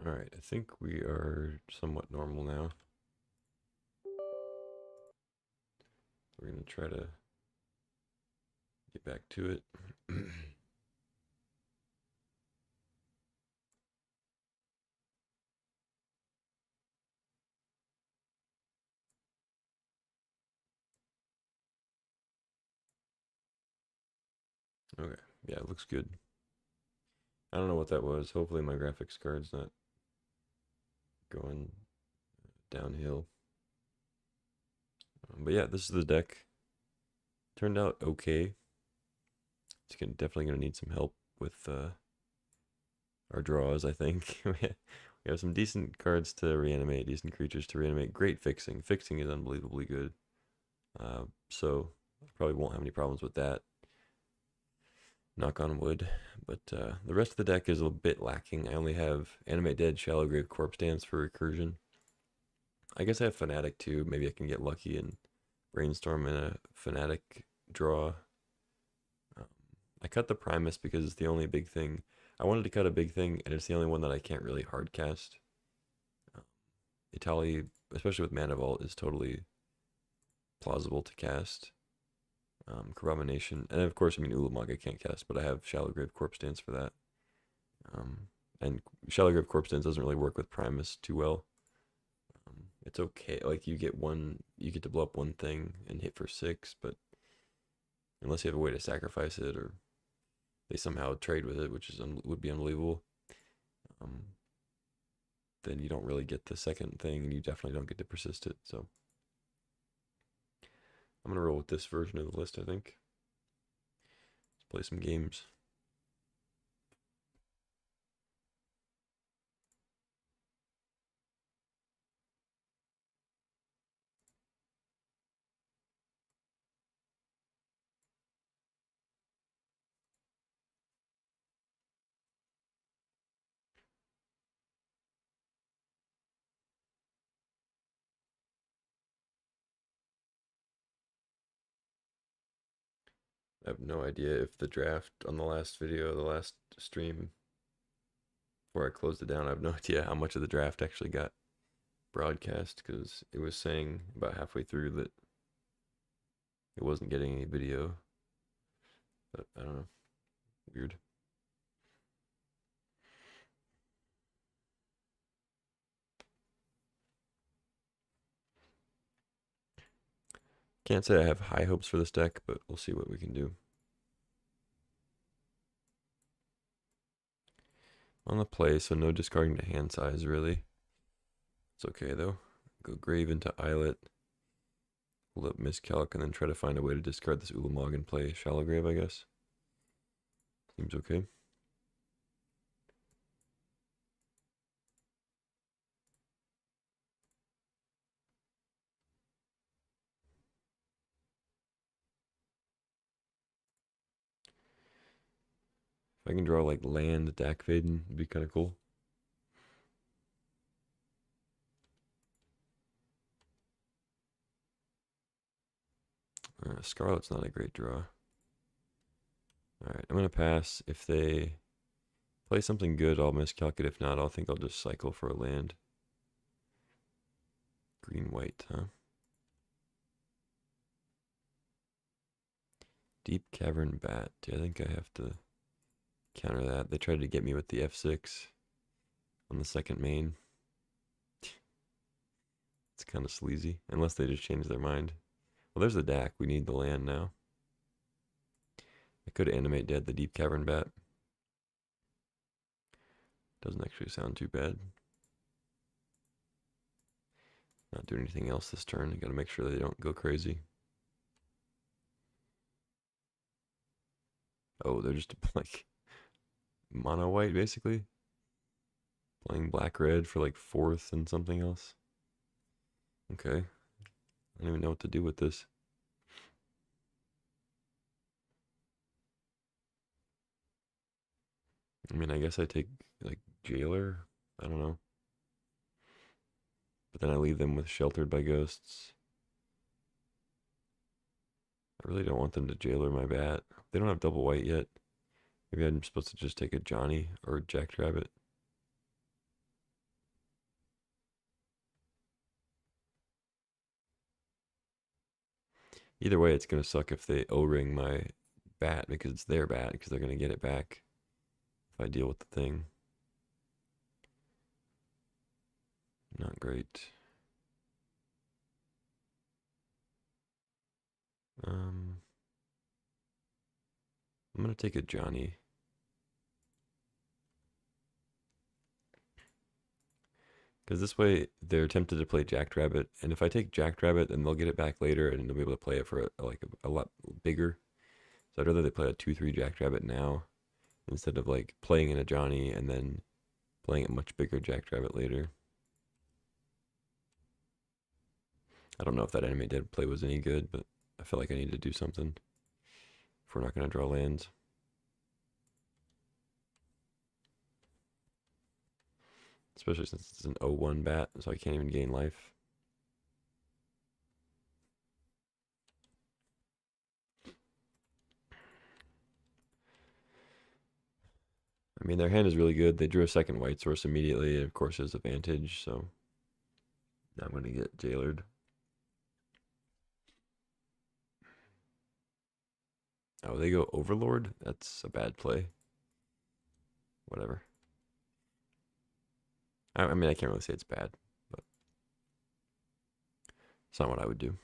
Alright, I think we are somewhat normal now. We're going to try to get back to it. Okay, yeah, it looks good. I don't know what that was. Hopefully my graphics card's not going downhill. But yeah, this is the deck. Turned out okay. It's definitely going to need some help with our draws, I think. We have some decent cards to reanimate, decent creatures to reanimate. Great fixing. Fixing is unbelievably good. So I probably won't have any problems with that. Knock on wood. But the rest of the deck is a bit lacking. I only have Animate Dead, Shallow Grave, Corpse Dance for recursion. I guess I have Fanatic too. Maybe I can get lucky and brainstorm in a Fanatic draw. Um, I cut the Primus because it's the only big thing. I wanted to cut a big thing, and it's the only one that I can't really hard cast. Um, Itali, especially with Mana Vault, is totally plausible to cast. Corroboration, and of course, I mean Ulamog I can't cast, but I have Shallow Grave Corpse Dance for that. And Shallow Grave Corpse Dance doesn't really work with Primus too well. It's okay, like you get to blow up one thing and hit for 6, but unless you have a way to sacrifice it or they somehow trade with it, which is would be unbelievable, um, then you don't really get the second thing, and you definitely don't get to persist it. So I'm gonna roll with this version of the list, I think. Let's play some games. I have no idea if the draft on the last video, the last stream, before I closed it down, I have no idea how much of the draft actually got broadcast because it was saying about halfway through that it wasn't getting any video. But I don't know. Weird. Can't say I have high hopes for this deck, but we'll see what we can do. On the play, so no discarding to hand size, really. It's okay, though. Go Grave into Islet. Hold up Miscalc, and then try to find a way to discard this Ulamog and play Shallow Grave, I guess. Seems okay. If I can draw, like, land Dak Vaden, it'd be kind of cool. Scarlet's not a great draw. Alright, I'm going to pass. If they play something good, I'll miscalc it. If not, I'll think I'll just cycle for a land. Green-white, huh? Deep Cavern Bat. I think I have to counter that. They tried to get me with the F6 on the second main. It's kind of sleazy, unless they just change their mind. Well, there's the DAC. We need the land now. I could animate dead the Deep Cavern Bat. Doesn't actually sound too bad. Not doing anything else this turn. I gotta make sure they don't go crazy. Oh, they're just like mono white basically. Playing black red for like 4th and something else. Okay. I don't even know what to do with this. I mean, I guess I take like Jailer. I don't know. But then I leave them with Sheltered by Ghosts. I really don't want them to Jailer my bat. They don't have double white yet. Maybe I'm supposed to just take a Johnny or Jackrabbit. Either way, it's gonna suck if they O-ring my bat because it's their bat because they're gonna get it back if I deal with the thing. Not great. I'm gonna take a Johnny. Because this way they're tempted to play Jackrabbit, and if I take Jackrabbit, then they'll get it back later, and they'll be able to play it for a lot bigger. So I'd rather they play a 2/3 Jackrabbit now instead of like playing in a Johnny and then playing a much bigger Jackrabbit later. I don't know if that Animate Dead play was any good, but I feel like I need to do something if we're not going to draw lands. Especially since it's an 0/1 bat, so I can't even gain life. I mean, their hand is really good. They drew a second white source immediately, and of course, there's advantage, so I'm going to get jailered. Oh, they go Overlord? That's a bad play. Whatever. I mean, I can't really say it's bad, but it's not what I would do.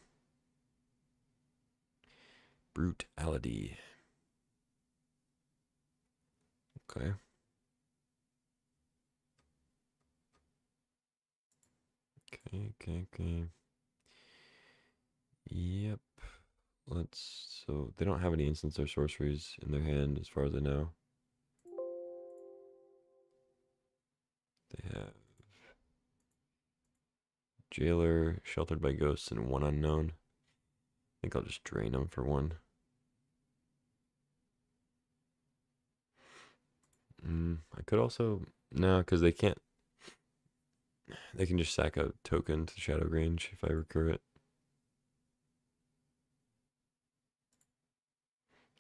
Brutality. Okay. Okay. Yep. So they don't have any instants or sorceries in their hand as far as I know. They have Jailer, Sheltered by Ghosts, and one unknown. I think I'll just drain them for one. I could also, no, because they can't, they can just sack a token to Shadow Range if I recur it.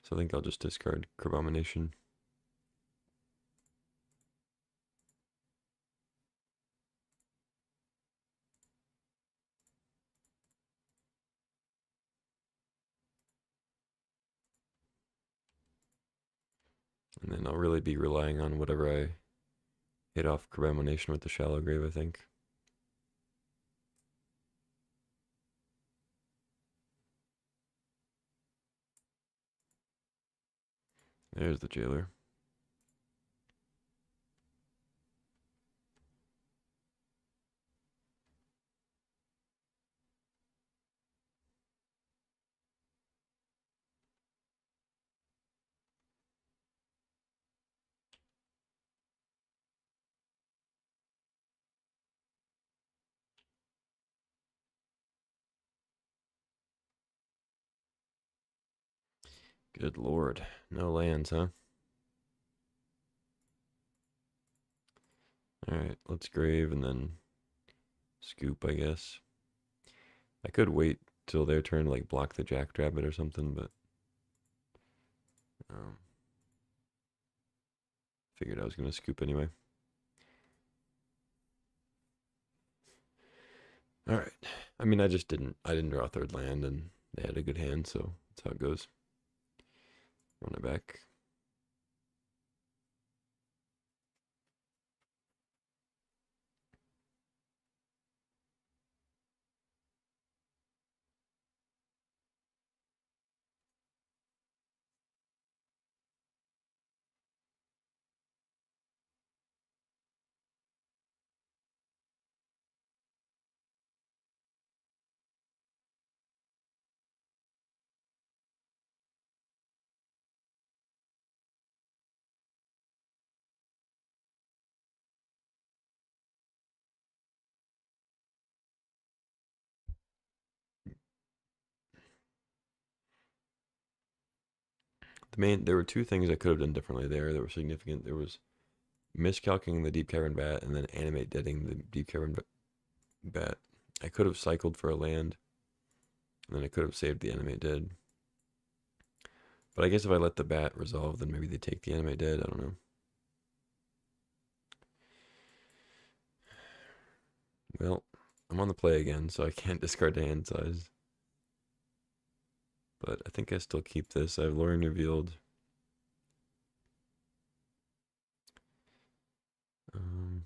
So I think I'll just discard Crabomination. And then I'll really be relying on whatever I hit off Crabomination with the Shallow Grave, I think. There's the Jailer. Good lord. No lands, huh? Alright, let's grave and then scoop, I guess. I could wait till their turn to like block the Jackrabbit or something, but figured I was gonna scoop anyway. Alright. I mean I didn't draw a third land and they had a good hand, so that's how it goes. Run it back. There were two things I could have done differently there that were significant. There was miscalculating the Deep Cavern Bat and then Animate Deading the Deep Cavern Bat. I could have cycled for a land, and then I could have saved the Animate Dead. But I guess if I let the bat resolve, then maybe they take the Animate Dead. I don't know. Well, I'm on the play again, so I can't discard the hand size. But I think I still keep this. I have Lorien Revealed. Um,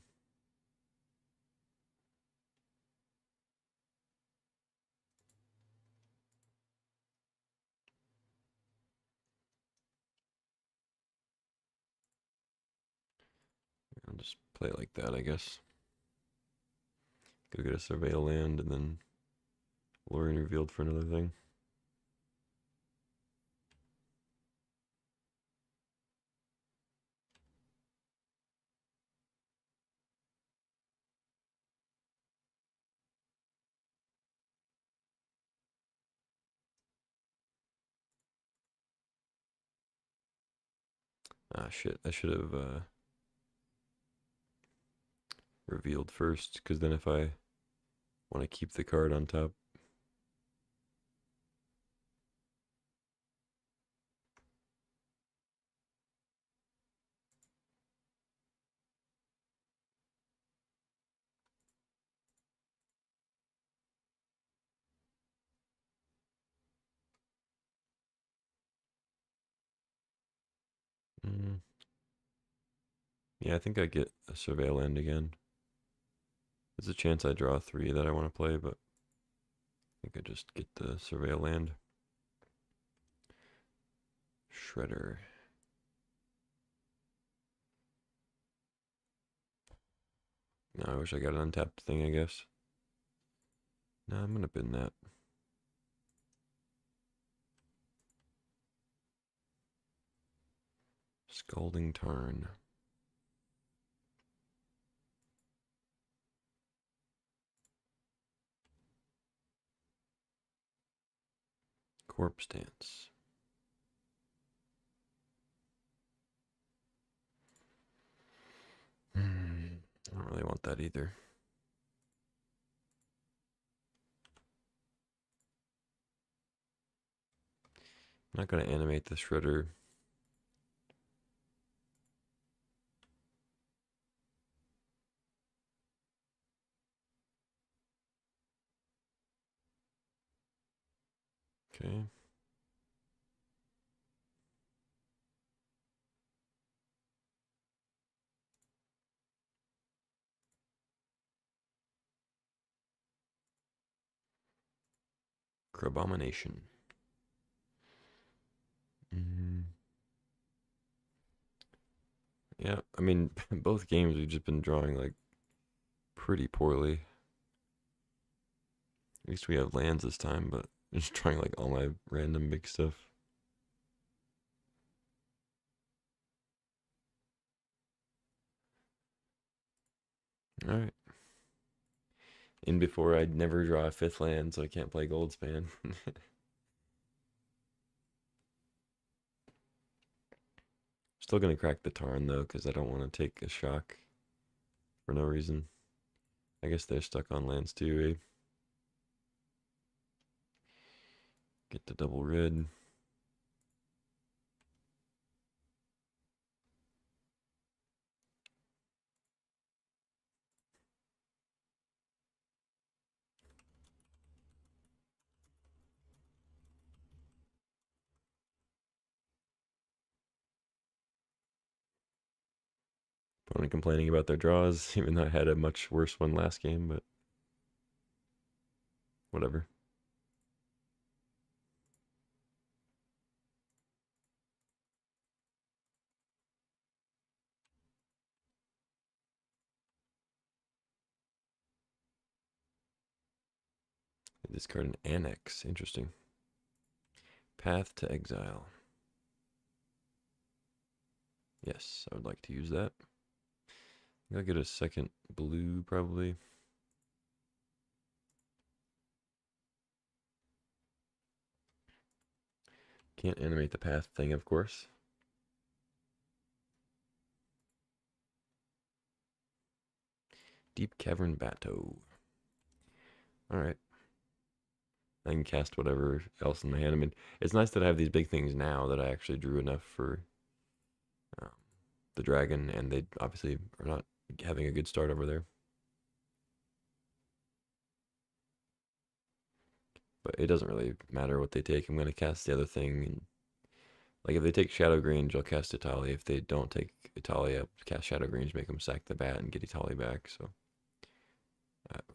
I'll just play it like that, I guess. Go get a Surveil land and then Lorien Revealed for another thing. Ah, shit. I should have revealed first, because then if I want to keep the card on top. Mm, yeah, I think I get a Surveil land again. There's a chance I draw 3 that I want to play, but I think I just get the Surveil land. Shredder. No, I wish I got an untapped thing, I guess. No, I'm gonna bin that. Scalding Tarn. Corpse Dance. I don't really want that either. I'm not gonna animate the Shredder. Okay. Crabomination. Yeah, I mean, both games we've just been drawing like pretty poorly. At least we have lands this time, but just trying like all my random big stuff. All right. In before I'd never draw a 5th land, so I can't play Goldspan. Still gonna crack the Tarn though, because I don't want to take a shock for no reason. I guess they're stuck on lands too, eh? Get the double red. Opponent complaining about their draws, even though I had a much worse one last game, but whatever. I discard an Annex. Interesting. Path to Exile. Yes, I would like to use that. I'll get a second blue, probably. Can't animate the path thing, of course. Deep Cavern Bateau. Alright. I can cast whatever else in my hand. I mean, it's nice that I have these big things now that I actually drew enough for um, the dragon, and they obviously are not having a good start over there. But it doesn't really matter what they take. I'm going to cast the other thing. And like if they take Shadow Grange, I'll cast Italia. If they don't take Italia, I'll cast Shadow Grange, make them sack the bat and get Italia back. So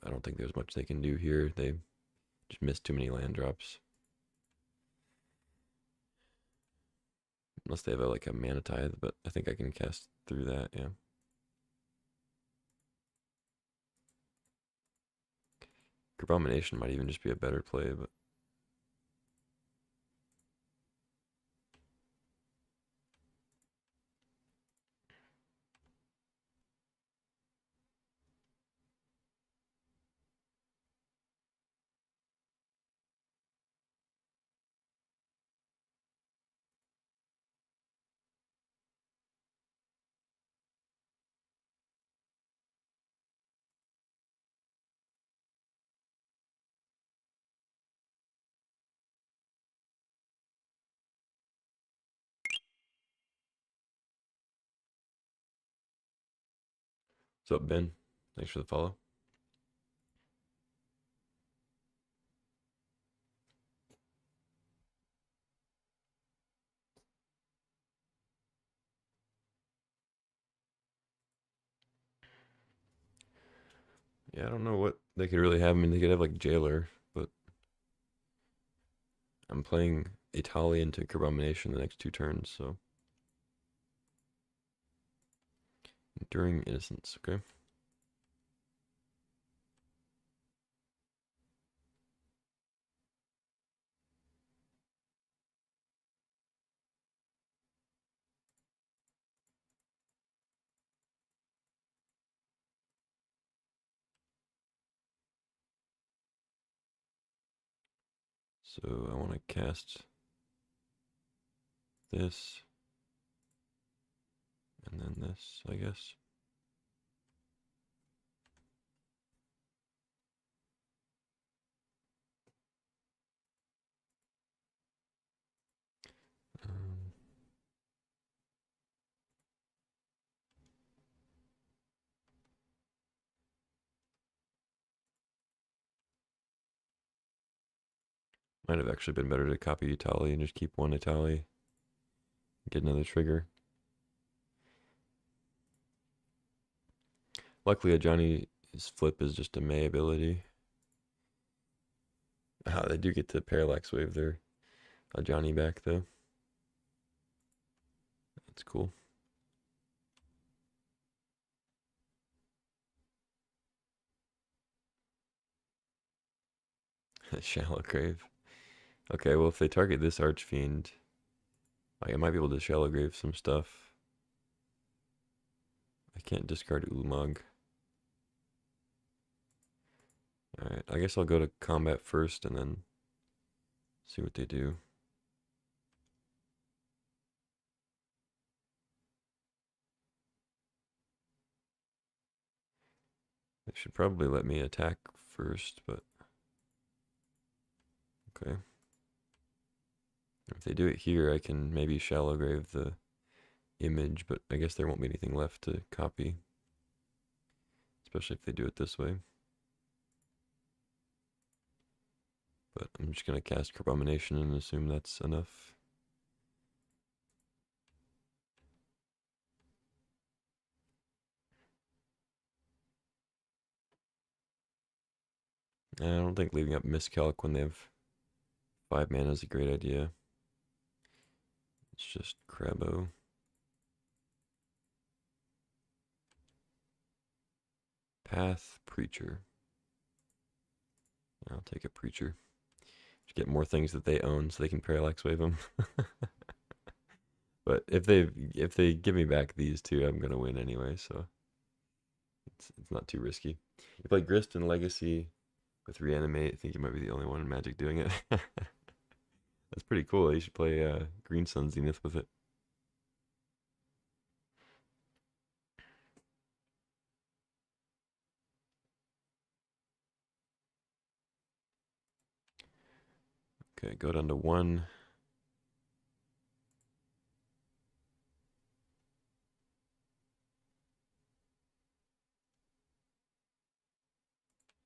I don't think there's much they can do here. They just missed too many land drops. Unless they have like a Mana Tithe, but I think I can cast through that, yeah. Abomination might even just be a better play, but what's up, Ben? Thanks for the follow. Yeah, I don't know what they could really have. I mean, they could have like Jailer, but I'm playing Italia into Abomination the next 2 turns, so. Enduring Innocence, okay. So I want to cast this, and then this, I guess. Um, Might have actually been better to copy Italia and just keep one Italia, get another trigger. Luckily, a Johnny's flip is just a May ability. They do get to Parallax Wave their Johnny back, though. That's cool. Shallow Grave. Okay, well, if they target this Archfiend, I might be able to Shallow Grave some stuff. I can't discard Ulamog. Alright, I guess I'll go to combat first and then see what they do. They should probably let me attack first, but okay. If they do it here, I can maybe Shallow Grave the image, but I guess there won't be anything left to copy, especially if they do it this way. But I'm just going to cast Abomination and assume that's enough. And I don't think leaving up Miscalc when they have 5 mana is a great idea. It's just Crabbo. Path Preacher. I'll take a Preacher. Just get more things that they own so they can Parallax Wave them. But if they give me back these 2, I'm gonna win anyway, so it's not too risky. You play Grist and Legacy with Reanimate. I think you might be the only one in Magic doing it. That's pretty cool. You should play Green Sun Zenith with it. Okay, go down to 1.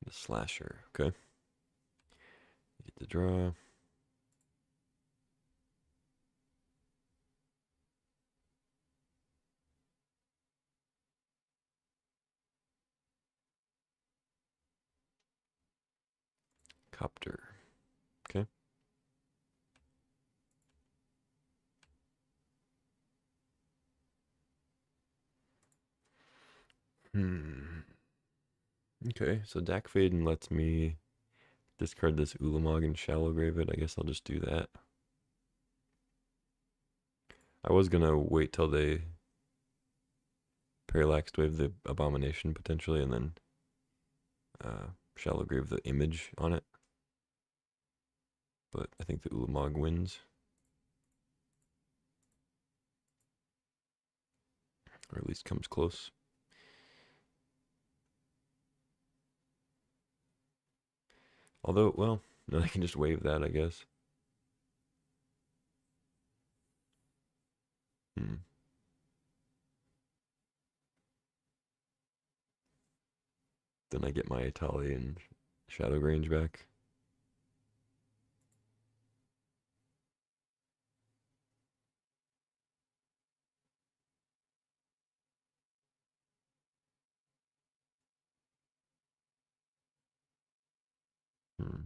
The Slasher, okay. Get the draw. Copter. Okay. Okay, so Dak Faden lets me discard this Ulamog and shallow grave it. I guess I'll just do that. I was gonna wait till they parallaxed wave the abomination potentially and then shallow grave the image on it. But I think the Ulamog wins. Or at least comes close. Although, well, no, I can just wave that, I guess. Hmm. Then I get my Italian Shadow Grange back. Hmm.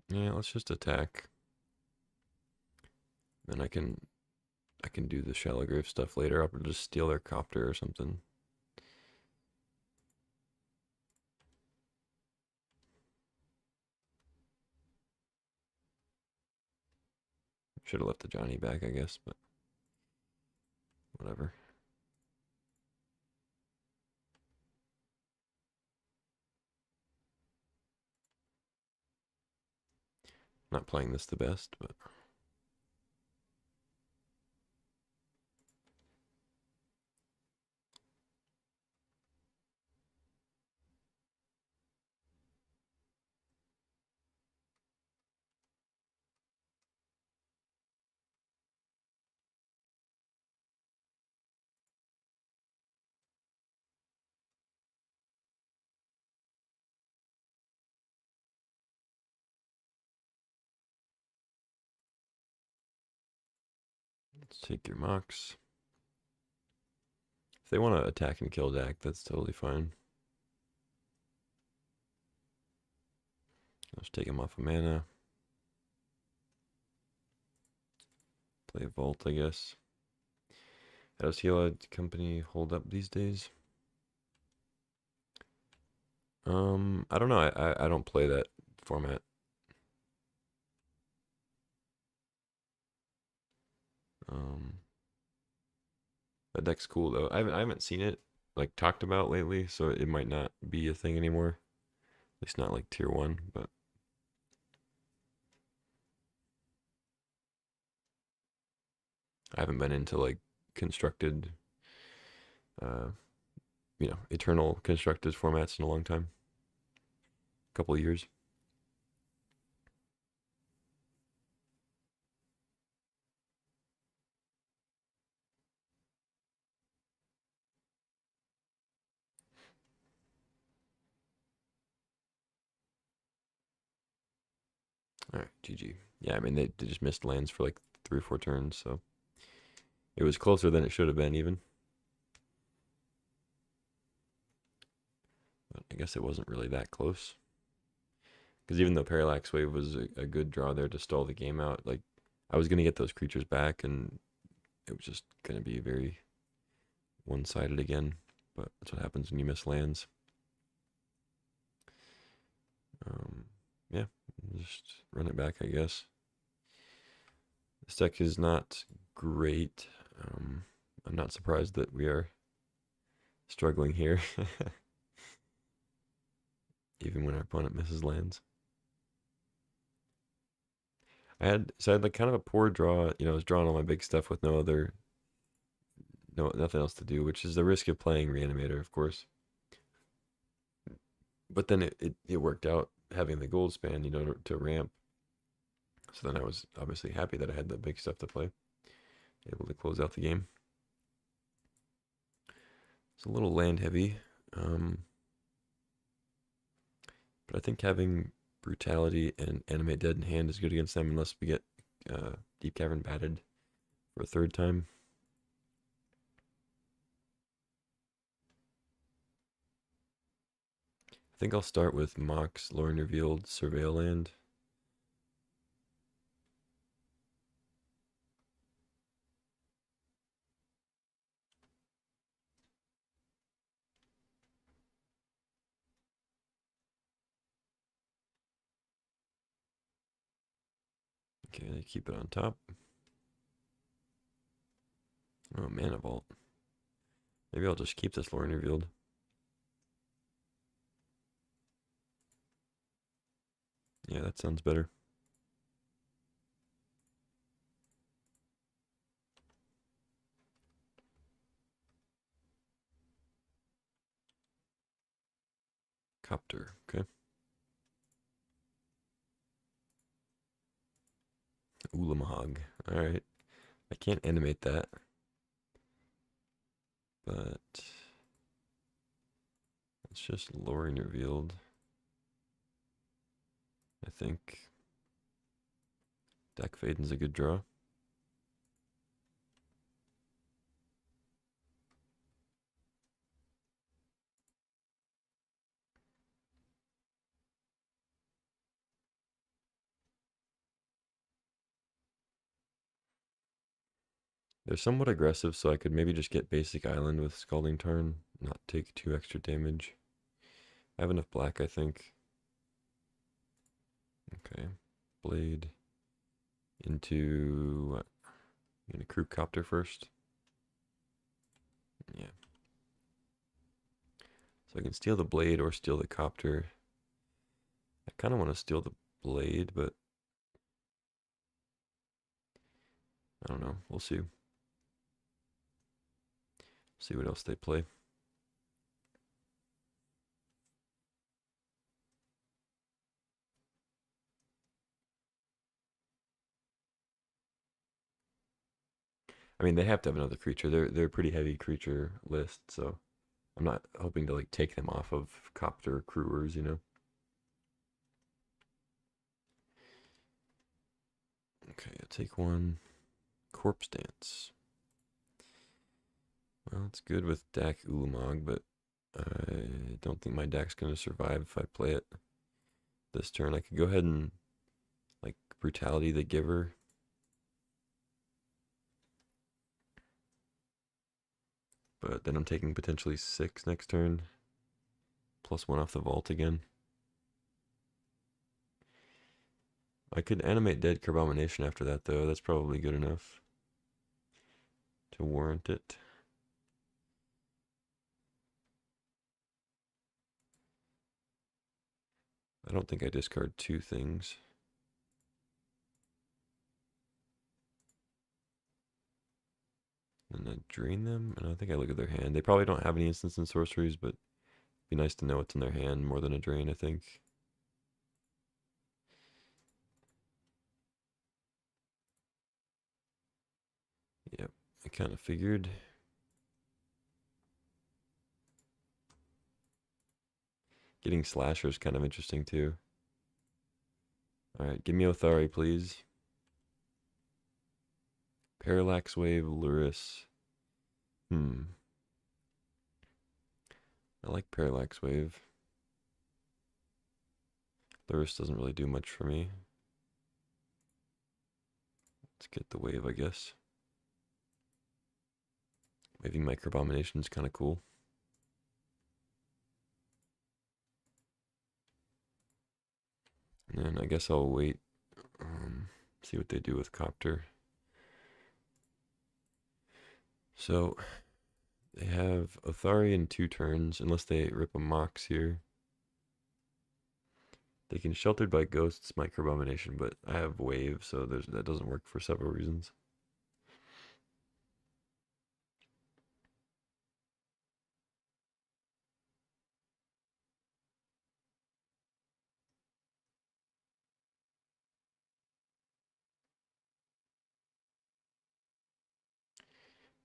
Yeah, let's just attack. Then I can do the shallow grave stuff later. I'll just steal their copter or something. Should have left the Johnny back, I guess, but whatever. Not playing this the best, but let's take your Mox. If they want to attack and kill Dak, that's totally fine. Let's take him off of mana. Play Vault, I guess. How does Hela Company hold up these days? I don't know. I don't play that format. That deck's cool though. I haven't seen it like talked about lately, so it might not be a thing anymore. At least not like tier 1, but I haven't been into like constructed uh eternal constructed formats in a long time. A couple of years. All right, GG. Yeah, I mean they just missed lands for like 3 or 4 turns, so it was closer than it should have been even. But I guess it wasn't really that close. Because even though Parallax Wave was a good draw there to stall the game out, like I was gonna get those creatures back, and it was just gonna be very one-sided again. But that's what happens when you miss lands. Yeah, just run it back, I guess. This deck is not great. I'm not surprised that we are struggling here. even when our opponent misses lands. I had like kind of a poor draw. You know, I was drawing all my big stuff with nothing else to do, which is the risk of playing Reanimator, of course. But then it worked out having the gold span, you know, to ramp. So then I was obviously happy that I had the big stuff to play, able to close out the game. It's a little land heavy, but I think having Brutality and Animate Dead in hand is good against them unless we get Deep Cavern batted for a third time. I think I'll start with Mox, Lorien Revealed, Surveil Land. Okay, they keep it on top. Oh, Mana Vault. Maybe I'll just keep this Lorien Revealed. Yeah, that sounds better. Copter, okay. Ulamahog. Alright. I can't animate that. But it's just Lorien Revealed. I think Deck Faden's a good draw. They're somewhat aggressive, so I could maybe just get basic island with Scalding Tarn, not take 2 extra damage. I have enough black, I think. Okay. Blade into what? I'm gonna Crew Copter first. Yeah. So I can steal the blade or steal the copter. I kind of want to steal the blade, but I don't know. We'll see. See what else they play. I mean, they have to have another creature. They're a pretty heavy creature list, so I'm not hoping to like take them off of copter crewers, you know. Okay, I'll take one. Corpse Dance. Well, it's good with Dak Ulamog, but I don't think my deck's going to survive if I play it this turn. I could go ahead and like Brutality the Giver. But then I'm taking potentially 6 next turn. +1 off the vault again. I could animate Dead Carbomination after that, though. That's probably good enough to warrant it. I don't think I discard 2 things. And I drain them, and I think I look at their hand. They probably don't have any instants and sorceries, but it'd be nice to know what's in their hand more than a drain, I think. Yep, I kind of figured. Getting Slasher is kind of interesting, too. Alright, give me Othari, please. Parallax Wave, Luris. I like Parallax Wave. Luris doesn't really do much for me. Let's get the wave, I guess. Waving Microabomination is kind of cool. And then I guess I'll wait, see what they do with Copter. So they have Othari in 2 turns, unless they rip a Mox here. They can Sheltered by Ghosts, Microabomination, but I have Wave, so that doesn't work for several reasons.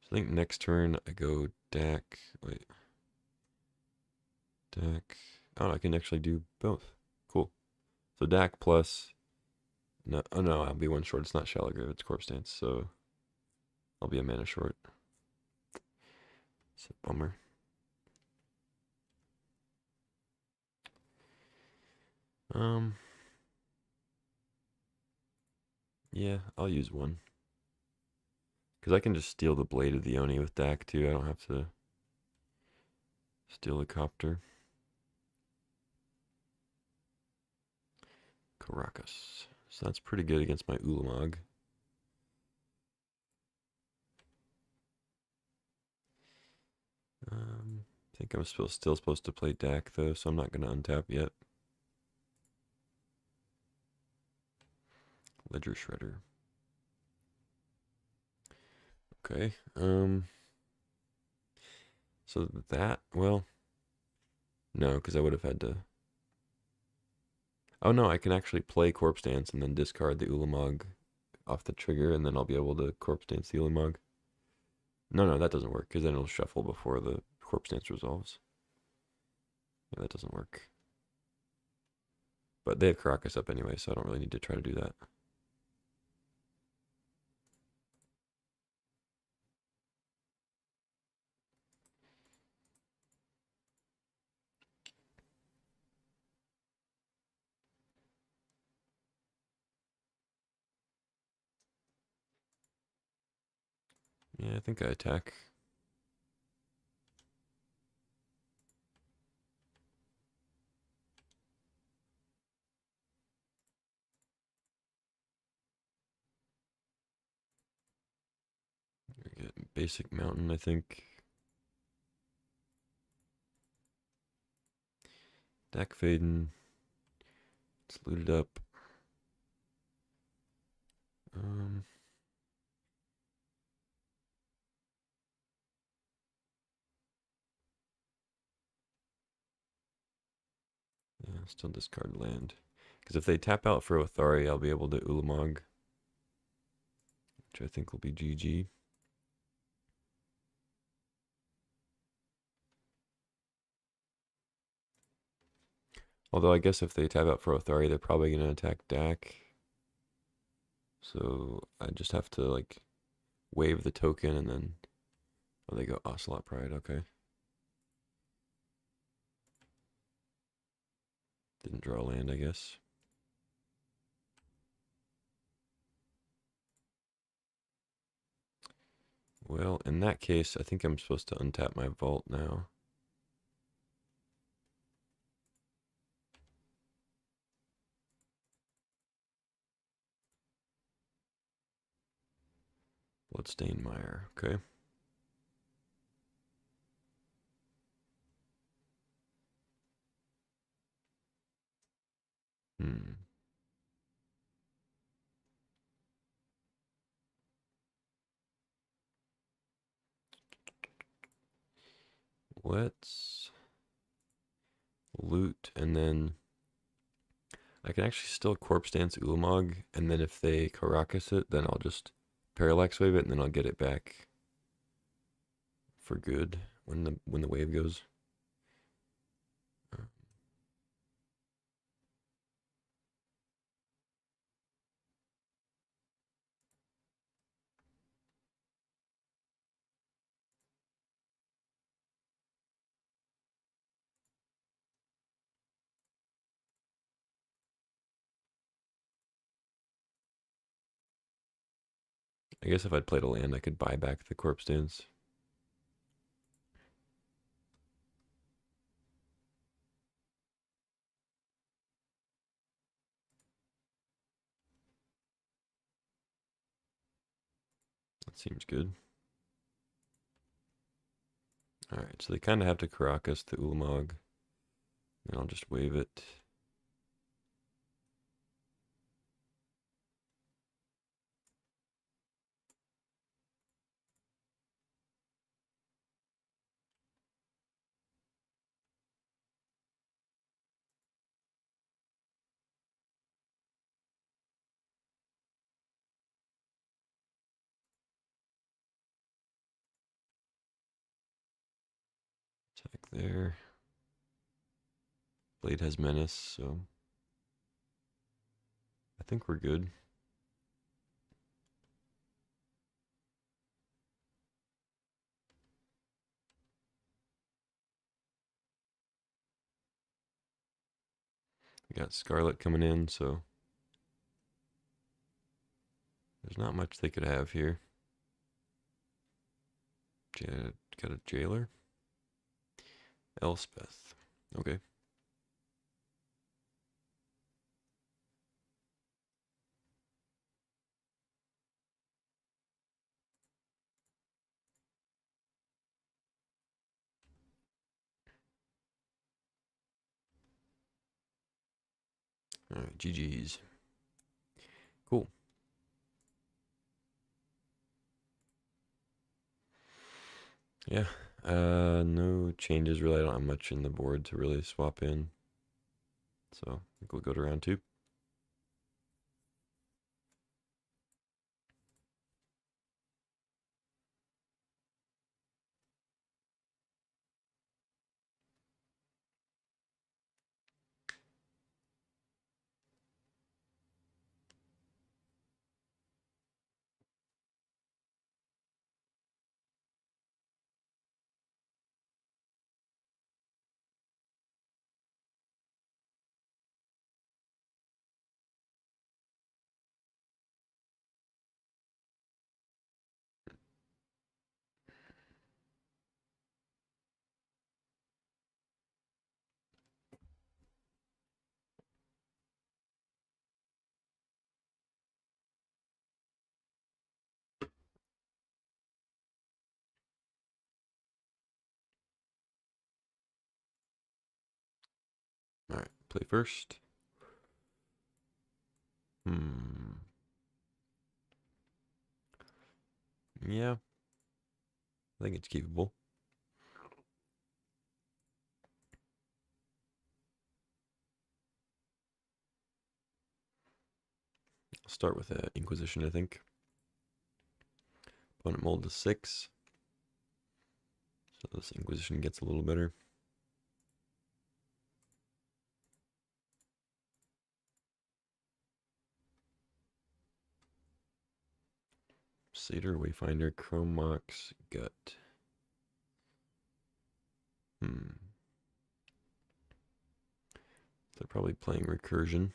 So I think next turn I go Dak. Wait. Dak. Oh, I can actually do both. Cool. So Dak plus. No, oh no, I'll be one short. It's not Shallow Grave, it's Corpse Dance, so I'll be a mana short. It's a bummer. Yeah, I'll use one. Because I can just steal the Blade of the Oni with Dak too. I don't have to steal the Copter. Caracas. So that's pretty good against my Ulamog. I think I'm still supposed to play Dak though, so I'm not going to untap yet. Ledger Shredder. Okay. So that, well, no, because I would have had to. Oh no, I can actually play Corpse Dance and then discard the Ulamog off the trigger, and then I'll be able to Corpse Dance the Ulamog. No, that doesn't work, because then it'll shuffle before the Corpse Dance resolves. Yeah, that doesn't work. But they have Caracas up anyway, so I don't really need to try to do that. Yeah, I think I attack. Get basic mountain, I think. Dak Faden. It's looted up. Yeah, still discard land. Because if they tap out for Othari, I'll be able to Ulamog, which I think will be GG. Although I guess if they tap out for Othari, they're probably going to attack Dak. So I just have to like wave the token and then oh, they go Ocelot Pride. Okay. Didn't draw land, I guess. Well, in that case, I think I'm supposed to untap my vault now. Bloodstained Mire. Okay. Hmm. Let's loot, and then I can actually still Corpse Dance Ulamog, and then if they Caracas it, then I'll just Parallax Wave it, and then I'll get it back for good when the wave goes. I guess if I'd played a land, I could buy back the Corpse Dance. That seems good. Alright, so they kind of have to Caracas the Ulamog. And I'll just wave it. Attack there. Blade has menace, so I think we're good. We got Scarlet coming in, so there's not much they could have here. Got a Jailer. Elspeth. Okay. Alright, GG's. Cool. Yeah. No changes really. I don't have much in the board to really swap in. So I think we'll go to round 2. Alright, play first. Yeah. I think it's keepable. I'll start with Inquisition, I think. Opponent mold to 6. So this Inquisition gets a little better. Satyr, Wayfinder, Chrome Mox, Gut. They're probably playing Recursion.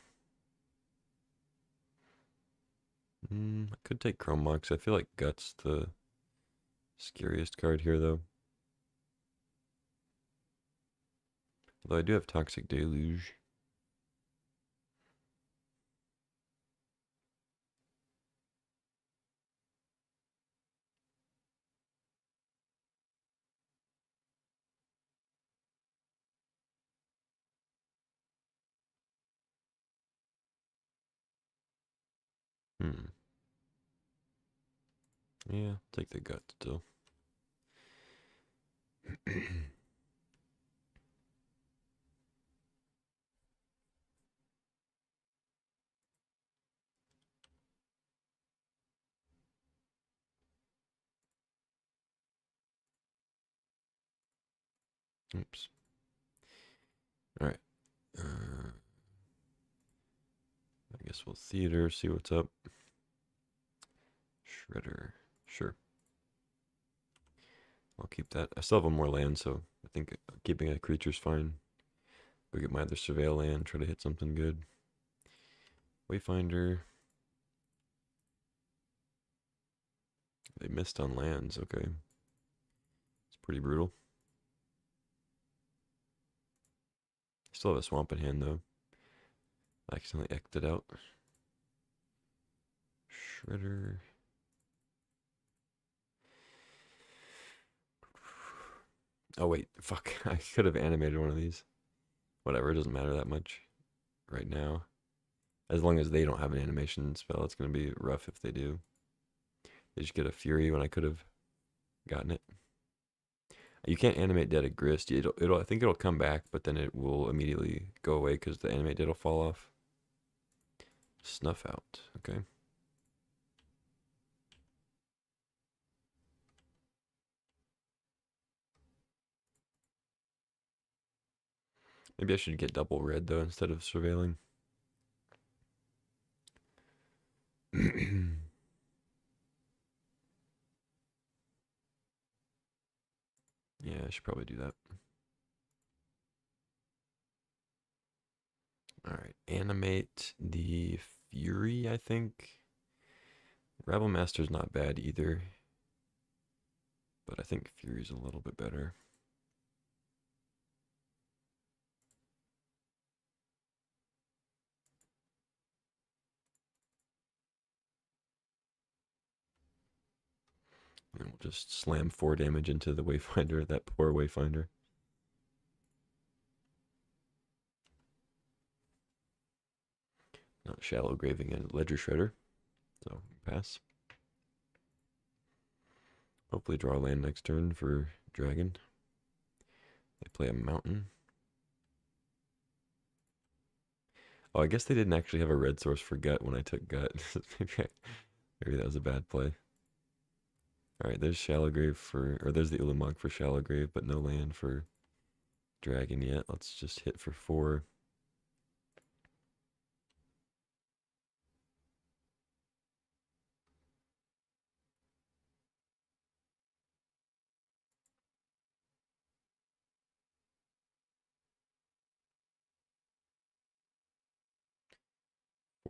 I could take Chrome Mox. I feel like Gut's the scariest card here, though. Although I do have Toxic Deluge. Yeah, take the Gut still. Oops. All right. I guess we'll Theater, see what's up. Shredder. Sure. I'll keep that. I still have one more land, so I think keeping a creature's fine. Go get my other Surveil land, try to hit something good. Wayfinder. They missed on lands, okay. It's pretty brutal. Still have a swamp in hand, though. I accidentally X'd it out. Shredder. Oh, wait. Fuck. I could have animated one of these. Whatever. It doesn't matter that much right now. As long as they don't have an animation spell, it's going to be rough if they do. They just get a Fury when I could have gotten it. You can't animate Dead at Grist. I think it'll come back, but then it will immediately go away because the animate dead will fall off. Snuff out. Okay. Maybe I should get double red though instead of surveilling. Yeah, I should probably do that. Alright, animate the Fury, I think. Rebel Master's not bad either. But I think Fury's a little bit better. And we'll just slam 4 damage into the Wayfinder, that poor Wayfinder. Not Shallow Graving and Ledger Shredder. So, pass. Hopefully draw a land next turn for Dragon. They play a Mountain. Oh, I guess they didn't actually have a red source for Gut when I took Gut. Maybe that was a bad play. Alright, there's Shallow Grave for, or there's the Ulamog for Shallow Grave, but no land for Dragon yet. Let's just hit for 4.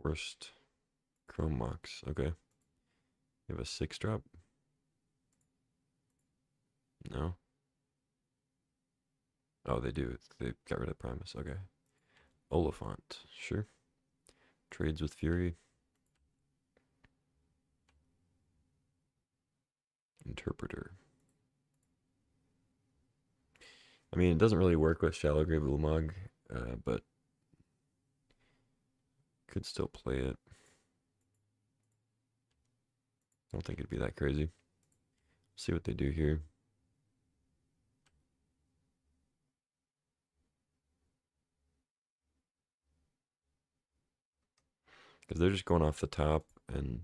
Forced Chrome Mox. Okay. You have a 6-drop? No. Oh, they do. They got rid of Primus. Okay. Oliphant. Sure. Trades with Fury. Interpreter. I mean, it doesn't really work with Shallow Grave Ulamog, but could still play it. I don't think it'd be that crazy. See what they do here. Because they're just going off the top, and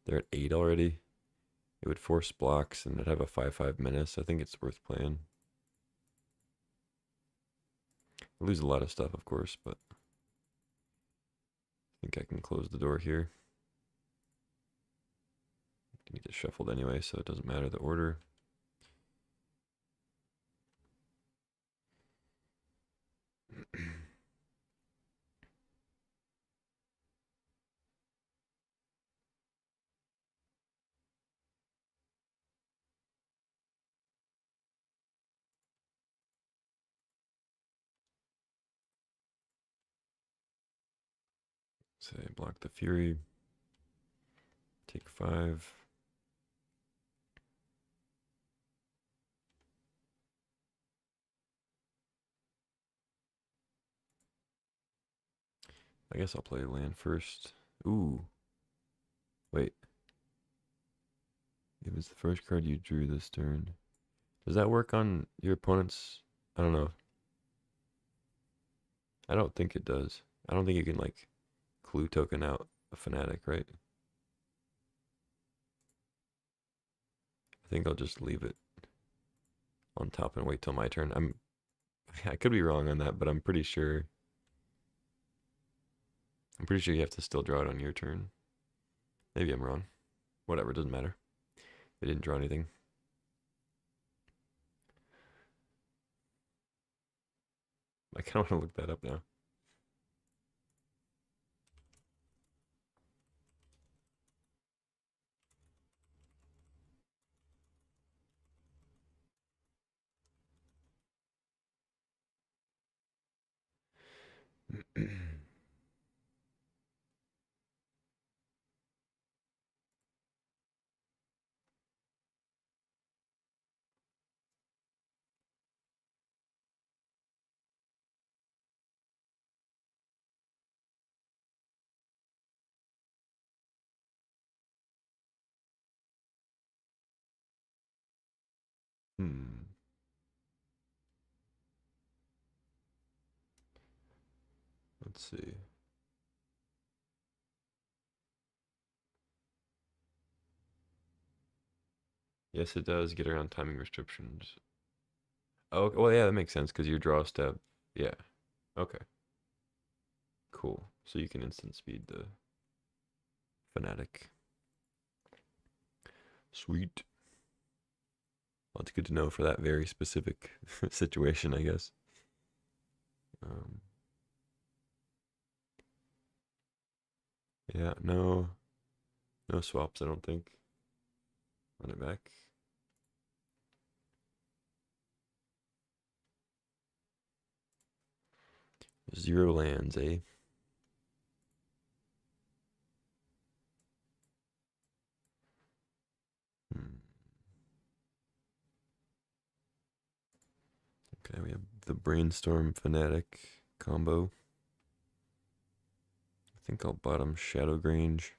they're at 8 already. It would force blocks, and it'd have a 5/5 menace. I think it's worth playing. I lose a lot of stuff, of course, but I think I can close the door here. I need it shuffled anyway, so it doesn't matter the order. Say block the Fury. Take 5. I guess I'll play land first. Ooh. Wait. It was the first card you drew this turn. Does that work on your opponent's? I don't know. I don't think it does. I don't think you can, like, clue token out a Fanatic, right? I think I'll just leave it on top and wait till my turn. I could be wrong on that, but I'm pretty sure. I'm pretty sure you have to still draw it on your turn. Maybe I'm wrong. Whatever, doesn't matter. They didn't draw anything. I kind of want to look that up now. Hmm. Let's see. Yes, it does get around timing restrictions. Oh, well, yeah, that makes sense because your draw step. Yeah. Okay. Cool. So you can instant speed the Fnatic. Sweet. Well, it's good to know for that very specific situation, I guess. Um, yeah, no swaps, I don't think. Run it back. Zero lands, eh? Hmm. Okay, we have the Brainstorm Fnatic combo. I think I'll bottom Shadow Grange.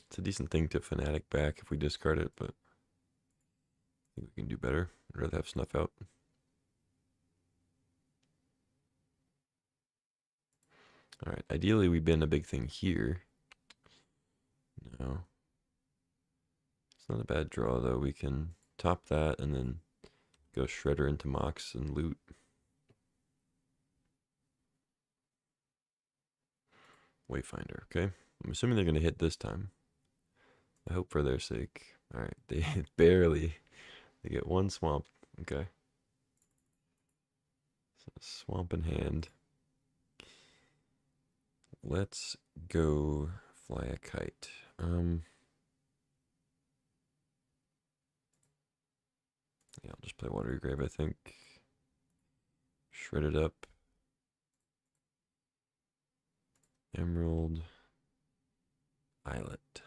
It's a decent thing to Fnatic back if we discard it, but I think we can do better. I'd rather have Snuff out. Alright, ideally we bin a big thing here. No. It's not a bad draw though. We can top that and then go Shredder into Mox and loot. Wayfinder, okay? I'm assuming they're going to hit this time. I hope for their sake. Alright, they barely. They get one swamp. Okay. So swamp in hand. Let's go fly a kite. Yeah, I'll just play Watery Grave, I think. Shred it up. Emerald. Islet.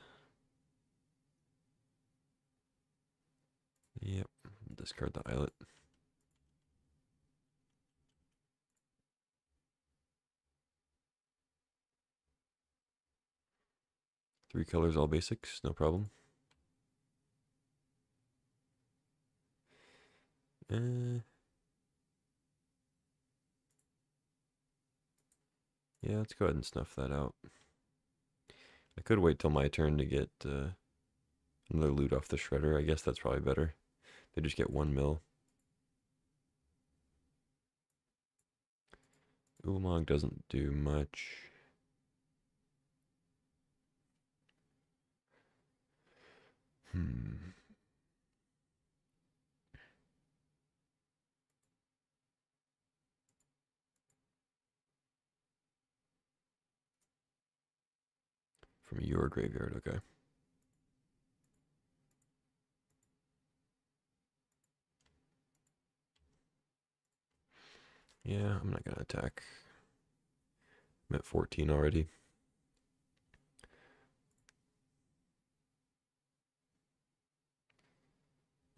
Yep, discard the Islet. Three colors, all basics, no problem. Yeah, let's go ahead and snuff that out. I could wait till my turn to get another loot off the Shredder. I guess that's probably better. They just get 1 mil. Ulamog doesn't do much. From your graveyard, okay. Yeah, I'm not gonna attack. I'm at 14 already.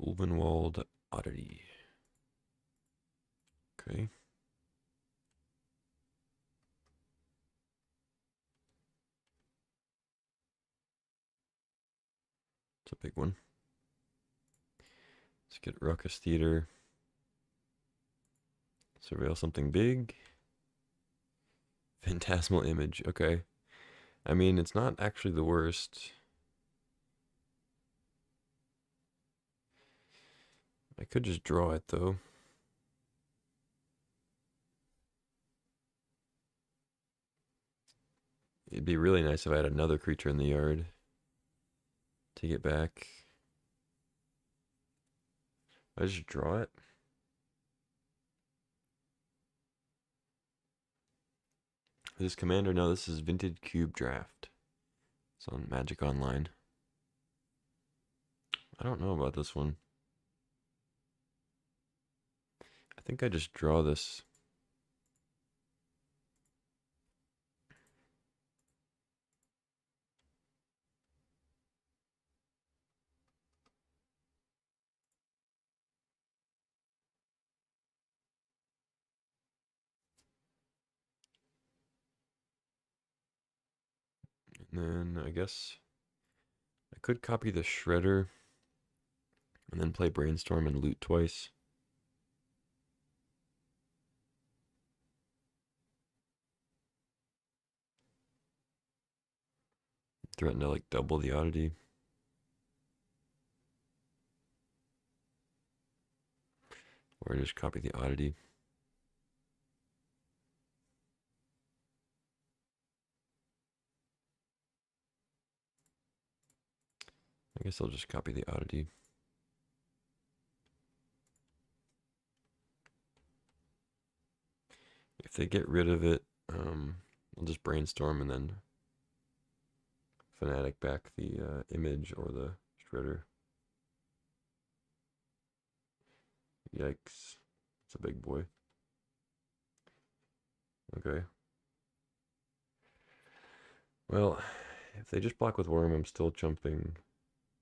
Ulvenwald Oddity. Okay. It's a big one. Let's get Ruckus Theater. Surveil something big. Phantasmal Image. Okay. I mean, it's not actually the worst. I could just draw it, though. It'd be really nice if I had another creature in the yard to get back. I just draw it. Is this Commander? No, this is Vintage CUBE Draft. It's on Magic Online. I don't know about this one. I think I just draw this. And then I guess I could copy the Shredder and then play Brainstorm and loot twice. Threaten to like double the oddity. Or just copy the oddity. I guess I'll just copy the oddity. If they get rid of it, I'll just brainstorm and then fanatic back the image or the shredder. Yikes. It's a big boy. Okay. Well, if they just block with Worm, I'm still jumping.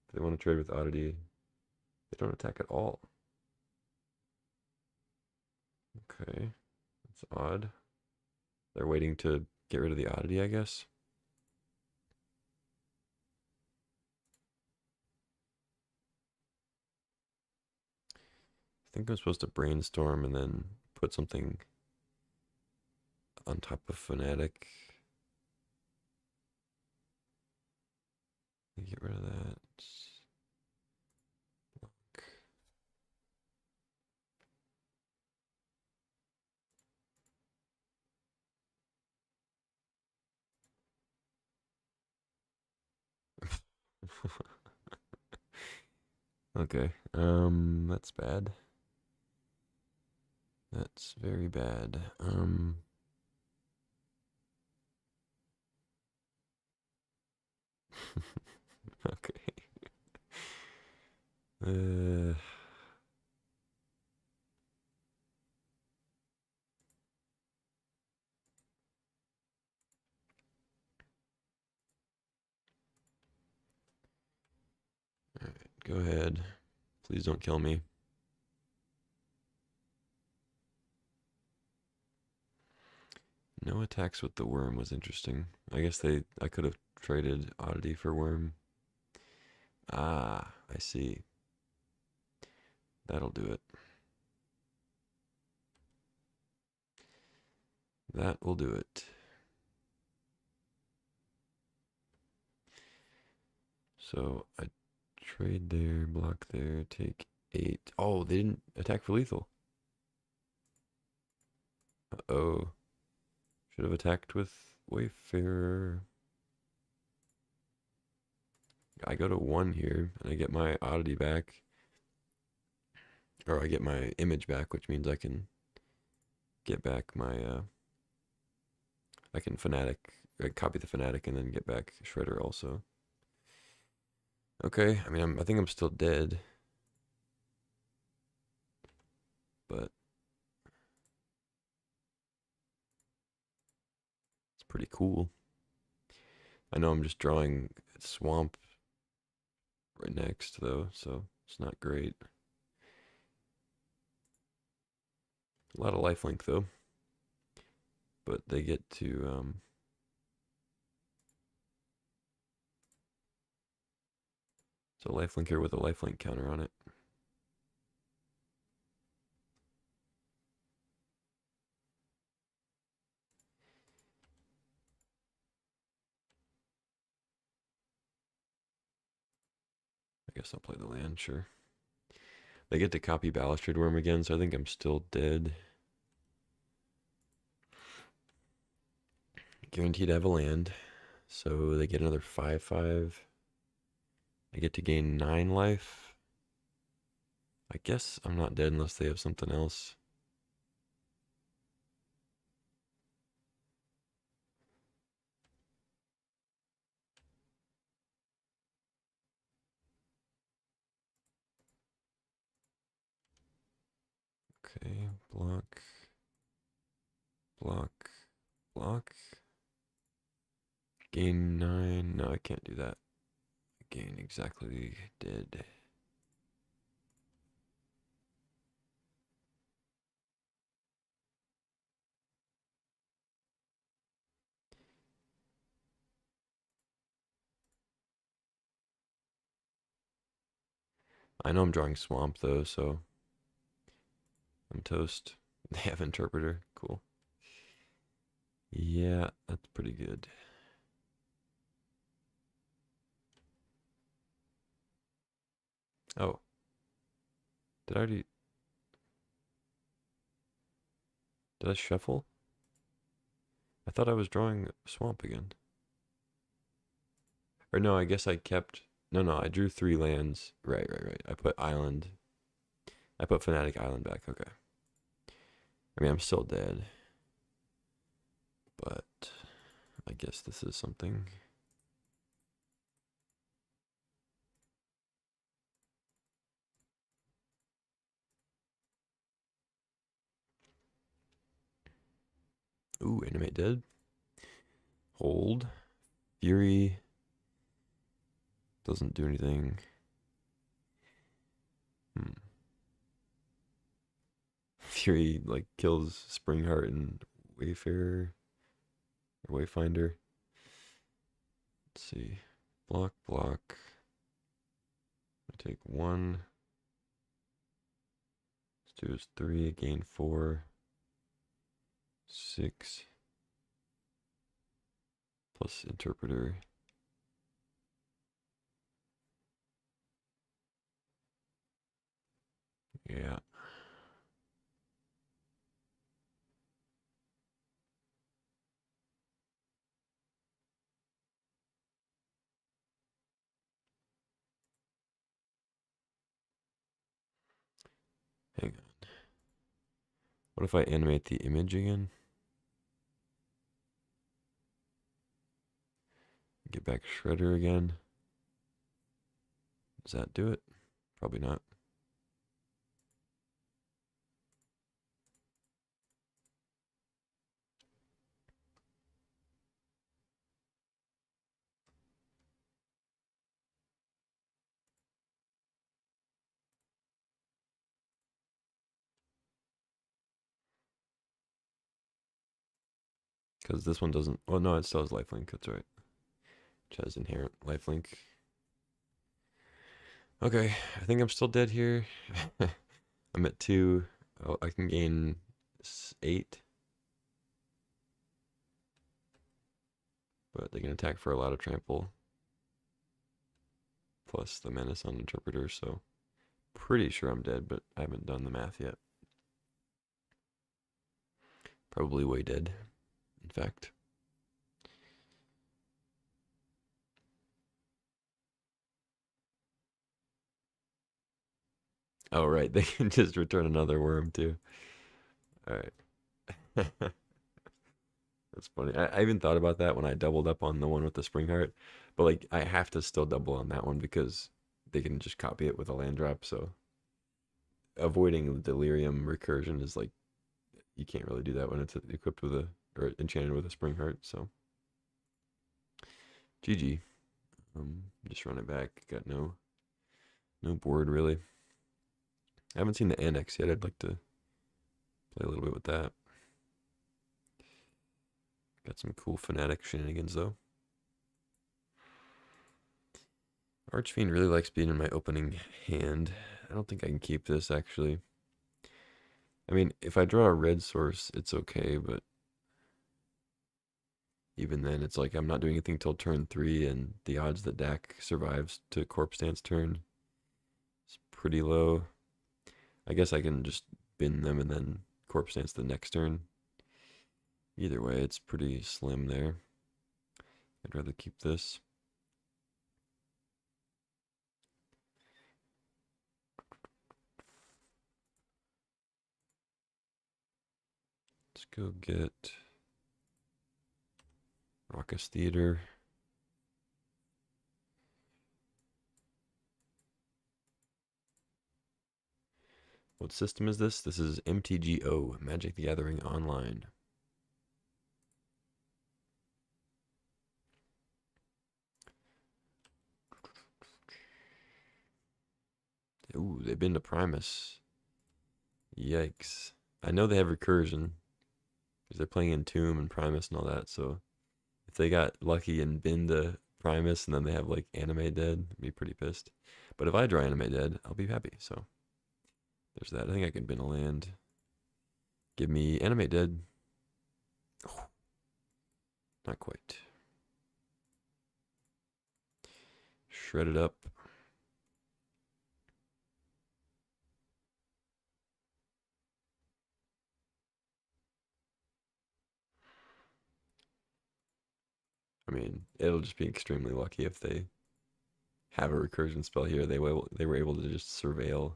If they want to trade with Oddity, they don't attack at all. Okay. That's odd. They're waiting to get rid of the Oddity, I guess. I think I'm supposed to brainstorm and then put something on top of Fnatic. Get rid of that. Okay. That's bad. That's very bad. Okay. Alright, go ahead. Please don't kill me. No attacks with the Worm was interesting. I guess I could have traded Oddity for Worm. Ah, I see. That'll do it. That will do it. So I trade there, block there, take 8. Oh, they didn't attack for lethal. Uh-oh. Should have attacked with Wayfarer. I go to 1 here, and I get my Oddity back. Or I get my image back, which means I can get back my, I can copy the Fnatic and then get back Shredder also. Okay, I mean, I think I'm still dead. But it's pretty cool. I know I'm just drawing Swamp right next, though, so it's not great. A lot of lifelink, though. But they get to, so lifelink here with a lifelink counter on it. I guess I'll play the land, sure. They get to copy Balustrade Worm again, so I think I'm still dead. Guaranteed to have a land. So they get another 5/5. I get to gain 9 life. I guess I'm not dead unless they have something else. Okay, block, block, block. Gain 9. No, I can't do that. Gain exactly dead. I know I'm drawing Swamp though, so I'm toast. They have Interpreter. Cool. Yeah, that's pretty good. Oh. Did I already... Did I shuffle? I thought I was drawing swamp again. Or no, I guess I kept... No, I drew 3 lands. Right. I put island. I put Fanatic Island back. Okay. I mean, I'm still dead. But I guess this is something. Ooh, animate dead. Hold. Fury. Doesn't do anything. Fury like kills Springheart and Wayfarer or Wayfinder. Let's see. Block. I take 1. Let's do is 3, gain 4. 6. Plus interpreter. Yeah. Hang on. What if I animate the image again? Get back Shredder again. Does that do it? Probably not. Because this one doesn't... Oh, no, it still has lifelink. That's right. Which has inherent lifelink. Okay, I think I'm still dead here. I'm at 2. Oh, I can gain 8. But they can attack for a lot of trample. Plus the menace on interpreter, so... Pretty sure I'm dead, but I haven't done the math yet. Probably way dead, in fact. Oh, right. They can just return another worm, too. All right. That's funny. I even thought about that when I doubled up on the one with the spring heart. But, like, I have to still double on that one because they can just copy it with a land drop. So, avoiding the delirium recursion is, like, you can't really do that when it's equipped with a, or enchanted with a spring heart. So, GG. Just run it back. Got no board, really. I haven't seen the annex yet. I'd like to play a little bit with that. Got some cool Fnatic shenanigans, though. Archfiend really likes being in my opening hand. I don't think I can keep this, actually. I mean, if I draw a red source, it's okay, but even then, it's like I'm not doing anything till turn 3, and the odds that Dak survives to Corpse Dance turn is pretty low. I guess I can just bin them and then Corpse Dance the next turn. Either way, it's pretty slim there. I'd rather keep this. Let's go get Raucous Theater. What system is this? This is MTGO, Magic the Gathering Online. Ooh, they've been to Primus. Yikes. I know they have recursion because they're playing Entomb and Primus and all that, so if they got lucky and bin to Primus and then they have like Anime Dead, I'd be pretty pissed. But if I draw Anime Dead, I'll be happy, so there's that. I think I can bin a land. Give me Anime Dead. Oh, not quite. Shred it up. I mean, it'll just be extremely lucky if they have a recursion spell here. They were able to just surveil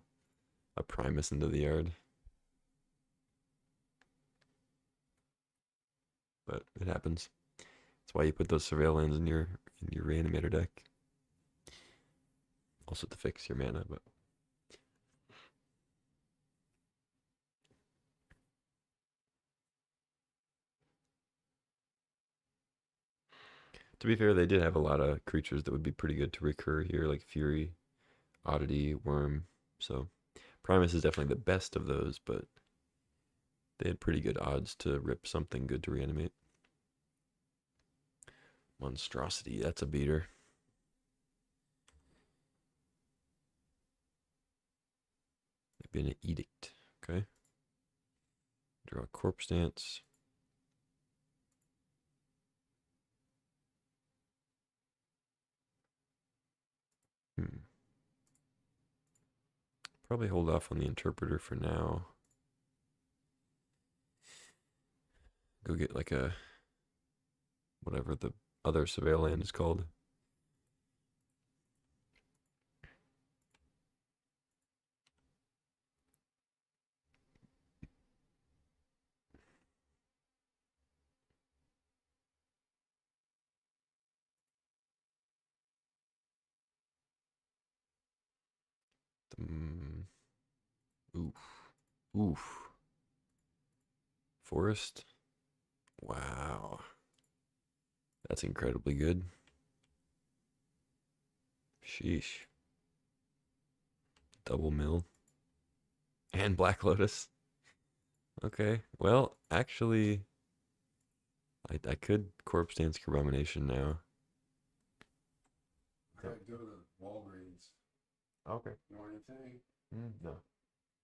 a Primus into the yard. But it happens. That's why you put those surveil lands in your reanimator deck. Also to fix your mana, but to be fair, they did have a lot of creatures that would be pretty good to recur here, like Fury, Oddity, Worm. So Primus is definitely the best of those, but they had pretty good odds to rip something good to reanimate. Monstrosity, that's a beater. Maybe an Edict. Okay. Draw a Corpse Dance. Probably hold off on the Interpreter for now. Go get like a whatever the other surveil land is called. Oof. Oof. Forest. Wow. That's incredibly good. Sheesh. Double mill. And Black Lotus. Okay. Well, actually, I could Corpse Dance Abomination now. I gotta go to Walgreens. Okay. You want anything? No.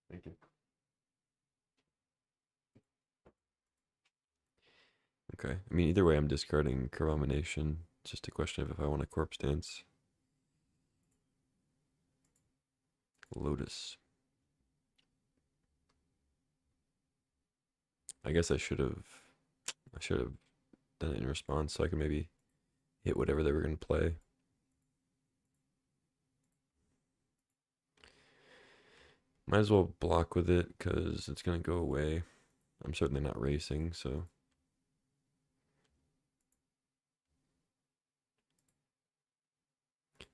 Thank you. Okay. I mean, either way, I'm discarding Abomination. It's just a question of if I want a Corpse Dance. Lotus. I guess I should have done it in response so I could maybe hit whatever they were going to play. Might as well block with it because it's going to go away. I'm certainly not racing, so.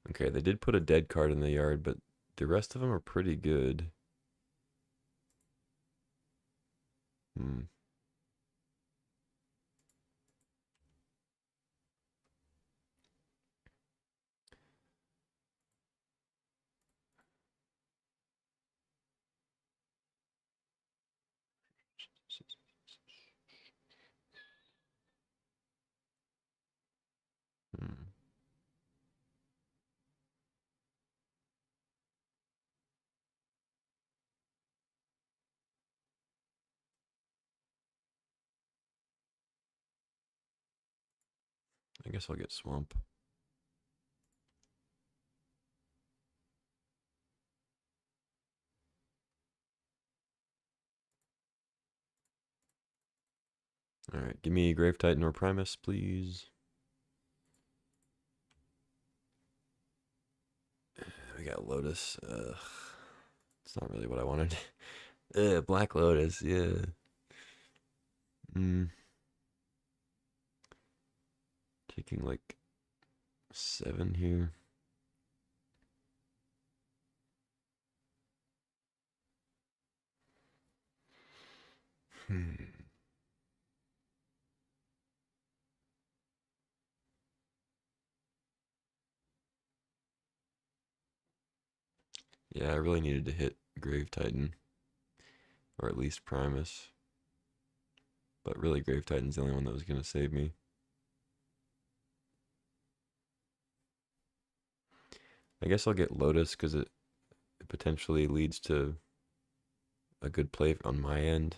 Okay, they did put a dead card in the yard, but the rest of them are pretty good. Hmm. Hmm. I guess I'll get Swamp. Alright, give me Grave Titan or Primus, please. We got Lotus. Ugh. It's not really what I wanted. Black Lotus, yeah. Hmm. Taking like 7 here. Hmm. Yeah, I really needed to hit Grave Titan. Or at least Primus. But really, Grave Titan's the only one that was going to save me. I guess I'll get Lotus because it potentially leads to a good play on my end.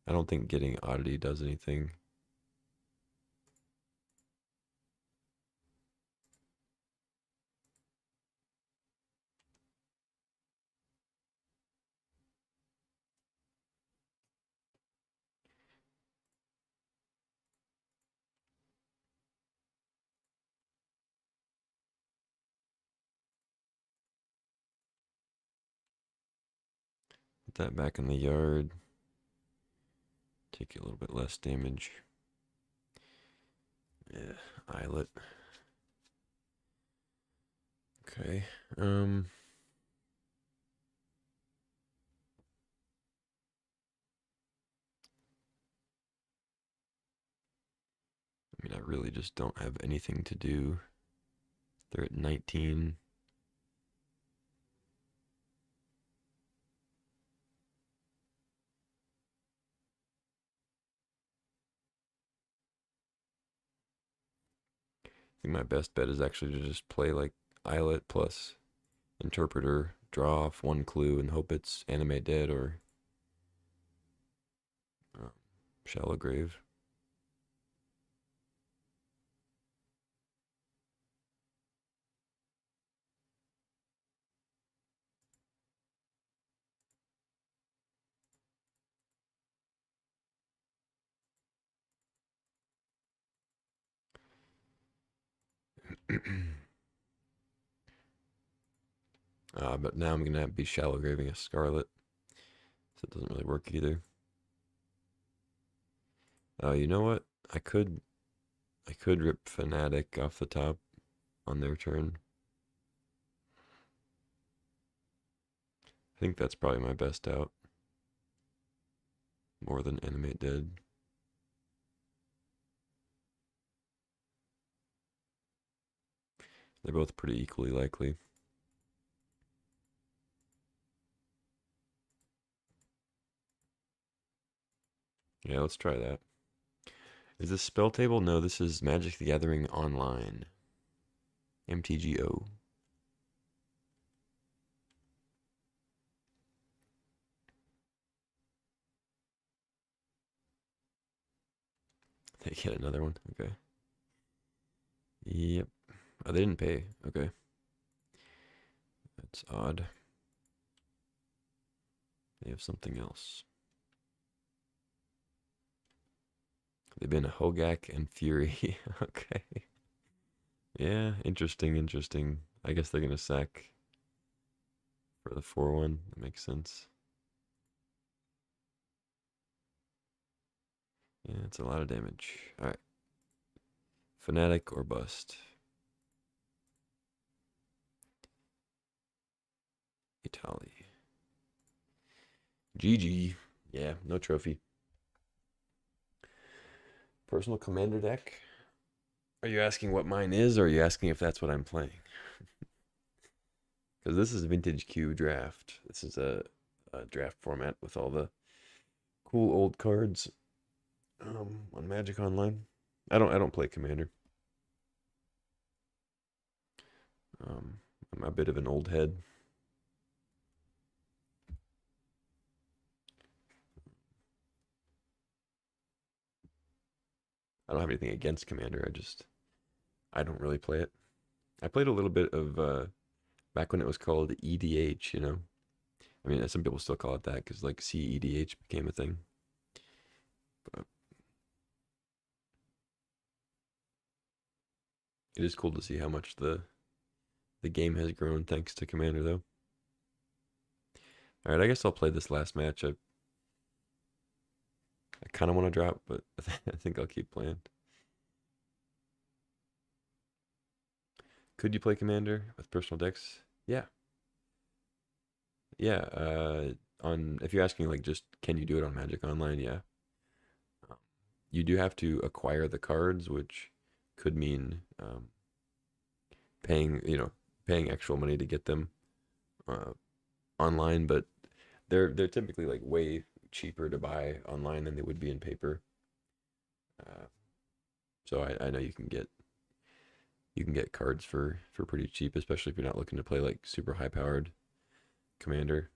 I don't think getting Oddity does anything. Put that back in the yard. Take a little bit less damage. Yeah, eyelet. Okay. I mean, I really just don't have anything to do. They're at 19. I think my best bet is actually to just play like eyelet plus interpreter, draw off one clue and hope it's animate dead or um, shallow grave. But now I'm gonna have to be shallow graving a scarlet, so it doesn't really work either. You know what? I could rip Fanatic off the top on their turn. I think that's probably my best out. More than animate dead. They're both pretty equally likely. Yeah, let's try that. Is this spell table? No, this is Magic the Gathering Online. MTGO. They get another one. Okay. Yep. Oh, they didn't pay. Okay. That's odd. They have something else. They've been Hogak and Fury. Okay. Yeah, interesting, interesting. I guess they're gonna sack for the 4-1. That makes sense. Yeah, it's a lot of damage. Alright. Fanatic or bust. Italy. GG. Yeah, no trophy. Personal commander deck. Are you asking what mine is, or are you asking if that's what I'm playing? Because this is Vintage CUBE Draft. This is a draft format with all the cool old cards on Magic Online. I don't play Commander. I'm a bit of an old head. I don't have anything against Commander. I don't really play it. I played a little bit of back when it was called EDH. I mean, some people still call it that because like CEDH became a thing. But it is cool to see how much the game has grown thanks to Commander, though. All right, I guess I'll play this last match. I kind of want to drop, but I think I'll keep playing. Could you play Commander with personal decks? Yeah, yeah. On if you're asking like just can you do it on Magic Online? Yeah. Um, you do have to acquire the cards, which could mean paying paying actual money to get them uh, online, but they're typically like way cheaper to buy online than they would be in paper. Uh, so I know you can get cards for pretty cheap, especially if you're not looking to play like super high powered commander.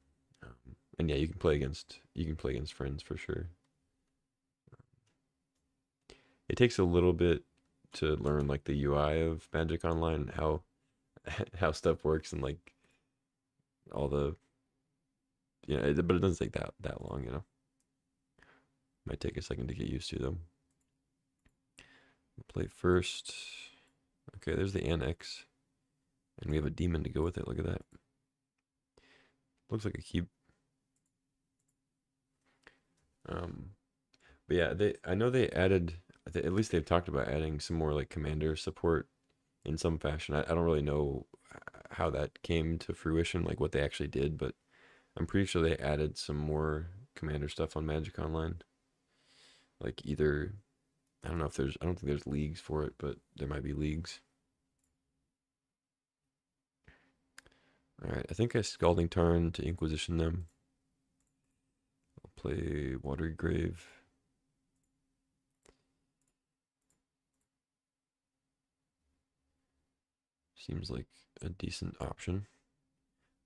And yeah, you can play against friends for sure. It takes a little bit to learn like the UI of Magic Online and how how stuff works and like all the but it doesn't take that long. Might take a second to get used to them. Play first. Okay, there's the annex. And we have a demon to go with it. Look at that. Looks like a keep. Um, but yeah, I know they added, at least they've talked about adding some more like commander support in some fashion. I don't really know how that came to fruition, like what they actually did, but I'm pretty sure they added some more commander stuff on Magic Online. Like either, I don't know if there's, I don't think there's leagues for it, but there might be leagues. All right, I think I Scalding Tarn to Inquisition them. I'll play Watery Grave. Seems like a decent option.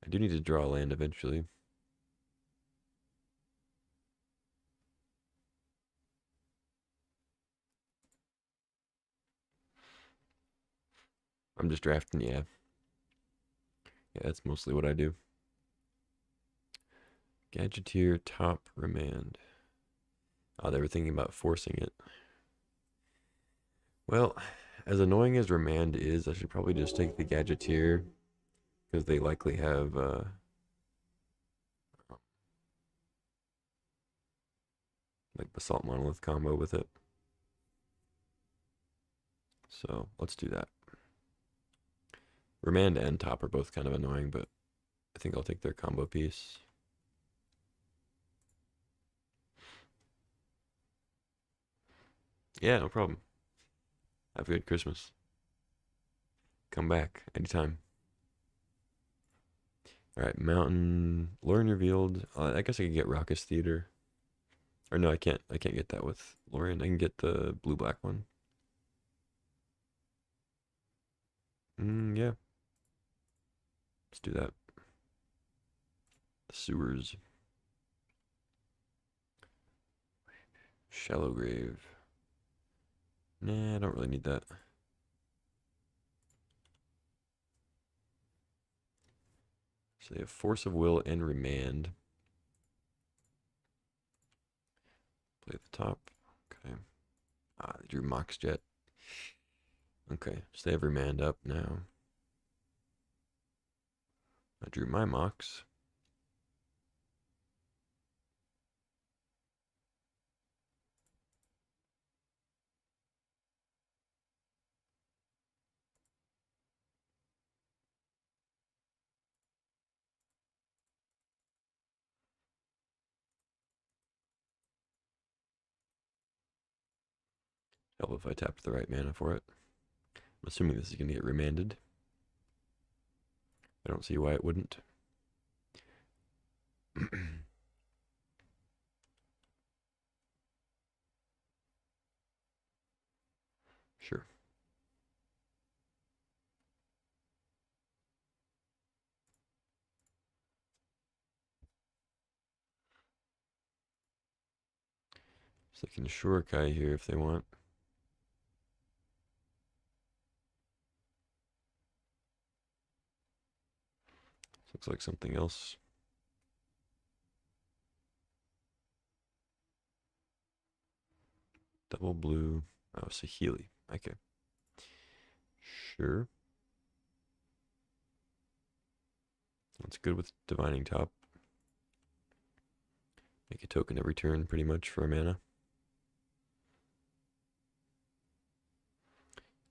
I do need to draw a land eventually. I'm just drafting, yeah. Yeah, that's mostly what I do. Gadgeteer, top, Remand. Oh, they were thinking about forcing it. Well, as annoying as Remand is, I should probably just take the Gadgeteer because they likely have like Basalt Monolith combo with it. So let's do that. Remand and top are both kind of annoying, but I think I'll take their combo piece. Yeah, no problem. Have a good Christmas. Come back anytime. All right, Mountain Lorien revealed. I guess I could get Raucous Theater. Or no, I can't. I can't get that with Lorien. I can get the blue black one. Yeah, let's do that. The sewers. Shallow grave. Nah, I don't really need that. So they have Force of Will and Remand. Play the top. Okay. Ah, they drew Mox Jet. Okay, so they have Remand up now. I drew my Mox. Help if I tapped the right mana for it. I'm assuming this is going to get remanded. I don't see why it wouldn't. Sure. So they can Shurikai here if they want. Looks like something else. Double blue. Oh, Sahili. Okay. Sure. That's good with Divining Top. Make a token every turn pretty much for a mana.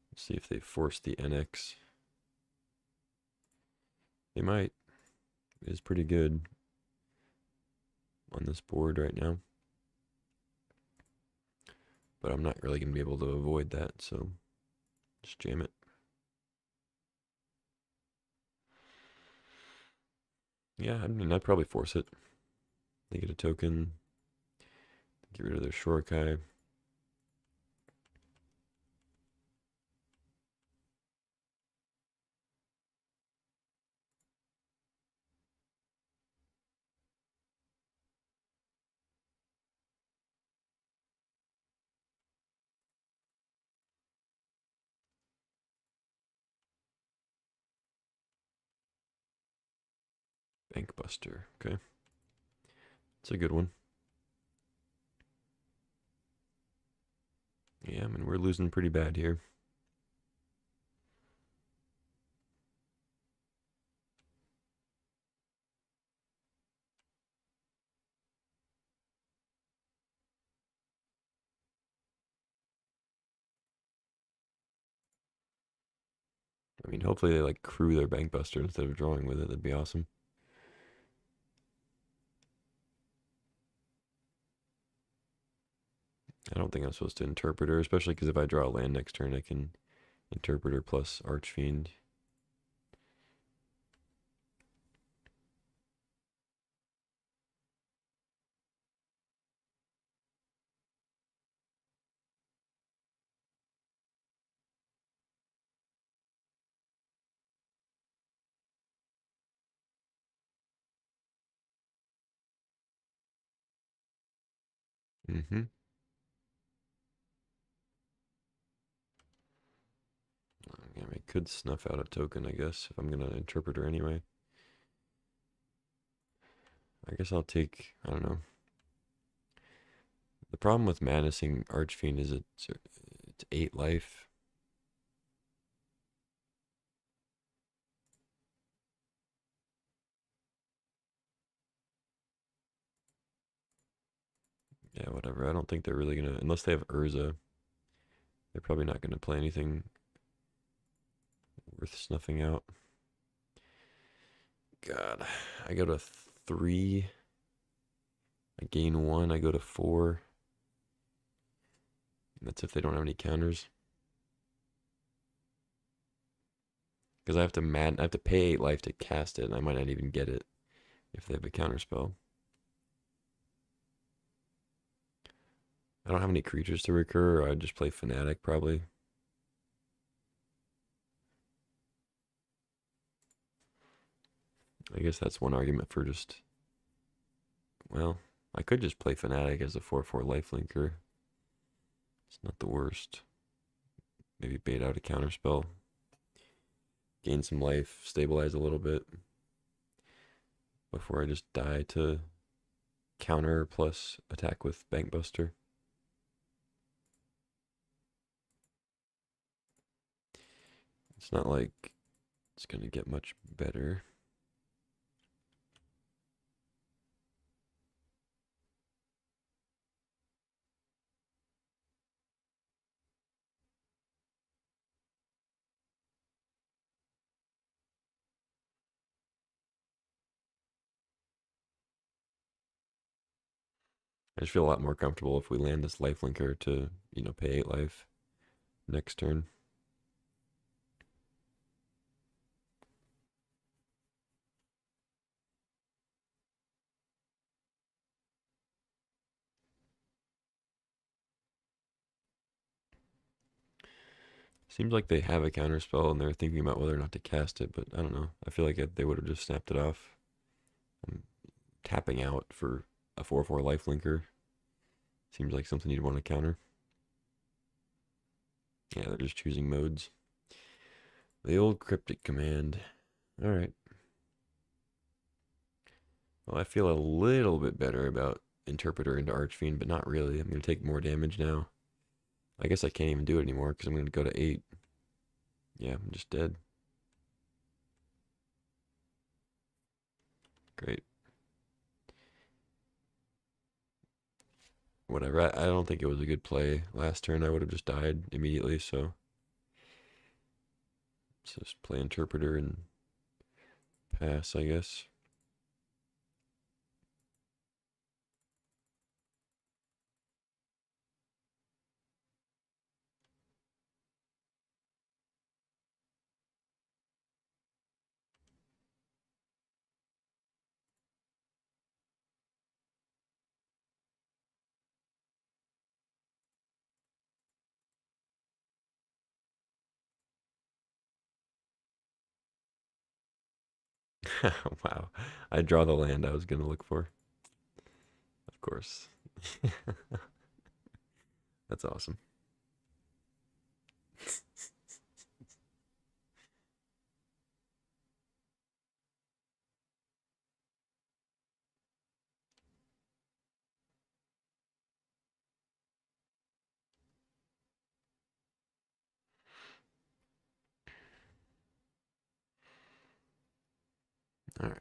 Let's see if they force the NX. They might. It is pretty good on this board right now. But I'm not really going to be able to avoid that, so just jam it. Yeah, I mean, I'd probably force it. They get a token. Get rid of their Shurikai. Bankbuster. Okay. It's a good one. Yeah, I mean, we're losing pretty bad here. I mean, hopefully they like crew their bank buster instead of drawing with it. That'd be awesome. I don't think I'm supposed to Interpreter, especially because if I draw a land next turn, I can Interpreter plus Archfiend. Mm-hmm. Yeah, I could snuff out a token, I guess, if I'm gonna Interpreter anyway. I guess I'll take, I don't know. The problem with Madnessing Archfiend is it's 8 life. Yeah, whatever. I don't think they're really gonna, unless they have Urza, they're probably not gonna play anything worth snuffing out. God, I go to 3. I gain 1. I go to 4. And that's if they don't have any counters. Because I have to pay 8 life to cast it, and I might not even get it if they have a counter spell. I don't have any creatures to recur, or I'd just play Fnatic probably. I guess that's one argument for just, well, I could just play Fnatic as a 4/4 lifelinker. It's not the worst. Maybe bait out a counter spell, gain some life, stabilize a little bit before I just die to counter plus attack with Bankbuster. It's not like it's gonna get much better. I just feel a lot more comfortable if we land this lifelinker to, pay 8 life next turn. Seems like they have a counter spell and they're thinking about whether or not to cast it, but I don't know. I feel like they would have just snapped it off. I'm tapping out for a 4/4 lifelinker seems like something you'd want to counter. Yeah, they're just choosing modes. The old cryptic command. All right. Well, I feel a little bit better about Interpreter into Archfiend, but not really. I'm going to take more damage now. I guess I can't even do it anymore because I'm going to go to 8. Yeah, I'm just dead. Great. Whatever. I don't think it was a good play. Last turn I would have just died immediately, so let's just play Interpreter and pass, I guess. Wow. I draw the land I was going to look for. Of course. That's awesome. All right.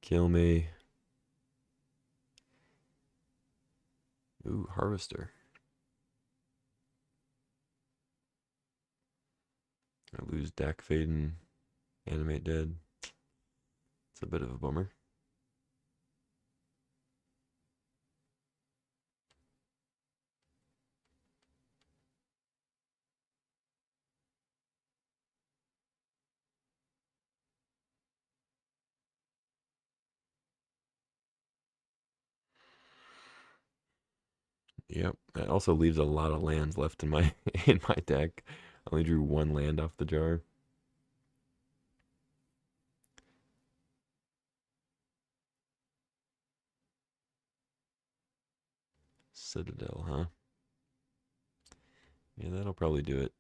Kill me. Ooh, Harvester. I lose Dak Fade and Animate Dead. It's a bit of a bummer. Yep. That also leaves a lot of lands left in my in my deck. I only drew one land off the jar. Citadel, huh? Yeah, that'll probably do it.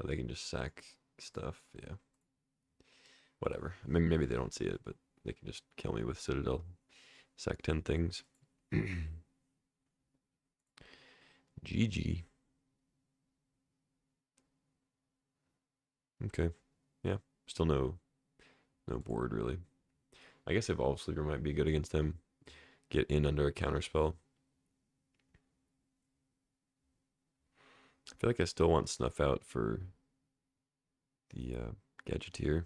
Oh, they can just sack stuff. Yeah. Whatever. I mean, maybe they don't see it, but they can just kill me with Citadel. Sack 10 things. GG. Okay. Yeah. Still no board really. I guess Evolve Sleeper might be good against him. Get in under a counter spell. I feel like I still want Snuff Out for the Gadgeteer.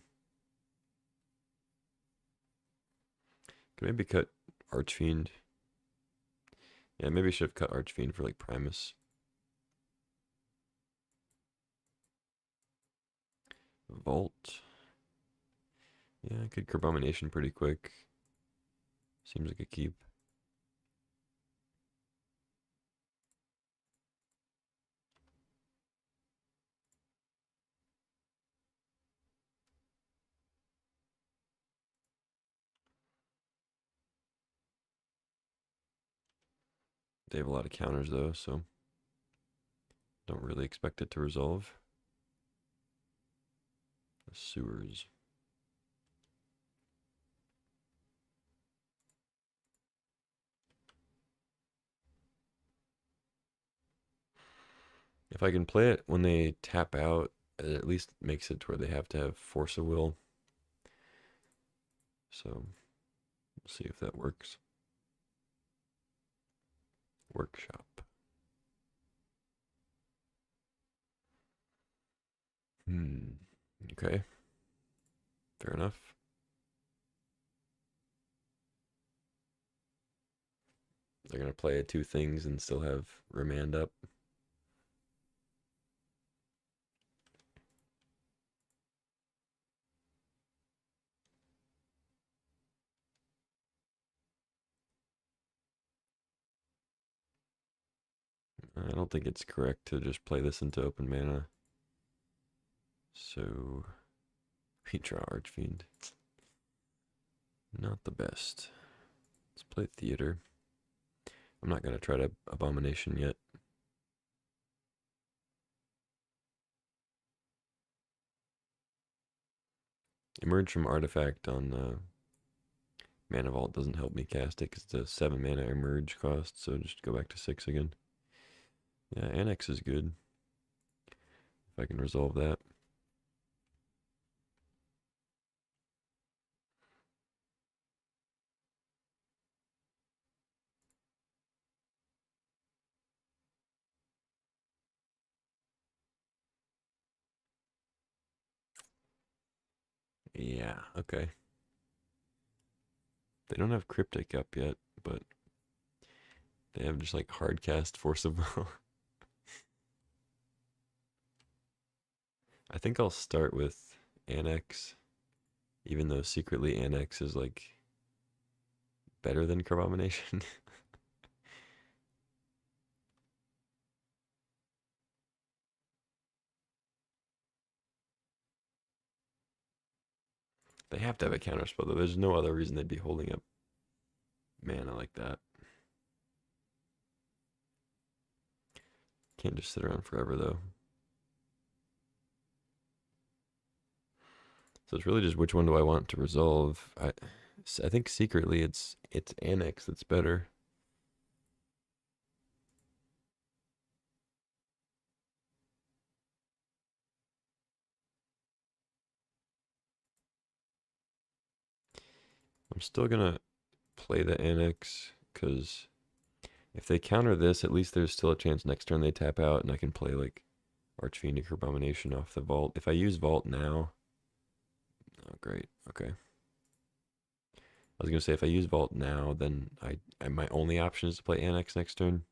Could maybe cut Archfiend. Yeah, maybe I should have cut Archfiend for like Primus. Vault. Yeah, I could Carbomination pretty quick. Seems like a keep. They have a lot of counters though, so don't really expect it to resolve. The sewers. If I can play it when they tap out, it at least makes it to where they have to have Force of Will. So we'll see if that works. Workshop. Okay. Fair enough. They're gonna play two things and still have Remand up. I don't think it's correct to just play this into open mana. So we draw Archfiend. Not the best. Let's play Theater. I'm not gonna try to Abomination yet. Emerge from Artifact on Mana Vault doesn't help me cast it because it's a 7 mana emerge cost, so just go back to 6 again. Yeah, Annex is good. If I can resolve that. Yeah, okay. They don't have Cryptic up yet, but they have just like hard cast Force of Will. I think I'll start with Annex, even though secretly Annex is like better than Carbomination. They have to have a counterspell though. There's no other reason they'd be holding up mana like that. Can't just sit around forever though. So it's really just which one do I want to resolve. I think secretly it's Annex that's better. I'm still gonna play the Annex because If they counter this, at least there's still a chance next turn they tap out and I can play like Archfiend or Abomination off the vault. If I use vault now, oh great, okay. I was gonna say if I use vault now, then my only option is to play Annex next turn.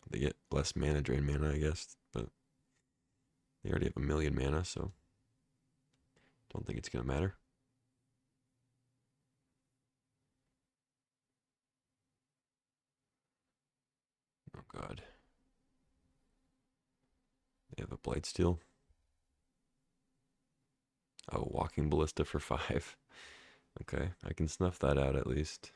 They get less mana drain mana, I guess, but they already have a million mana, so don't think it's gonna matter. Oh god. They have a Blightsteel. Oh, Walking Ballista for 5. Okay, I can snuff that out at least.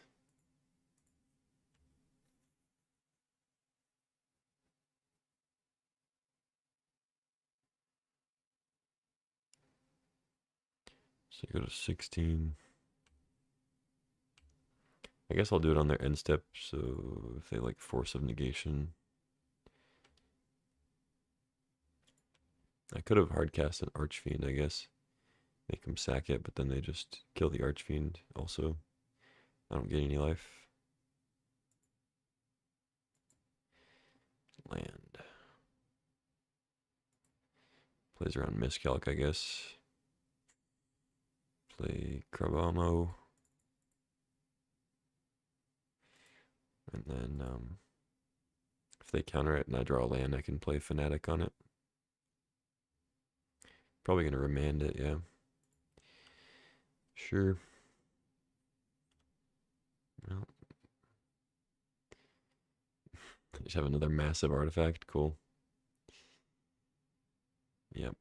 So you go to 16. I guess I'll do it on their end step, so if they like Force of Negation. I could have hardcast an Archfiend, I guess. Make them sack it, but then they just kill the Archfiend also. I don't get any life. Land. Plays around Miscalc, I guess. Play Krabamo. And then if they counter it and I draw a land, I can play Fanatic on it. Probably going to remand it, yeah. Sure. Well, just have another massive artifact. Cool. Yep.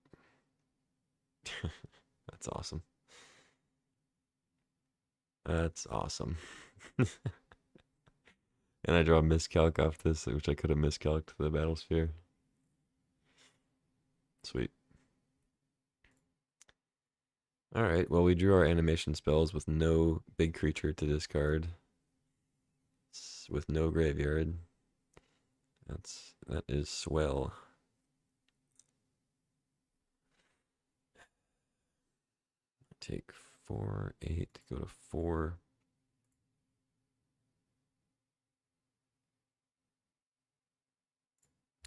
That's awesome. That's awesome. And I draw a miscalc off this, which I could have miscalced the Battlesphere. Sweet. Alright, well we drew our animation spells with no big creature to discard. With no graveyard. That is swell. Take 4, 8, go to 4.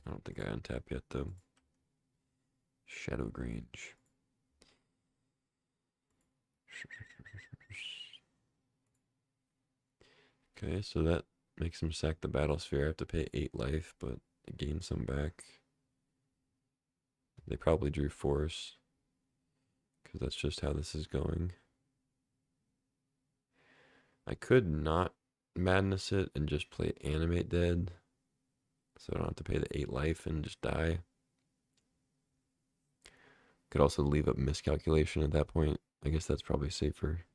I don't think I untap yet though. Shadow Grange. Okay, so that makes him sack the Battlesphere. I have to pay 8 life, but I gain some back. They probably drew Force, because that's just how this is going. I could not Madness it and just play Animate Dead, so I don't have to pay the 8 life and just die. Could also leave up Miscalculation at that point. I guess that's probably safer.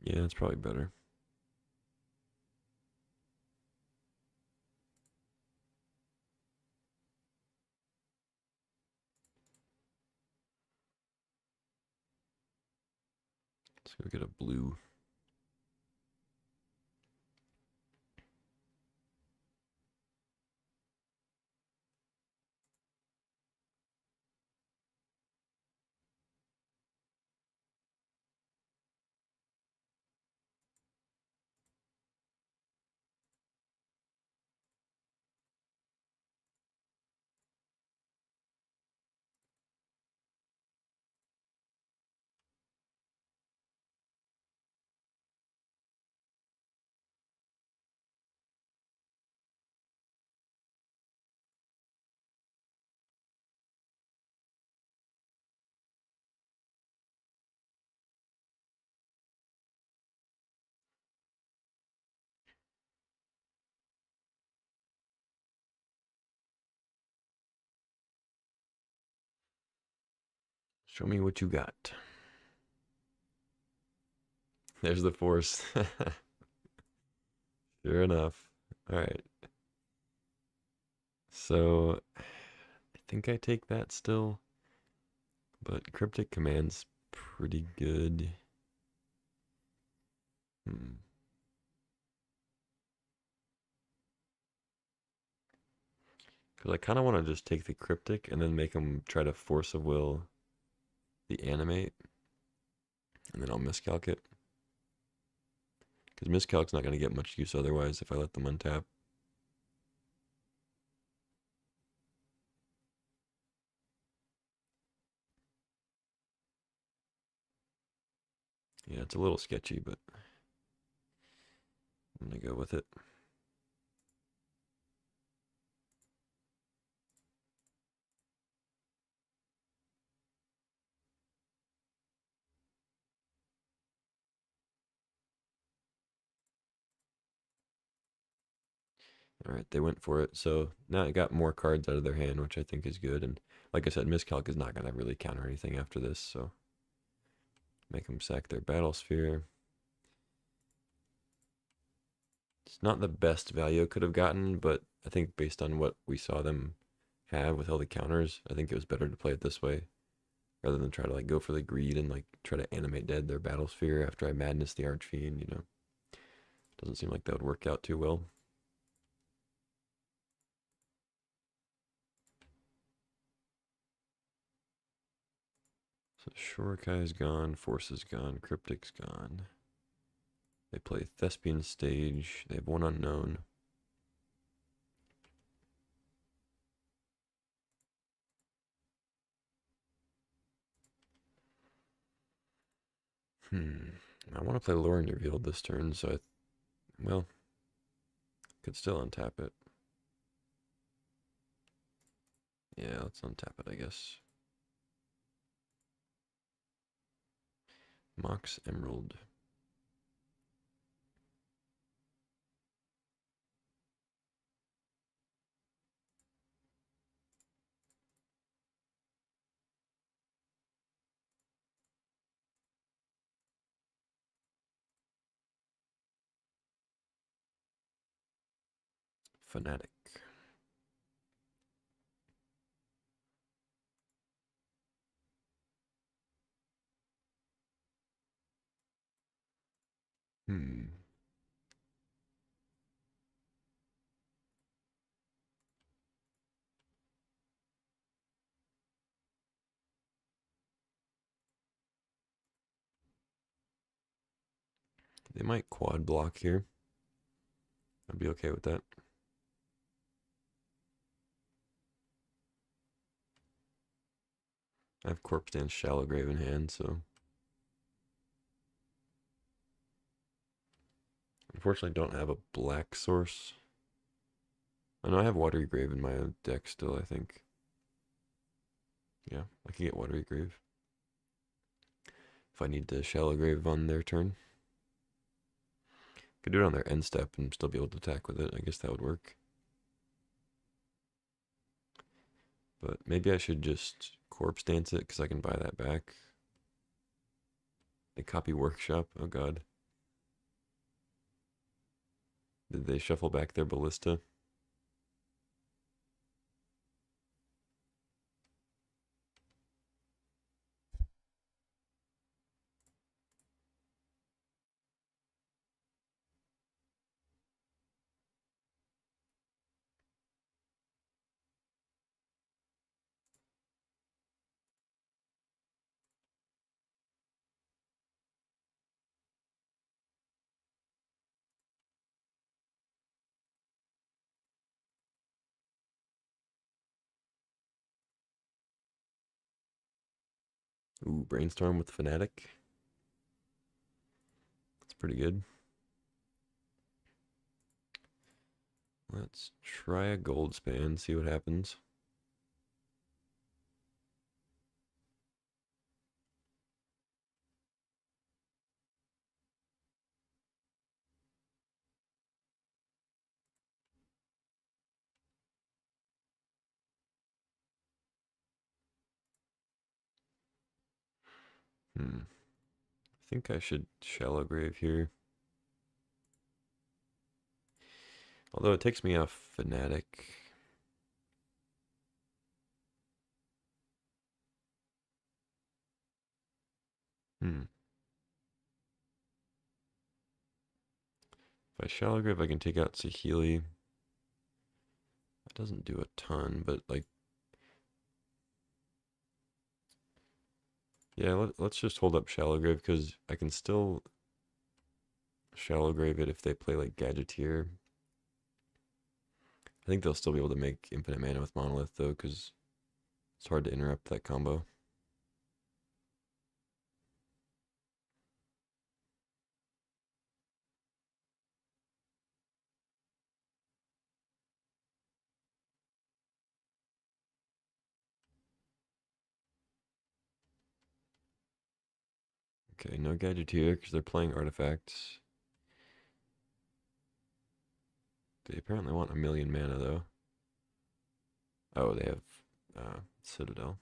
Yeah, that's probably better. Let's go get a blue. Show me what you got. There's the Force. Sure enough. Alright. So, I think I take that still. But Cryptic Command's pretty good. Because I kind of want to just take the Cryptic and then make them try to Force of Will the Animate. And then I'll miscalc it. Because miscalc's not going to get much use otherwise if I let them untap. Yeah, it's a little sketchy, but I'm going to go with it. Alright, they went for it. So now I got more cards out of their hand, which I think is good. And like I said, miscalc is not going to really counter anything after this. So make them sack their Battle Sphere. It's not the best value I could have gotten, but I think based on what we saw them have with all the counters, I think it was better to play it this way rather than try to like go for the greed and like try to animate dead their Battle Sphere after I Madness the Archfiend, you know. Doesn't seem like that would work out too well. So Shorikai's gone, Force is gone, Cryptic's gone. They play Thespian Stage. They have one unknown. I want to play Lorien Revealed this turn, so well, could still untap it. Yeah, let's untap it, I guess. Mox Emerald. Fanatic. They might quad block here. I'd be okay with that. I have Corpse Dance Shallow Grave in hand, so unfortunately don't have a black source. I know I have Watery Grave in my deck still, I think. Yeah, I can get Watery Grave. If I need to Shallow Grave on their turn. Could do it on their end step and still be able to attack with it. I guess that would work. But maybe I should just Corpse Dance it because I can buy that back. They copy Workshop. Oh god. Did they shuffle back their Ballista? Ooh, Brainstorm with Fanatic. That's pretty good. Let's try a Gold Span, see what happens. I think I should Shallow Grave here. Although it takes me off Fanatic. Hmm. If I Shallow Grave, I can take out Saheeli. That doesn't do a ton, but like, yeah, let's just hold up Shallow Grave because I can still Shallow Grave it if they play like Gadgeteer. I think they'll still be able to make infinite mana with Monolith though, because it's hard to interrupt that combo. Okay, no Gadgeteer because they're playing artifacts. They apparently want a million mana though. Oh, they have Citadel.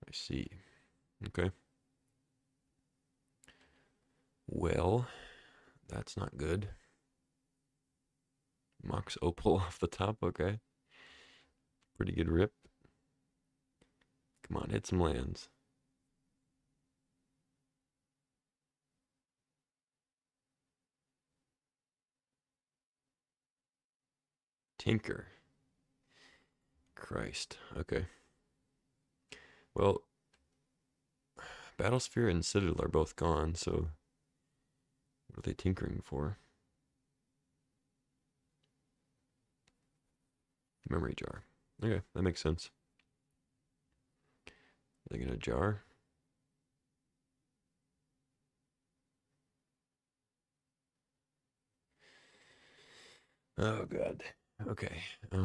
I see. Okay. Well, that's not good. Mox Opal off the top, okay. Pretty good rip. Come on, hit some lands. Tinker. Christ. Okay. Well, Battlesphere and Citadel are both gone, so what are they tinkering for? Memory jar. Okay, that makes sense. Are they gonna jar? Oh god. Okay. I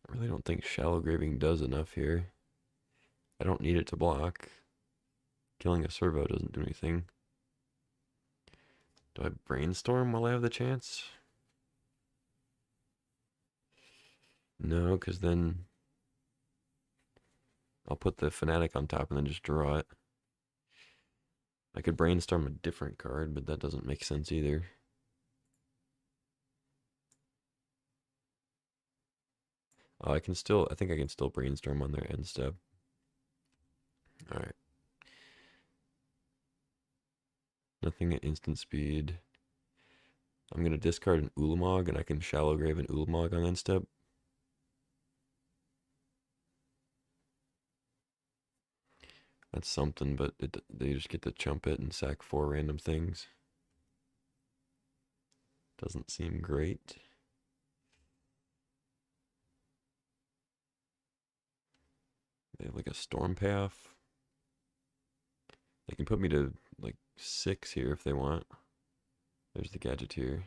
really don't think Shallow Graving does enough here. I don't need it to block. Killing a servo doesn't do anything. Do I brainstorm while I have the chance? No, because then I'll put the Fanatic on top and then just draw it. I could brainstorm a different card, but that doesn't make sense either. I think I can still brainstorm on their end step. Alright. Nothing at instant speed. I'm going to discard an Ulamog, and I can Shallow Grave an Ulamog on end step. That's something, but they just get to chump it and sack 4 random things. Doesn't seem great. They have like a Storm Payoff. They can put me to like 6 here if they want. There's the Gadgeteer.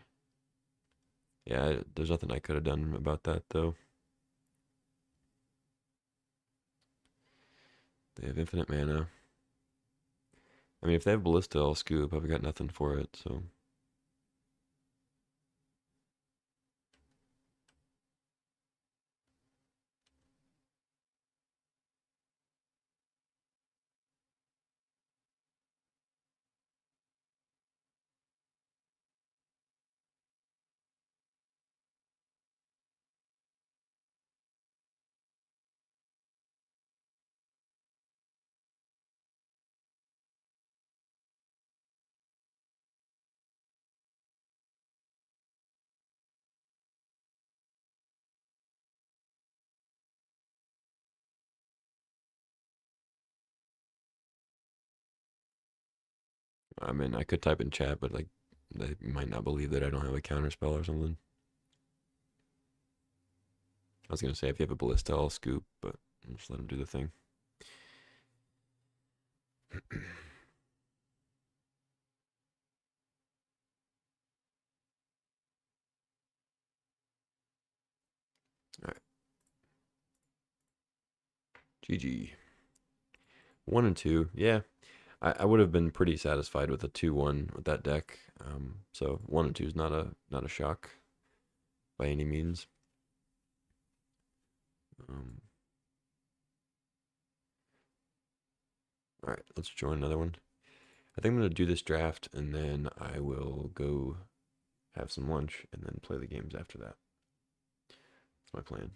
Yeah, there's nothing I could have done about that though. They have infinite mana. I mean, if they have Ballista, I'll scoop. I've got nothing for it, so. I mean, I could type in chat, but like, they might not believe that I don't have a counter spell or something. I was gonna say if you have a Ballista, I'll scoop, but I'll just let him do the thing. Alright. GG. 1 and 2. Yeah. I would have been pretty satisfied with a 2-1 with that deck. So 1 and 2 is not a shock by any means. Alright, let's join another one. I think I'm going to do this draft and then I will go have some lunch and then play the games after that. That's my plan.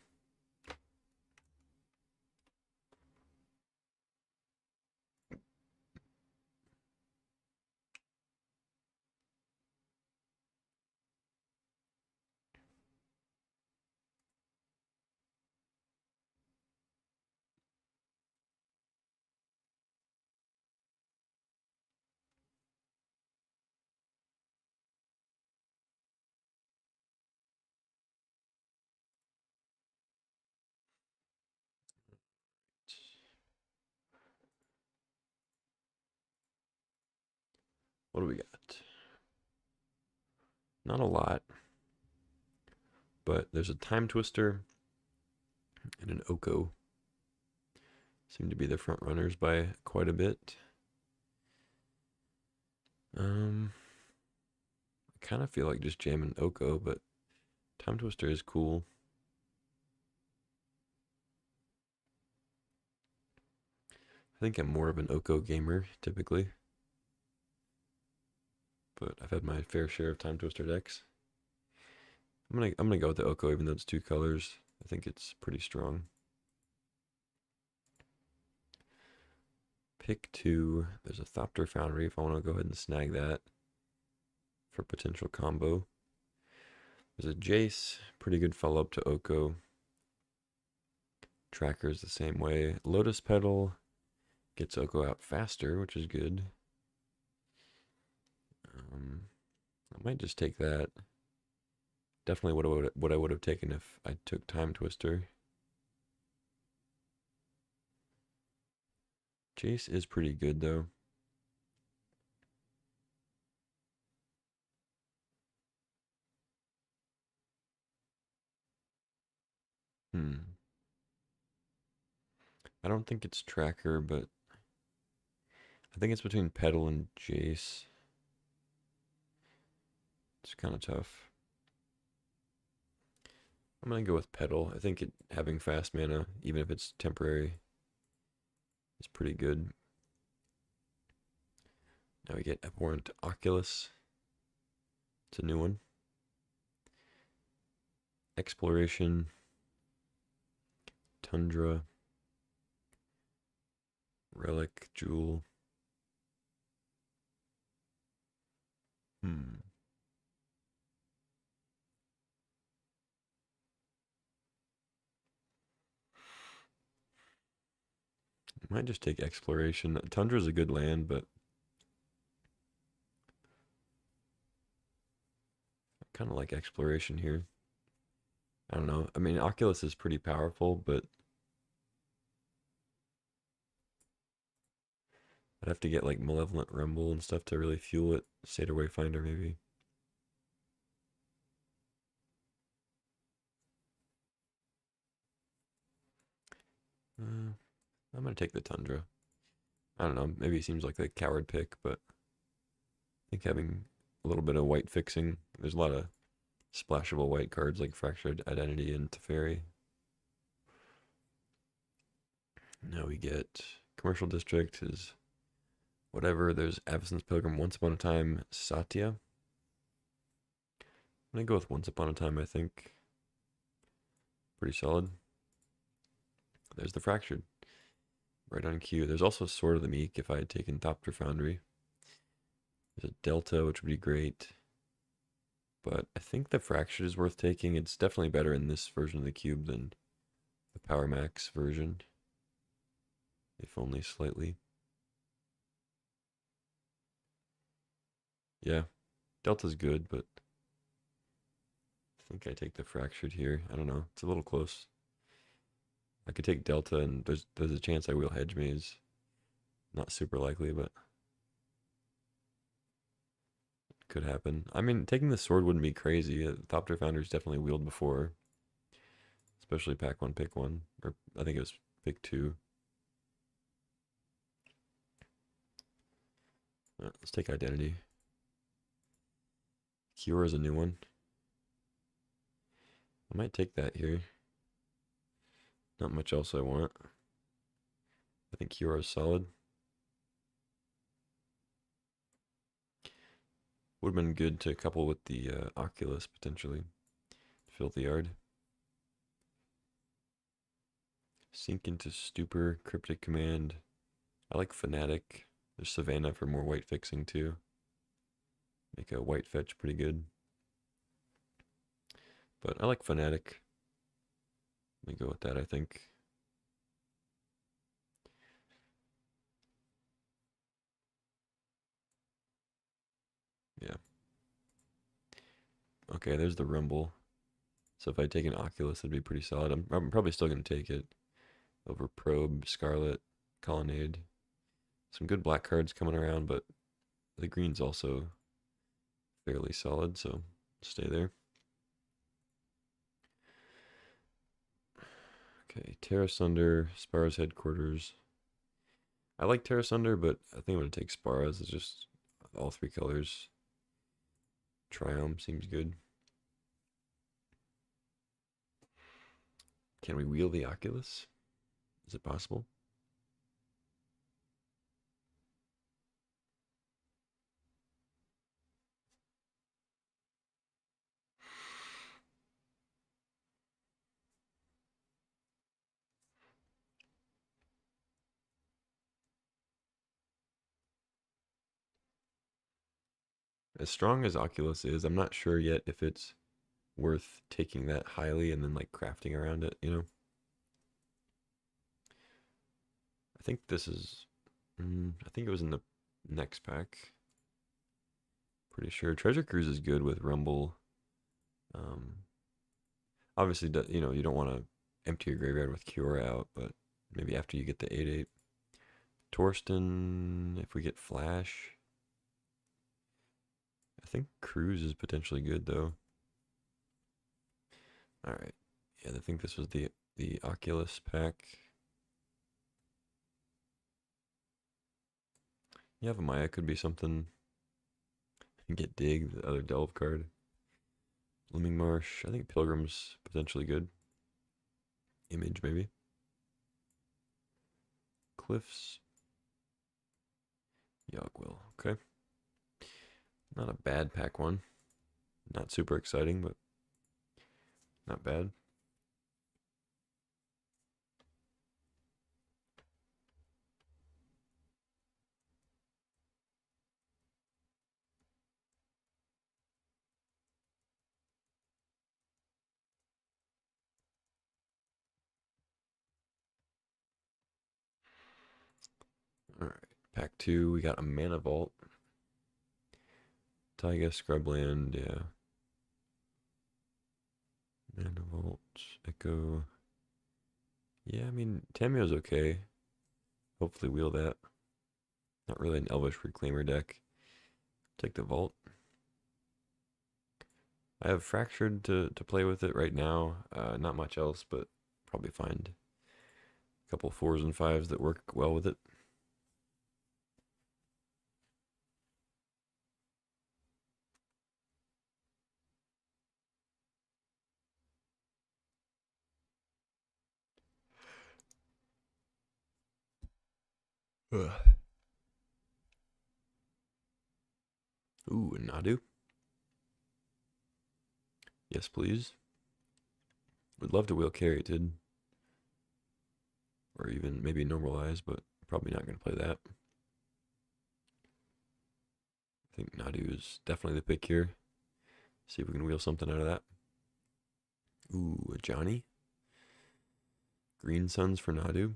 What do we got? Not a lot, but there's a Time Twister and an Oko. Seem to be the front runners by quite a bit. I kind of feel like just jamming Oko, but Time Twister is cool. I think I'm more of an Oko gamer typically, but I've had my fair share of Time Twister decks. I'm gonna go with the Oko even though it's 2 colors. I think it's pretty strong. Pick 2. There's a Thopter Foundry if I want to go ahead and snag that for potential combo. There's a Jace, pretty good follow up to Oko. Tracker's the same way. Lotus Petal gets Oko out faster, which is good. I might just take that. Definitely what I would have taken if I took Time Twister. Jace is pretty good though. I don't think it's Tracker, but I think it's between Petal and Jace. It's kind of tough. I'm gonna go with Petal. I think having fast mana, even if it's temporary, is pretty good. Now we get Abhorrent Oculus. It's a new one. Exploration. Tundra. Relic Jewel. Might just take Exploration. Tundra's a good land, but I kind of like Exploration here. I don't know. I mean, Oculus is pretty powerful, but I'd have to get like Malevolent Rumble and stuff to really fuel it. Satyr Wayfinder, maybe. I'm gonna take the Tundra. I don't know. Maybe it seems like a coward pick, but I think having a little bit of white fixing, there's a lot of splashable white cards like Fractured Identity and Teferi. Now we get Commercial District is whatever. There's Absence Pilgrim, Once Upon a Time, Satya. I'm gonna go with Once Upon a Time, I think. Pretty solid. There's the Fractured. Right on cue. There's also Sword of the Meek if I had taken Thopter Foundry. There's a Delta, which would be great. But I think the Fractured is worth taking. It's definitely better in this version of the cube than the Power Max version. If only slightly. Yeah, Delta's good, but I think I take the Fractured here. I don't know. It's a little close. I could take Delta, and there's a chance I will hedge maze. Not super likely, but could happen. I mean, taking the sword wouldn't be crazy. Thopter Foundry's definitely wheeled before, especially pack 1, pick 1, or I think it was pick 2. Let's take Identity. Cure is a new one. I might take that here. Not much else I want. I think Cure is solid. Would have been good to couple with the Oculus potentially. Filthy Yard. Sink into Stupor, Cryptic Command. I like Fanatic. There's Savannah for more white fixing too. Make a white fetch pretty good. But I like Fanatic. Let me go with that, I think. Yeah. Okay, there's the Rumble. So if I take an Oculus, it'd be pretty solid. I'm probably still going to take it over Probe, Scarlet, Colonnade. Some good black cards coming around, but the green's also fairly solid, so stay there. Okay, Terra Sunder, Spara's Headquarters. I like Terra Sunder, but I think I'm going to take Spara's. It's just all three colors. Triumph seems good. Can we wheel the Oculus? Is it possible? As strong as Oculus is, I'm not sure yet if it's worth taking that highly and then like crafting around it, you know? I think this is, I think it was in the next pack. Pretty sure. Treasure Cruise is good with Rumble. Obviously, you know, you don't want to empty your graveyard with Cure out, but maybe after you get the 8/8. Torsten, if we get Flash. I think Cruise is potentially good, though. Alright. Yeah, I think this was the Oculus pack. Yavimaya could be something. Get Dig, the other Delve card. Blooming Marsh. I think Pilgrim's potentially good. Image, maybe. Cliffs. Yogwill. Okay. Not a bad pack one. Not super exciting, but not bad. Alright. Pack 2, we got a Mana Vault. Taiga, Scrubland, yeah. Mana Vault, Echo. Yeah, I mean, Tamio's okay. Hopefully wheel that. Not really an Elvish Reclaimer deck. Take the Vault. I have Fractured to play with it right now. Not much else, but probably find a couple 4s and 5s that work well with it. Ugh. Ooh, a Nadu. Yes, please. Would love to wheel Carroted. Or even maybe Normalize, but probably not going to play that. I think Nadu is definitely the pick here. See if we can wheel something out of that. Ooh, a Johnny. Green Suns for Nadu.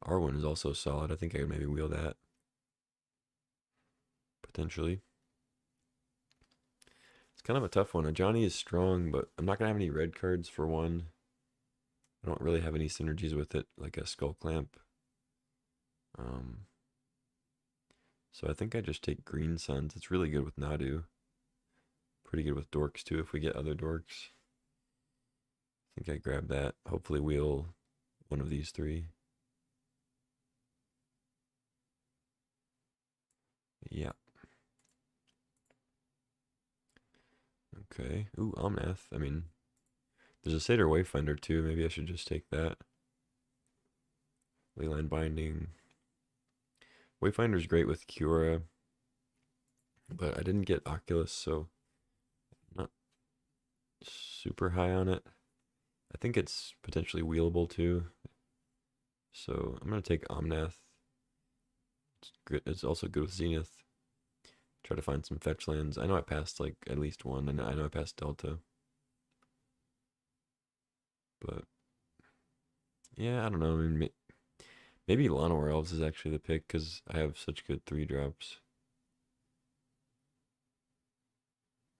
R1 is also solid. I think I could maybe wheel that. Potentially. It's kind of a tough one. A Johnny is strong, but I'm not going to have any red cards for one. I don't really have any synergies with it, like a Skull Clamp. So I think I just take Green Suns. It's really good with Nadu. Pretty good with Dorks too if we get other Dorks. I think I grab that. Hopefully wheel one of these three. Yeah. Okay. Ooh, Omnath. I mean, there's a Satyr Wayfinder too. Maybe I should just take that. Leyline Binding. Wayfinder's great with Cura. But I didn't get Oculus, so I'm not super high on it. I think it's potentially wheelable too. So I'm gonna take Omnath. It's good. It's also good with Zenith. Try to find some fetch lands. I know I passed like at least one, and I know I passed Delta. But yeah, I don't know. I mean, maybe Llanowar Elves is actually the pick because I have such good 3-drops.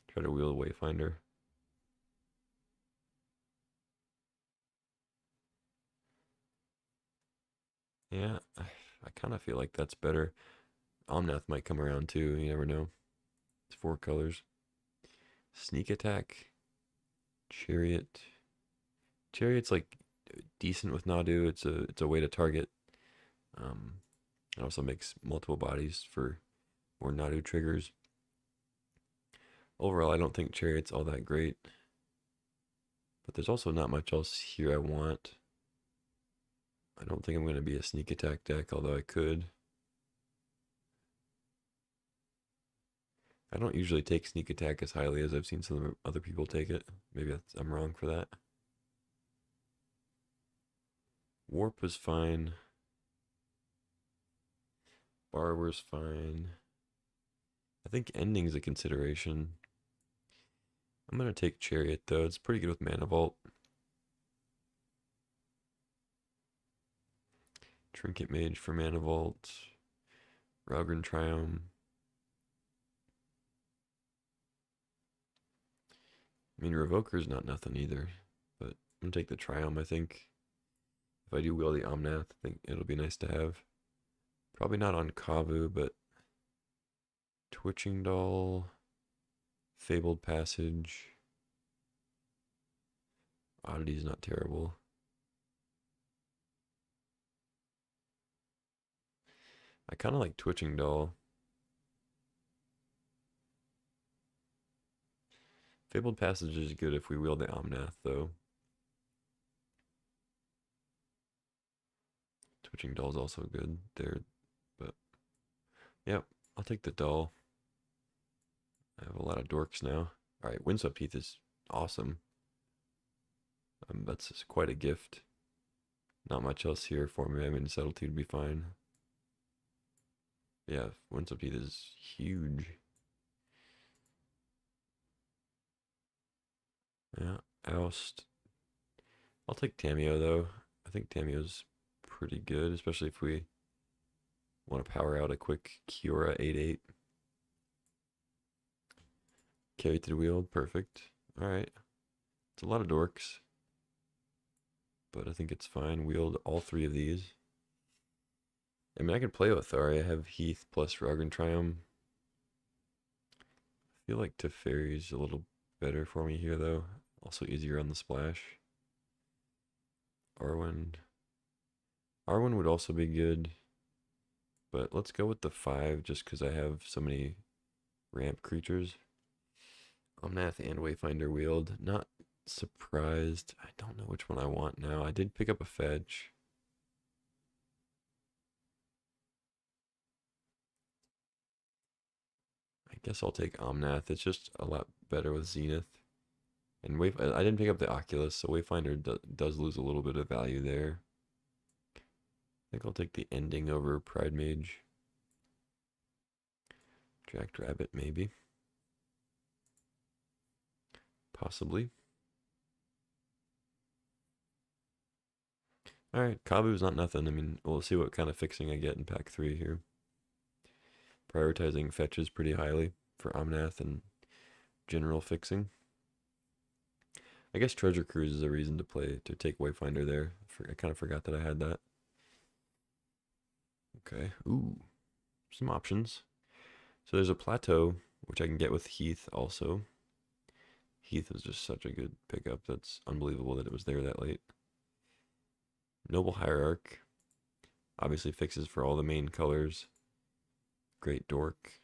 Try to wheel a Wayfinder. Yeah, I kind of feel like that's better. Omnath might come around too. You never know. It's 4 colors. Sneak attack. Chariot. Chariot's like decent with Nadu. It's a way to target. Um, it also makes multiple bodies for more Nadu triggers. Overall, I don't think Chariot's all that great. But there's also not much else here I want. I don't think I'm going to be a sneak attack deck, although I could. I don't usually take sneak attack as highly as I've seen some other people take it. Maybe I'm wrong for that. Warp was fine. Borrower's fine. I think ending's a consideration. I'm going to take Chariot, though. It's pretty good with Mana Vault. Trinket Mage for Mana Vault. Rogren Triome. I mean, Revoker's not nothing either, but I'm going to take the Triome, I think. If I do wheel the Omnath, I think it'll be nice to have. Probably not on Kavu, but Twitching Doll, Fabled Passage. Oddity's not terrible. I kind of like Twitching Doll. Fabled Passage is good if we wheel the Omnath, though. Twitching Doll's also good there, but yep, I'll take the Doll. I have a lot of dorks now. Alright, Windswept Heath is awesome. That's quite a gift. Not much else here for me. I mean, Subtlety would be fine. Yeah, Windswept Heath is huge. Yeah, Oust. I'll take Tameo, though. I think Tameo's pretty good, especially if we want to power out a quick Kiora 8/8. Carry to the wheel, perfect. Alright. It's a lot of dorks, but I think it's fine. Wield all 3 of these. I mean, I could play Othari. I have Heath plus Roggen Triumph. I feel like Teferi's a little better for me here, though. Also easier on the splash. Arwen. Arwen would also be good, but let's go with the 5 just because I have so many ramp creatures. Omnath and Wayfinder wield. Not surprised. I don't know which one I want now. I did pick up a fetch. I guess I'll take Omnath. It's just a lot better with Zenith. And I didn't pick up the Oculus, so Wayfinder does lose a little bit of value there. I think I'll take the ending over Pride Mage. Jacked Rabbit, maybe. Possibly. Alright, Kabu's not nothing. I mean, we'll see what kind of fixing I get in pack 3 here. Prioritizing fetches pretty highly for Omnath and general fixing. I guess Treasure Cruise is a reason to take Wayfinder there. I kind of forgot that I had that. Okay, ooh, some options. So there's a Plateau, which I can get with Heath also. Heath is just such a good pickup. That's unbelievable that it was there that late. Noble Hierarch. Obviously fixes for all the main colors. Great dork.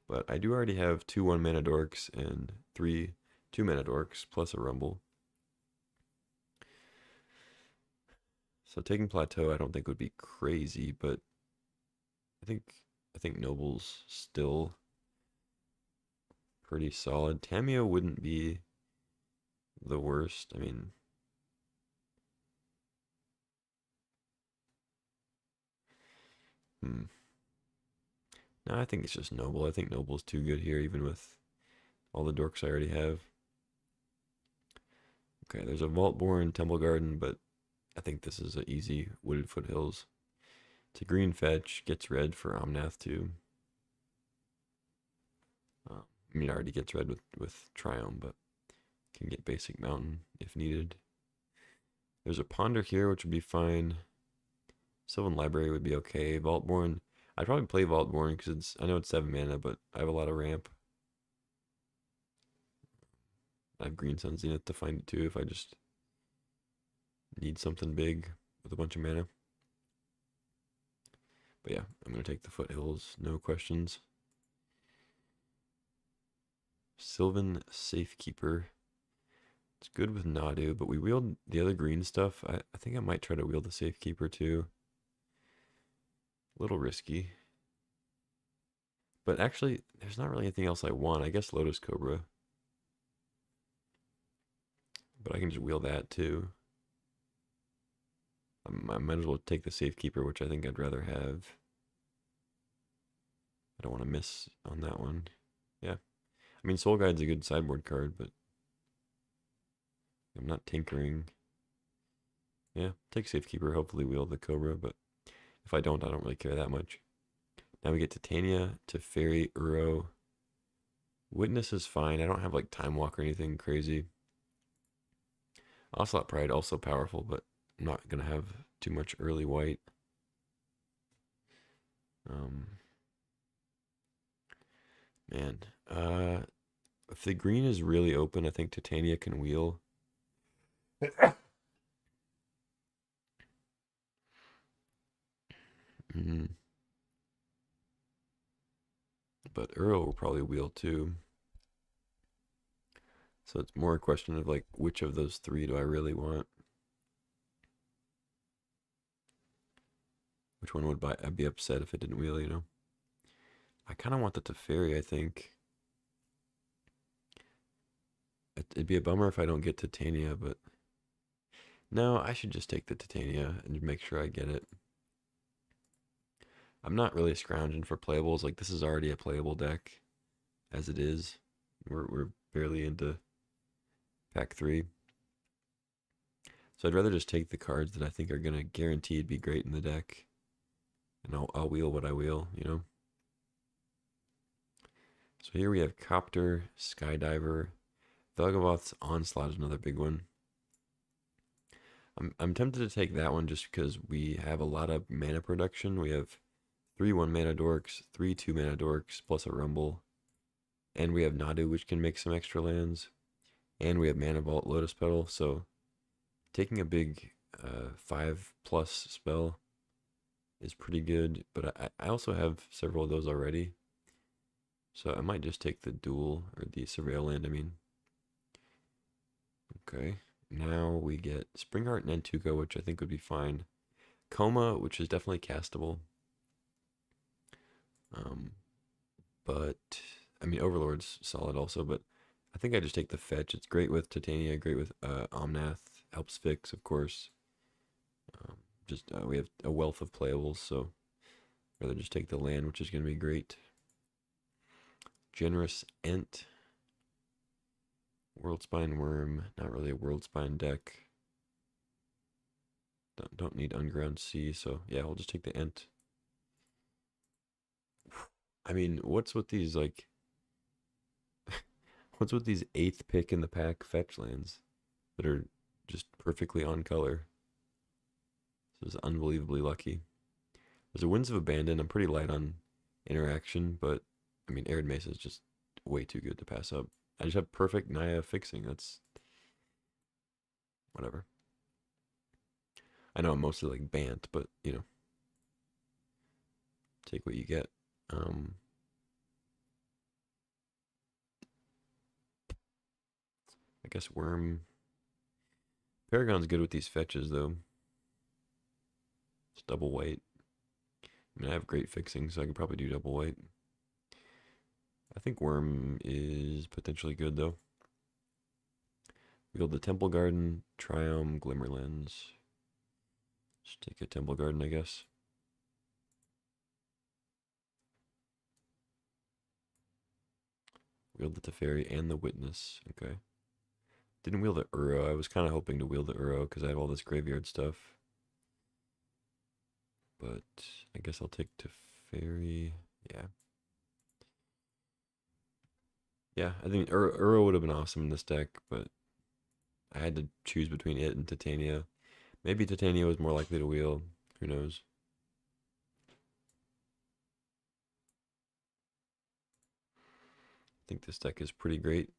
But I do already have 2 1-mana dorks and 3 2-mana dorks plus a Rumble. So taking Plateau I don't think would be crazy, but I think Noble's still pretty solid. Tameo wouldn't be the worst. I mean, hmm. No, I think it's just Noble. I think Noble's too good here, even with all the dorks I already have. Okay, there's a Vaultborn, Temple Garden, but I think this is an easy Wooded Foothills. It's a green fetch, gets red for Omnath too. I mean, it already gets red with Triome, but can get basic Mountain if needed. There's a Ponder here, which would be fine. Sylvan Library would be okay. Vaultborn, I'd probably play Vaultborn because I know it's 7 mana, but I have a lot of ramp. I have Green Sun Zenith to find it too if I just need something big with a bunch of mana. But yeah, I'm going to take the Foothills, no questions. Sylvan Safekeeper. It's good with Nadu, but we wield the other green stuff. I think I might try to wield the Safekeeper too. A little risky. But actually, there's not really anything else I want. I guess Lotus Cobra. But I can just wield that too. I might as well take the Safekeeper, which I think I'd rather have. I don't want to miss on that one. Yeah. I mean, Soul Guide's a good sideboard card, but I'm not tinkering. Yeah, take Safekeeper, hopefully wield the Cobra, but if I don't really care that much. Now we get Titania, Teferi, Uro. Witness is fine. I don't have like Time Walk or anything crazy. Ocelot Pride, also powerful, but I'm not going to have too much early white. Man, if the green is really open, I think Titania can wheel. But Uro will probably wheel too. So it's more a question of like, which of those three do I really want? Which one would I'd be upset if it didn't wheel, you know? I kind of want the Teferi, I think. It'd be a bummer if I don't get Titania, but no, I should just take the Titania and make sure I get it. I'm not really scrounging for playables. Like, this is already a playable deck as it is. We're barely into pack 3. So I'd rather just take the cards that I think are going to guaranteed be great in the deck. And I'll wheel what I wheel, you know? So here we have Copter, Skydiver. Velgavoth's Onslaught is another big one. I'm tempted to take that one just because we have a lot of mana production. We have 3 1-mana dorks, 3 2-mana dorks, plus a Rumble. And we have Nadu, which can make some extra lands. And we have Mana Vault, Lotus Petal. So taking a big 5+ spell is pretty good. But I also have several of those already. So I might just take the dual, or the Surveil land, I mean. Okay. Now we get Springheart and Nantuko, which I think would be fine. Coma, which is definitely castable. But, I mean, Overlord's solid also, but I think I just take the fetch. It's great with Titania, great with Omnath, helps fix, of course. We have a wealth of playables, so rather just take the land, which is going to be great. Generous Ent. Worldspine Worm, not really a Worldspine deck. Don't need Unground Sea, so yeah, I'll just take the Ent. I mean, what's with these, like, what's with these 8th pick in the pack fetch lands that are just perfectly on color? This is unbelievably lucky. There's a Winds of Abandon. I'm pretty light on interaction, but I mean, Arid Mesa is just way too good to pass up. I just have perfect Naya fixing. That's whatever. I know I'm mostly like Bant, but you know, take what you get. I guess Worm. Paragon's good with these fetches though. It's double white. I mean, I have great fixing, so I could probably do double white. I think Worm is potentially good though. Wield the Temple Garden, Triumph, Glimmerlands. Just take a Temple Garden, I guess. Wield the Teferi and the Witness. Okay. Didn't wield the Uro. I was kind of hoping to wield the Uro because I have all this graveyard stuff. But I guess I'll take Teferi. Yeah. Yeah, I think Uro would have been awesome in this deck, but I had to choose between it and Titania. Maybe Titania was more likely to wield. Who knows? I think this deck is pretty great.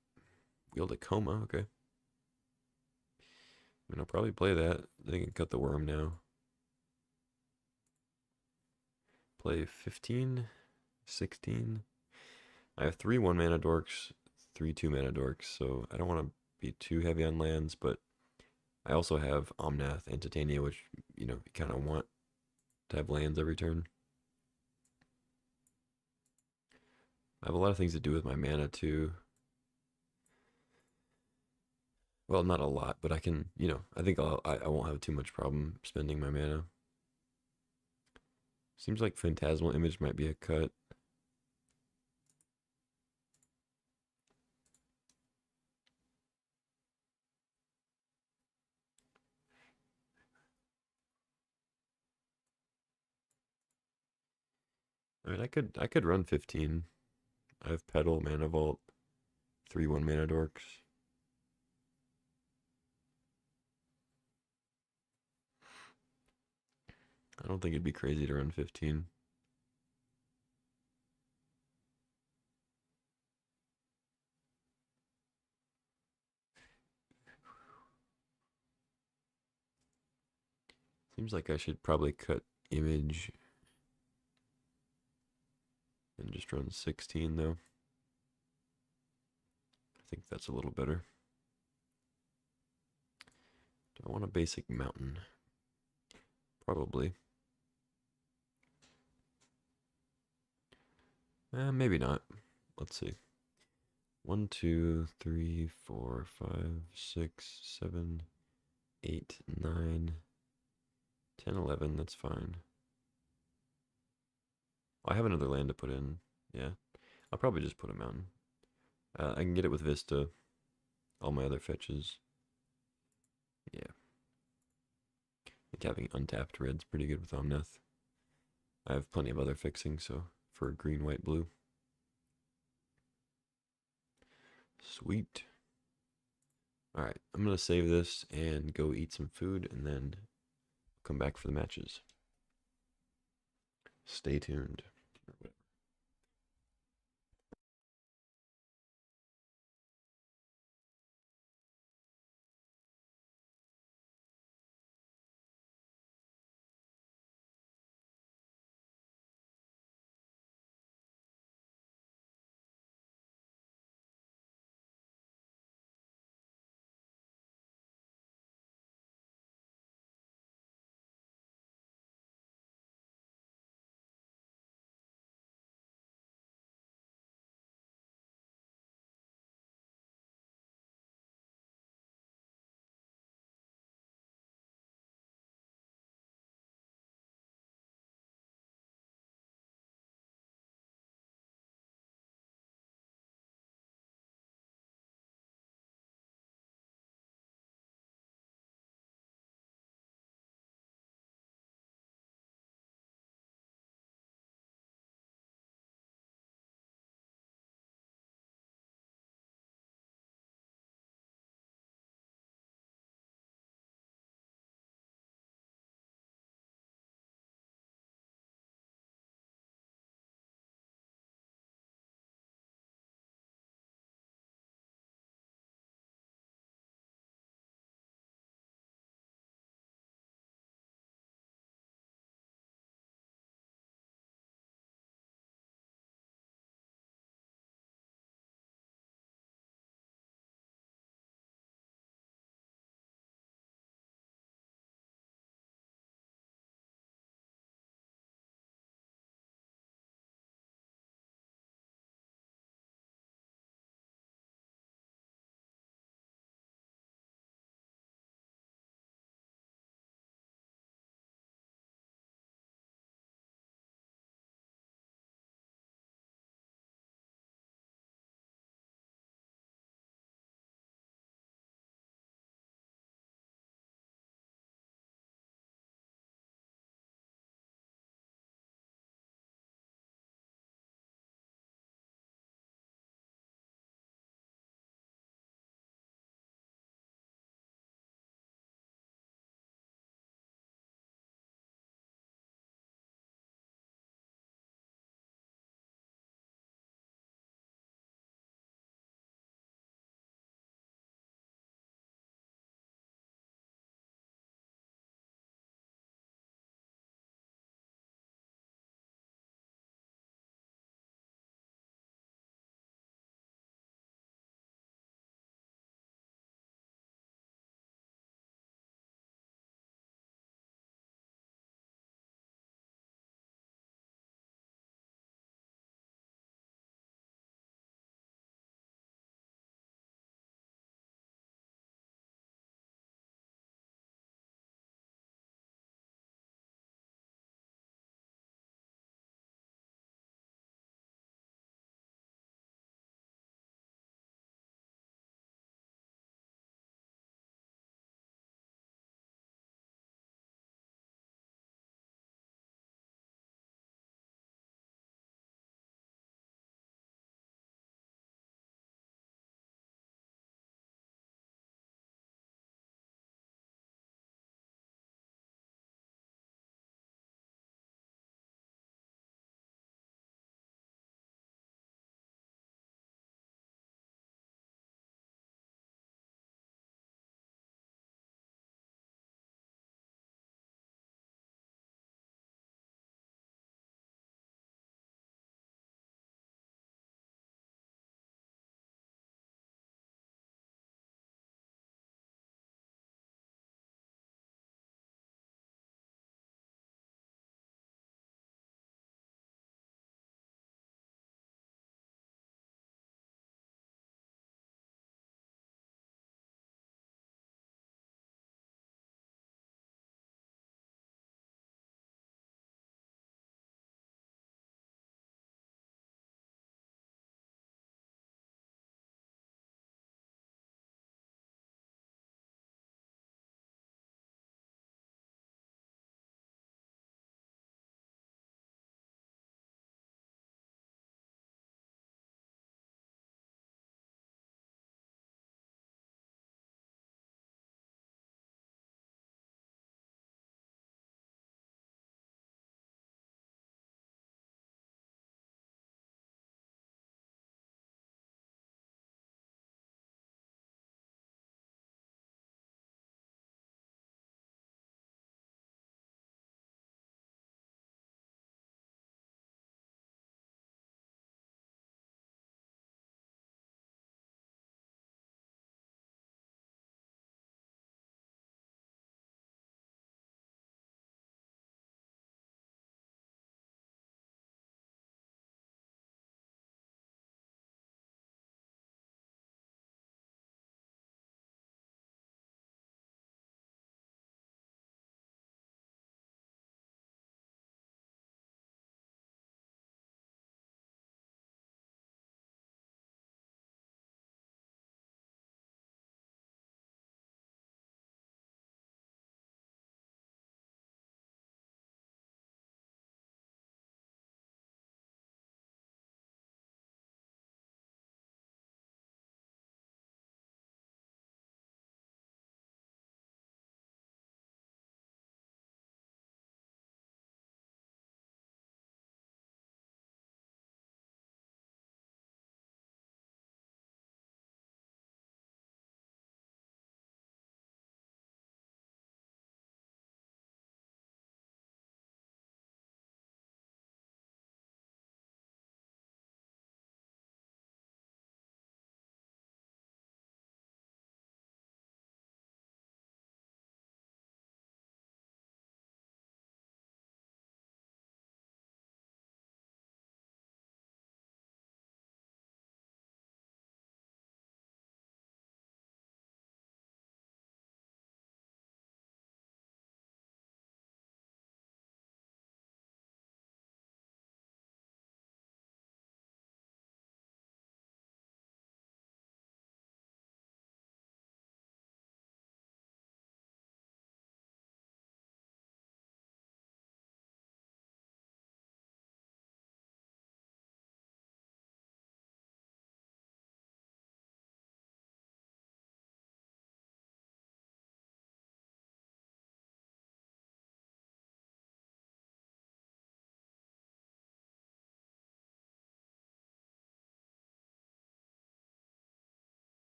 Wield a Coma, okay. I mean, I'll probably play that. They can cut the worm now. Play 15, 16. I have 3 1-mana dorks, 3 2-mana dorks, so I don't want to be too heavy on lands, but I also have Omnath and Titania, which, you kind of want to have lands every turn. I have a lot of things to do with my mana, too. Well, not a lot, but I can, I think I won't have too much problem spending my mana. Seems like Phantasmal Image might be a cut. I mean, I could run 15. I have Petal, Mana Vault, 3 1-mana dorks. I don't think it'd be crazy to run 15. Seems like I should probably cut Image and just run 16, though. I think that's a little better. Do I want a basic mountain? Probably. Maybe not. Let's see. 1, 2, 3, 4, 5, 6, 7, 8, 9, 10, 11. That's fine. I have another land to put in. Yeah. I'll probably just put a mountain. I can get it with Vista. All my other fetches. Yeah. I think having untapped red's pretty good with Omnath. I have plenty of other fixing, so for green, white, blue. Sweet. Alright, I'm going to save this and go eat some food and then come back for the matches. Stay tuned.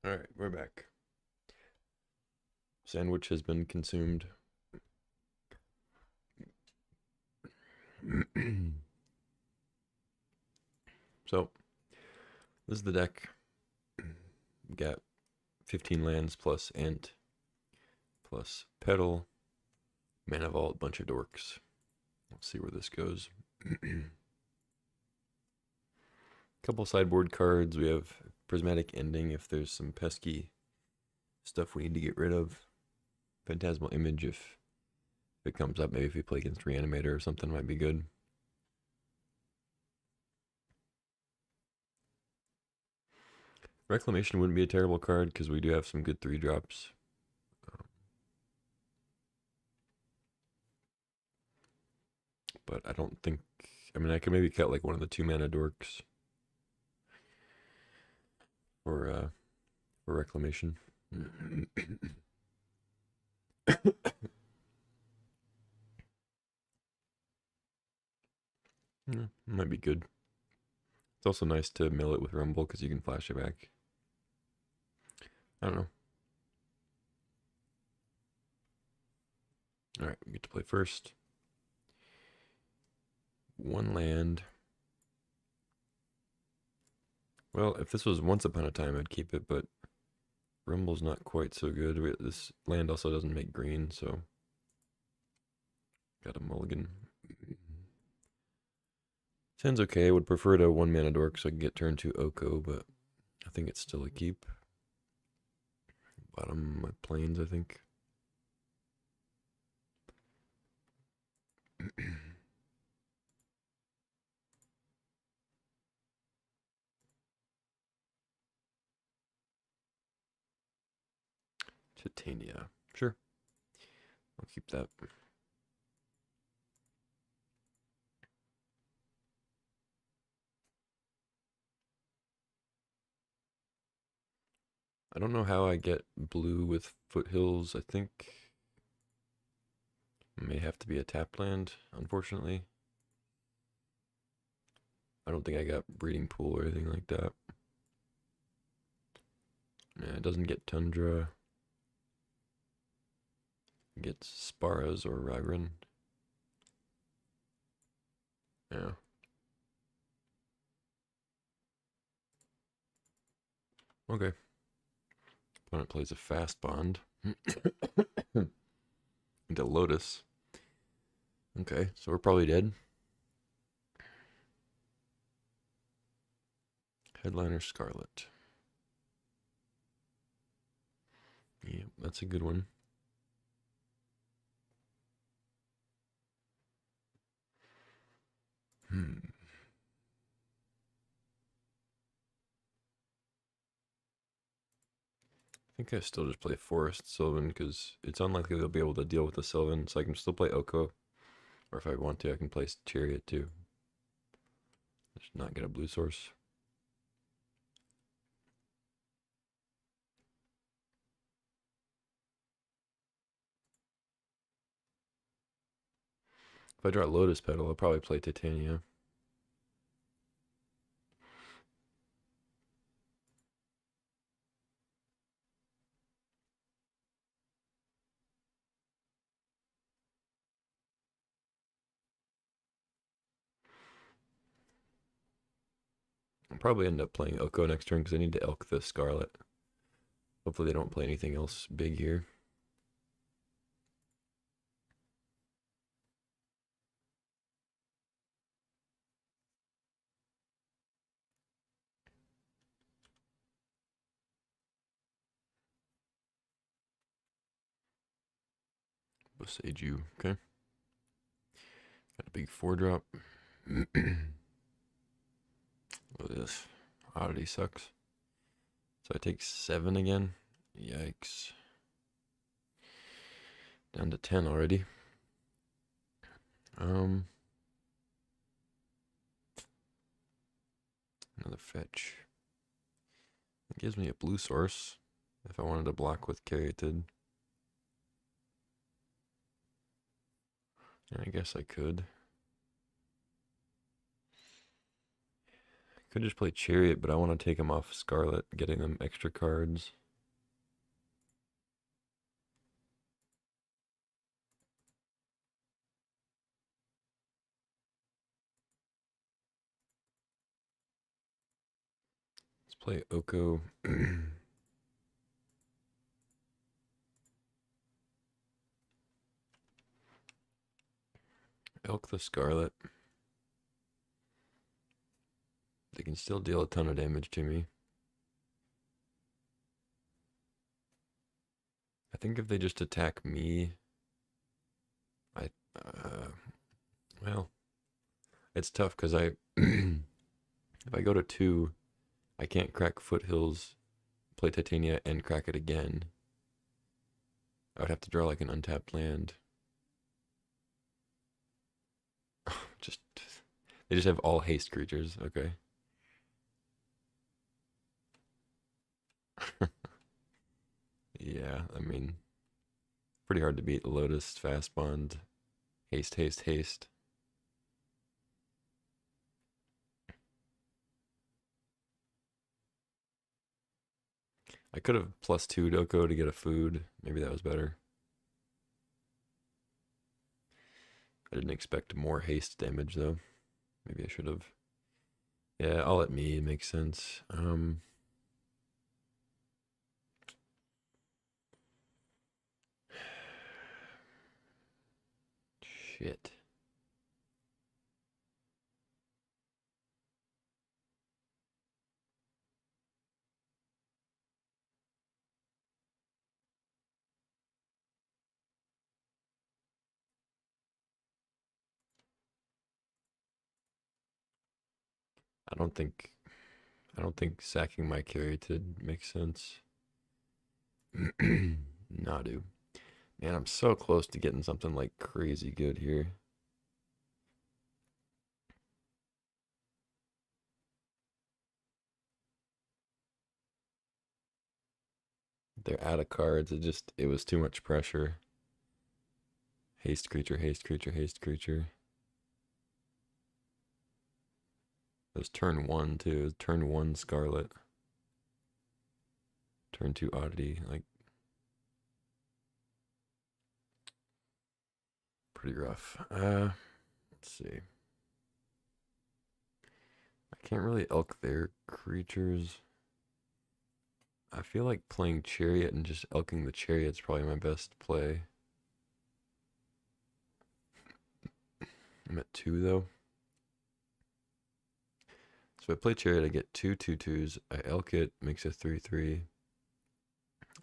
Alright, we're back. Sandwich has been consumed. So, this is the deck. We got 15 lands plus Ant, plus Petal, Mana Vault, bunch of dorks. Let's see where this goes. Couple sideboard cards. We have Prismatic Ending if there's some pesky stuff we need to get rid of. Phantasmal Image if it comes up. Maybe if we play against Reanimator or something might be good. Reclamation wouldn't be a terrible card because we do have some good 3-drops. But I don't think... I mean, I could maybe cut like one of the 2-mana dorks for Reclamation. Yeah, might be good. It's also nice to mill it with Rumble because you can flash it back. I don't know. Alright, we get to play first. 1 land. Well, if this was Once Upon a Time, I'd keep it, but Rumble's not quite so good. This land also doesn't make green, so got a mulligan. Sounds okay. I would prefer to 1-mana dork so I can get turned to Oko, but I think it's still a keep. Bottom my plains, I think. Titania. Sure. I'll keep that. I don't know how I get blue with Foothills. I think it may have to be a tap land, unfortunately. I don't think I got Breeding Pool or anything like that. Yeah, it doesn't get Tundra. It gets Sparas or Ragran. Yeah. Okay. Opponent plays a fast bond. Into Lotus. Okay, so we're probably dead. Headliner Scarlet. Yeah, that's a good one. I think I still just play Forest Sylvan because it's unlikely they'll be able to deal with the Sylvan, so I can still play Oko. Or if I want to, I can play Chariot too. Just not get a blue source. If I draw Lotus Petal, I'll probably play Titania. I'll probably end up playing Oko next turn because I need to elk the Scarlet. Hopefully they don't play anything else big here. Sage you, okay. Got a big 4-drop. Look at this. Oddity sucks. So I take 7 again. Yikes. Down to 10 already. Another fetch. It gives me a blue source if I wanted to block with Caryatid. I guess I could. Could just play Chariot, but I want to take him off Scarlet, getting them extra cards. Let's play Oko. Elk the Scarlet. They can still deal a ton of damage to me. I think if they just attack me, well, it's tough because if I go to 2, I can't crack Foothills, play Titania, and crack it again. I would have to draw like an untapped land. Just they just have all haste creatures. Okay. Yeah, I mean, pretty hard to beat Lotus, Fast Bond, haste, haste, haste. I could have +2 Doko to get a food. Maybe that was better. I didn't expect more haste damage though. Maybe I should have. Yeah, all at me. It makes sense. Shit. I don't think I don't think sacking my Caryatid makes sense. Nadu. Man, I'm so close to getting something like crazy good here. They're out of cards. It was too much pressure. Haste creature, haste creature, haste creature. It was turn 1 too. It was turn 1 Scarlet. Turn 2 Oddity. Like, pretty rough. Let's see. I can't really elk their creatures. I feel like playing Chariot and just elking the Chariot's probably my best play. I'm at 2 though. So if I play Chariot, I get 2 2/2s. I elk it, makes a 3/3.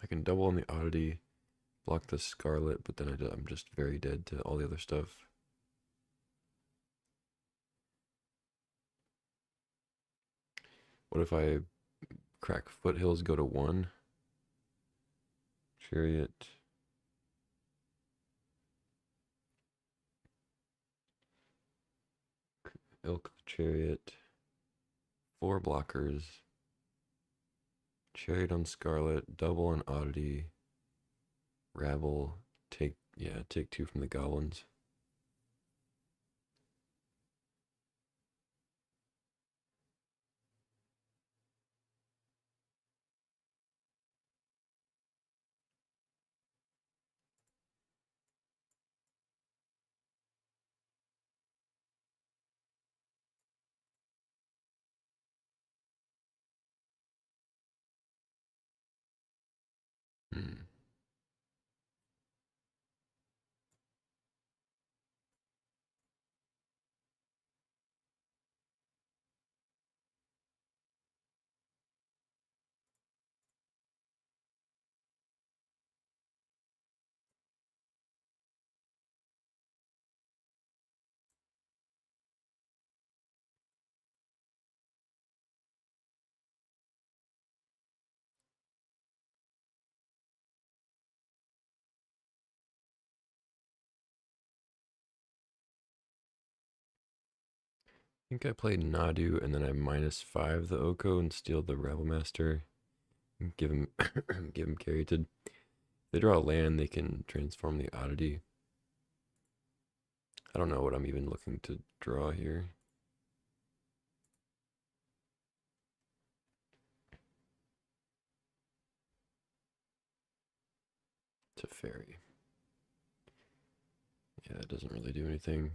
I can double on the Oddity, block the Scarlet, but then I'm just very dead to all the other stuff. What if I crack Foothills, go to 1? Chariot. Elk Chariot. 4 blockers. Chariot on Scarlet. Double on Oddity. Rabble. Take 2 from the goblins. Hmm. I think I played Nadu and then I -5 the Oko and steal the Rebel Master. And give him give him Caryatid. If they draw a land, they can transform the Oddity. I don't know what I'm even looking to draw here. Teferi. Yeah, that doesn't really do anything.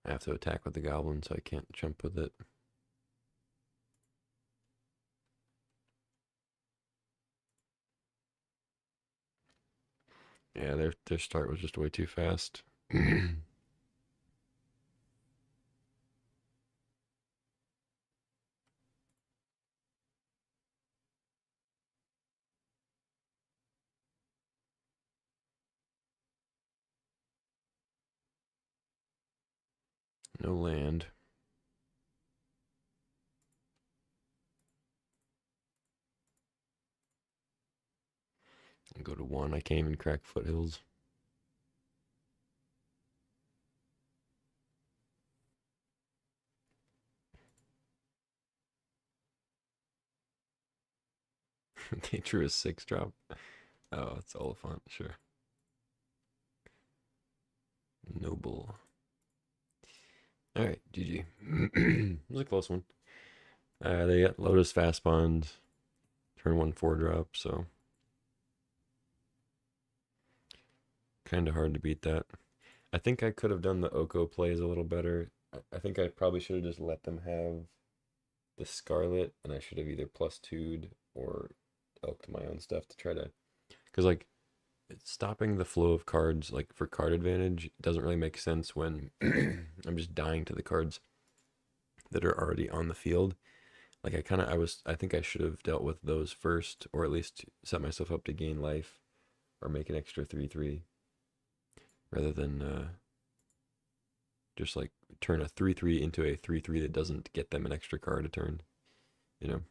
I have to attack with the goblin, so I can't jump with it. Yeah, their start was just way too fast. No land. I'll go to 1. I can't even crack foothills. They drew a 6-drop. Oh, it's Oliphant, sure. Noble. Alright, GG. It was a close one. They got Lotus fast bond, turn 1 4-drop, so kind of hard to beat that. I think I could have done the Oko plays a little better. I think I probably should have just let them have the Scarlet, and I should have either plus 2'd or elked my own stuff to try to. Because, like, stopping the flow of cards, like, for card advantage, doesn't really make sense when I'm just dying to the cards that are already on the field. Like, I think I should have dealt with those first, or at least set myself up to gain life, or make an extra 3/3, rather than just like turn a 3/3 into a 3/3 that doesn't get them an extra card a turn, you know.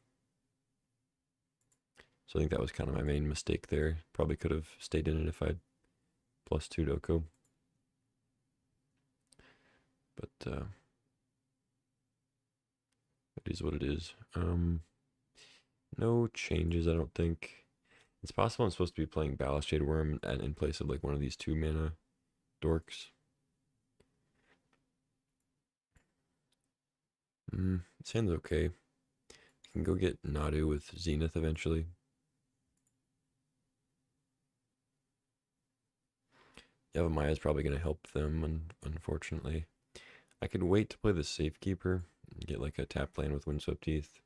So I think that was kind of my main mistake there. Probably could have stayed in it if I'd plus 2 Doko. But it is what it is. No changes, I don't think. It's possible I'm supposed to be playing Ballast Jade Worm in place of like one of these 2-mana dorks. This hand's okay. I can go get Nadu with Zenith eventually. Yavimaya is probably going to help them, unfortunately. I could wait to play the Safekeeper and get like a tap land with Windswept Teeth.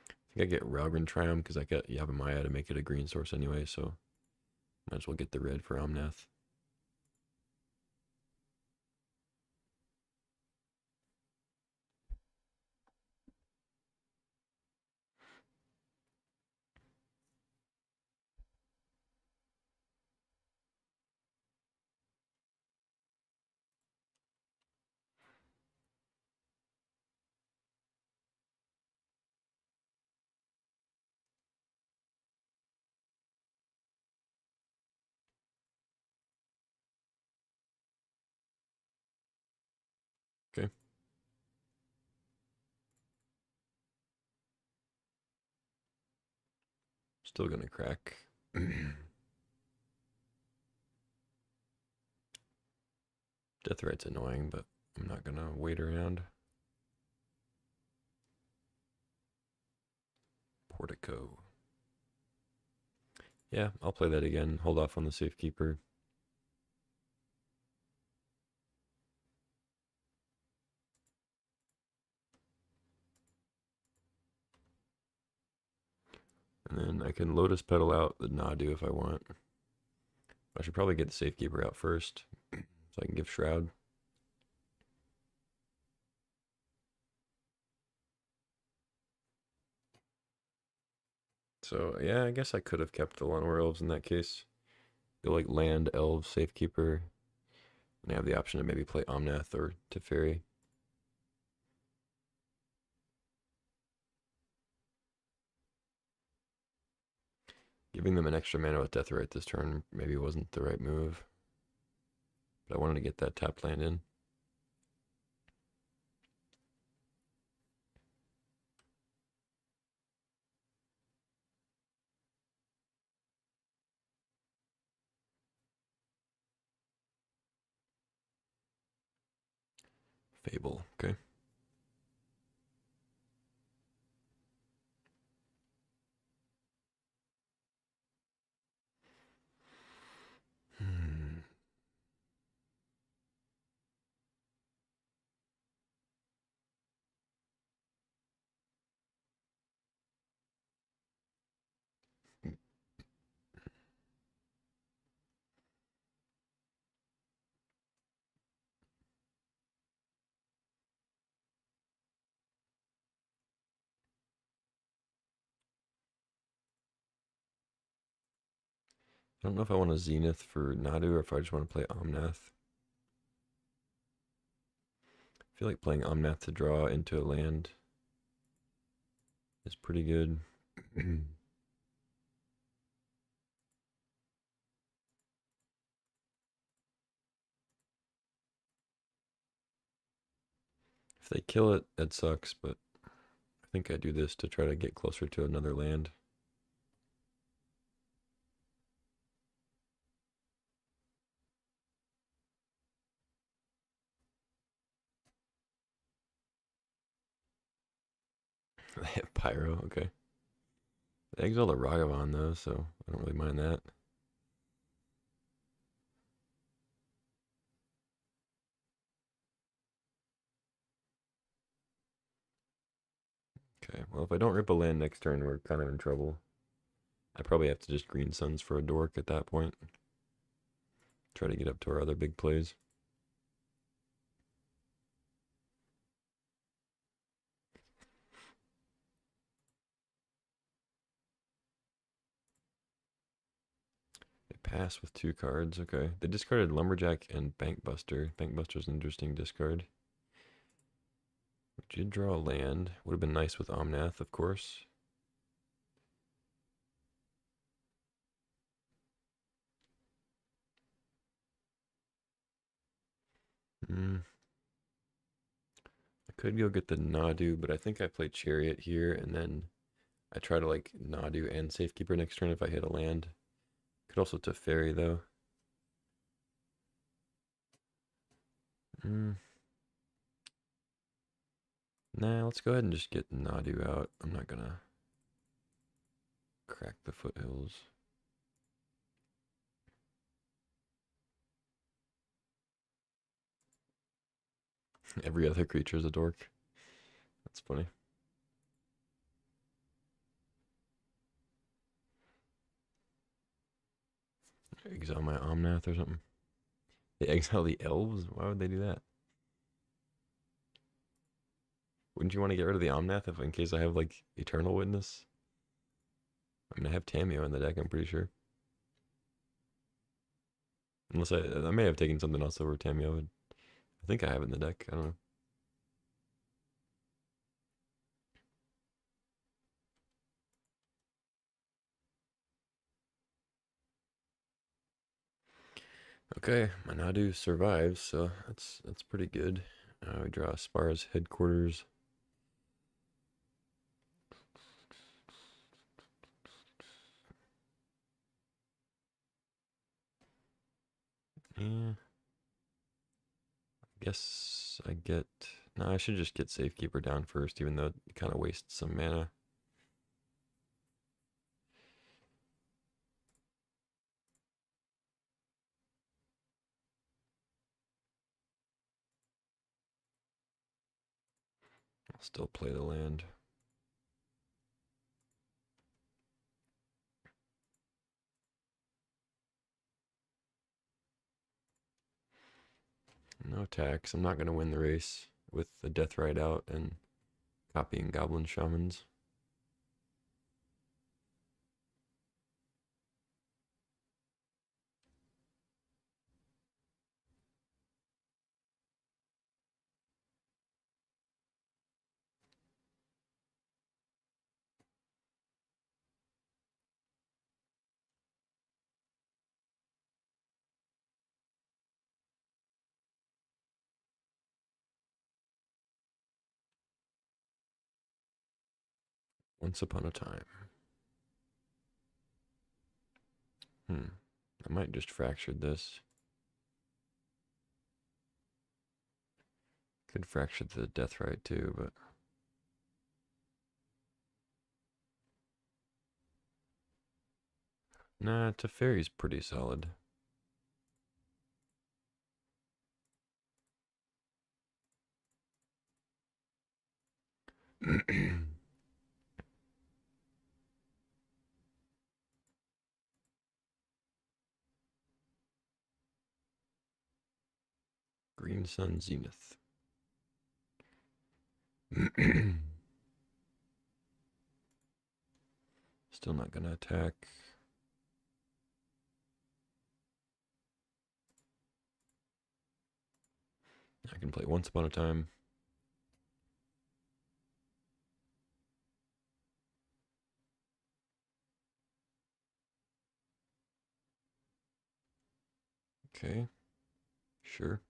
I think I get Ralgren Triumph because I got Yavimaya to make it a green source anyway, so might as well get the red for Omnath. Okay. Still gonna crack. Deathrite's annoying, but I'm not gonna wait around. Portico. Yeah, I'll play that again. Hold off on the Safekeeper. And then I can Lotus Petal out the Nadu if I want. I should probably get the Safekeeper out first, so I can give Shroud. So yeah, I guess I could have kept the Llanowar Elves in that case. Go like land, Elves, Safekeeper. And I have the option to maybe play Omnath or Teferi. Giving them an extra mana with Deathrite this turn maybe wasn't the right move. But I wanted to get that tap land in. Fable, okay. I don't know if I want a Zenith for Nadu or if I just want to play Omnath. I feel like playing Omnath to draw into a land is pretty good. If they kill it, that sucks, but I think I do this to try to get closer to another land. They have Pyro, okay. They exile the Ragavan though, so I don't really mind that. Okay, well if I don't rip a land next turn, we're kind of in trouble. I probably have to just Green Suns for a dork at that point. Try to get up to our other big plays. They pass with 2 cards, okay. They discarded Lumberjack and Bankbuster. Bankbuster's an interesting discard. We did draw a land. Would have been nice with Omnath, of course. I could go get the Nadu, but I think I play Chariot here, and then I try to like Nadu and Safekeeper next turn if I hit a land. Could also Teferi though. Nah, let's go ahead and just get Nadu out. I'm not gonna crack the foothills. Every other creature is a dork. That's funny. Exile my Omnath or something. They exile the elves? Why would they do that? Wouldn't you want to get rid of the Omnath if in case I have like Eternal Witness? I mean, I have Tameo in the deck, I'm pretty sure. Unless I may have taken something else over Tameo. I think I have it in the deck. I don't know. Okay, my Nadu survives, so that's pretty good. We draw Spar's headquarters. Yeah. I guess I get. No, I should just get Safekeeper down first, even though it kind of wastes some mana. I'll still play the land. No tax. I'm not going to win the race with the Death Ride out and copying Goblin Shamans. Once upon a time. I might just fracture this. Could fracture the Death Ride too, but nah, Teferi's pretty solid. Green Sun Zenith. Still not gonna attack. I can play Once Upon a Time. Okay, sure.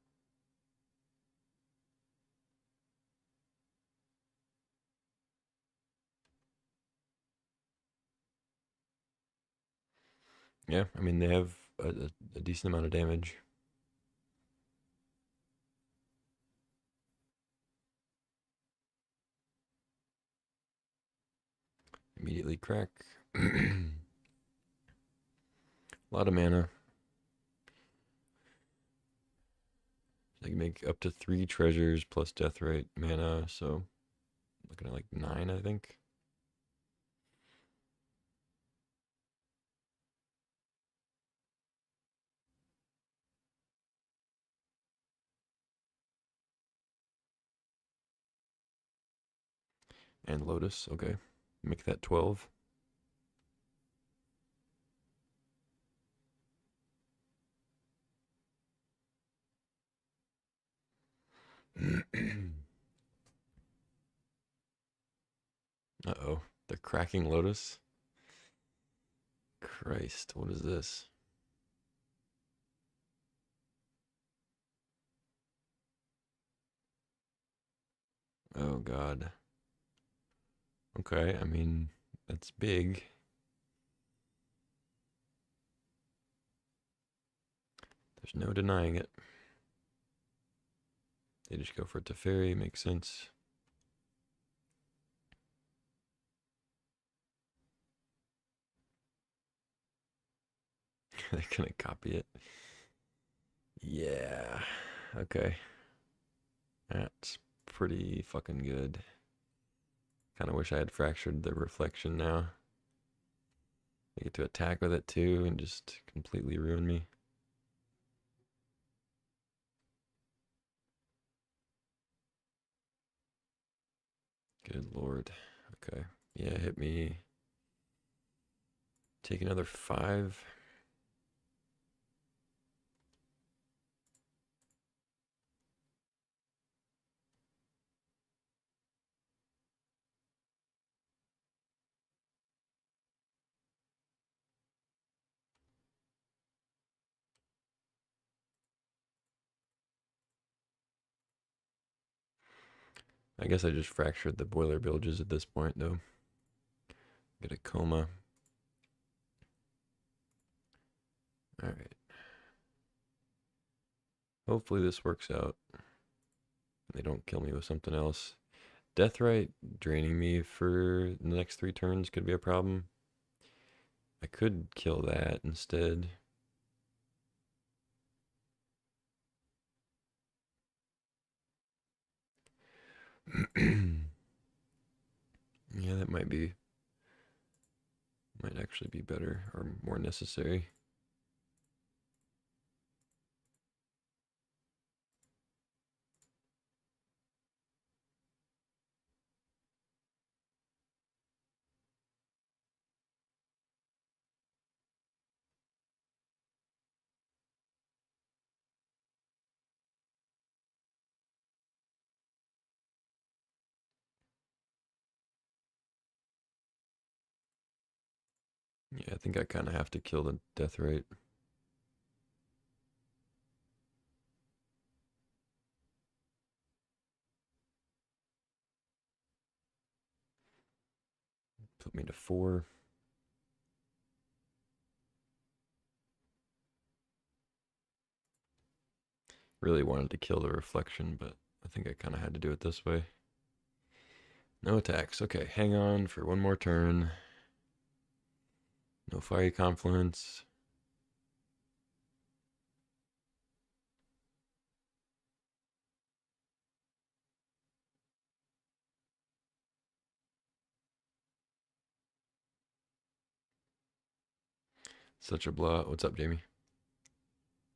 Yeah, I mean, they have a decent amount of damage. Immediately crack. A lot of mana. I can make up to 3 treasures plus Deathrite mana, so looking at like 9, I think. And Lotus, okay. Make that 12. Uh-oh. The cracking Lotus? Christ, what is this? Oh god. Okay, I mean, that's big. There's no denying it. They just go for Teferi, makes sense. They're gonna copy it. Yeah. Okay. That's pretty fucking good. Kind of wish I had fractured the reflection now. I get to attack with it too and just completely ruin me. Good lord. Okay. Yeah, hit me. Take another 5. I guess I just fractured the boiler bilges at this point though. Get a coma. Alright. Hopefully this works out. They don't kill me with something else. Deathrite draining me for the next 3 turns could be a problem. I could kill that instead. Yeah, that might actually be better or more necessary. Yeah, I think I kind of have to kill the Deathrite. Put me to 4. Really wanted to kill the reflection, but I think I kind of had to do it this way. No attacks. Okay, hang on for one more turn. No fiery confluence. Such a blowout. What's up, Jamie?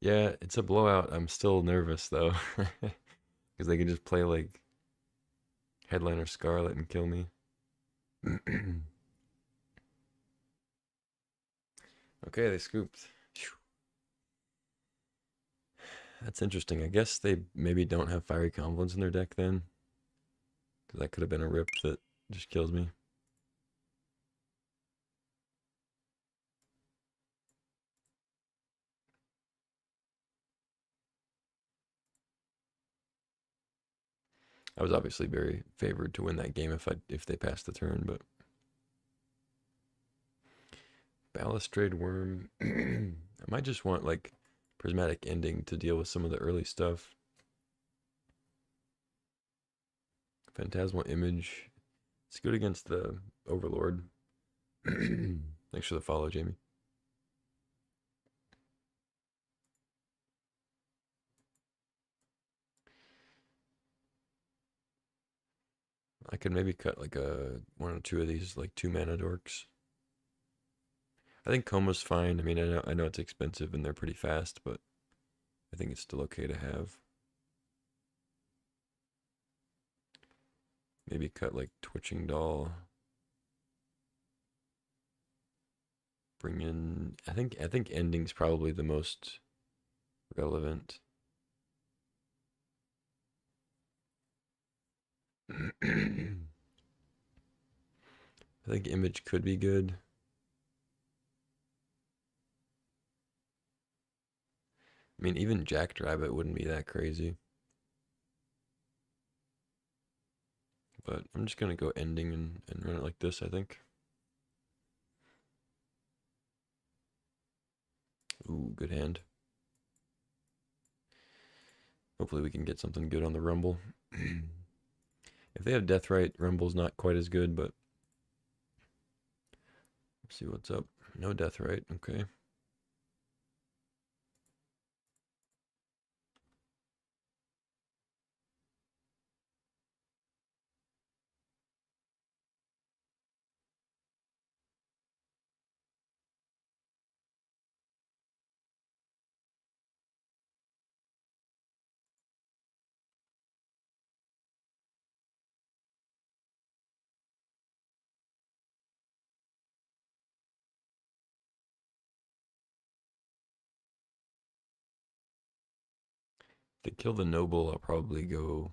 Yeah, it's a blowout. I'm still nervous though. Because they can just play like Headliner Scarlet and kill me. Okay, they scooped. That's interesting. I guess they maybe don't have Fiery Confluence in their deck then. Because that could have been a rip that just kills me. I was obviously very favored to win that game if they passed the turn, but Balustrade Worm. I might just want like Prismatic Ending to deal with some of the early stuff. Phantasmal Image. It's good against the Overlord. Thanks for the follow, Jamie. I could maybe cut like one or two of these like 2 mana dorks. I think Coma's fine. I mean, I know it's expensive and they're pretty fast, but I think it's still okay to have. Maybe cut like Twitching Doll. Bring in. I think Ending's probably the most relevant. I think Image could be good. I mean, even Jackrabbit wouldn't be that crazy. But I'm just gonna go Ending and run it like this, I think. Ooh, good hand. Hopefully we can get something good on the Rumble. If they have Deathrite, Rumble's not quite as good, but let's see what's up. No Deathrite, okay. If they kill the Noble, I'll probably go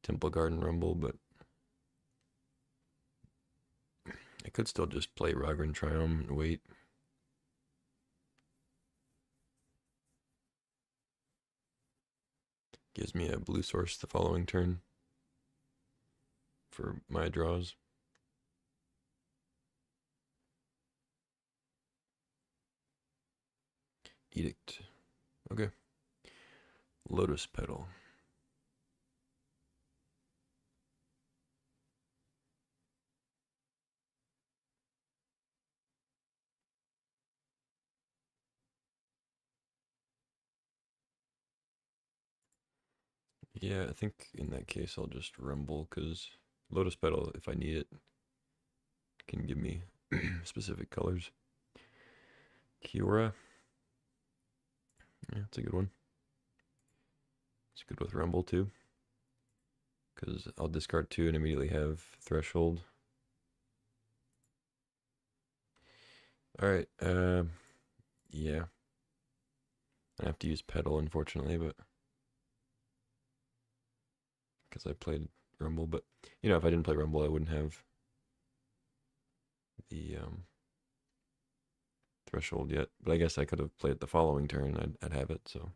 Temple Garden Rumble, but I could still just play Ragran Triumph and wait. Gives me a blue source the following turn for my draws. Edict. Okay. Lotus Petal. Yeah, I think in that case I'll just Rumble because Lotus Petal, if I need it, can give me specific colors. Kiora. Yeah, it's a good one. It's good with Rumble too. Because I'll discard 2 and immediately have Threshold. Alright, yeah. I have to use Petal, unfortunately, but because I played Rumble. But, you know, if I didn't play Rumble, I wouldn't have the Threshold yet. But I guess I could have played it the following turn. I'd have it, so.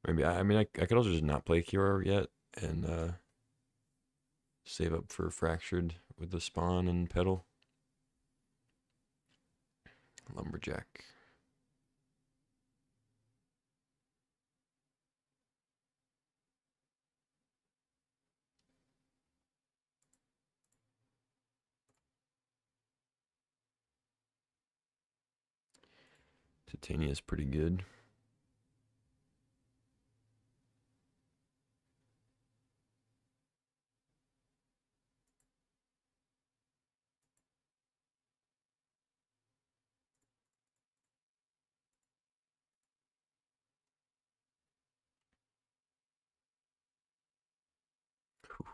Maybe, I mean, I could also just not play Kiora yet and save up for Fractured with the Spawn and Petal. Lumberjack. Titania is pretty good.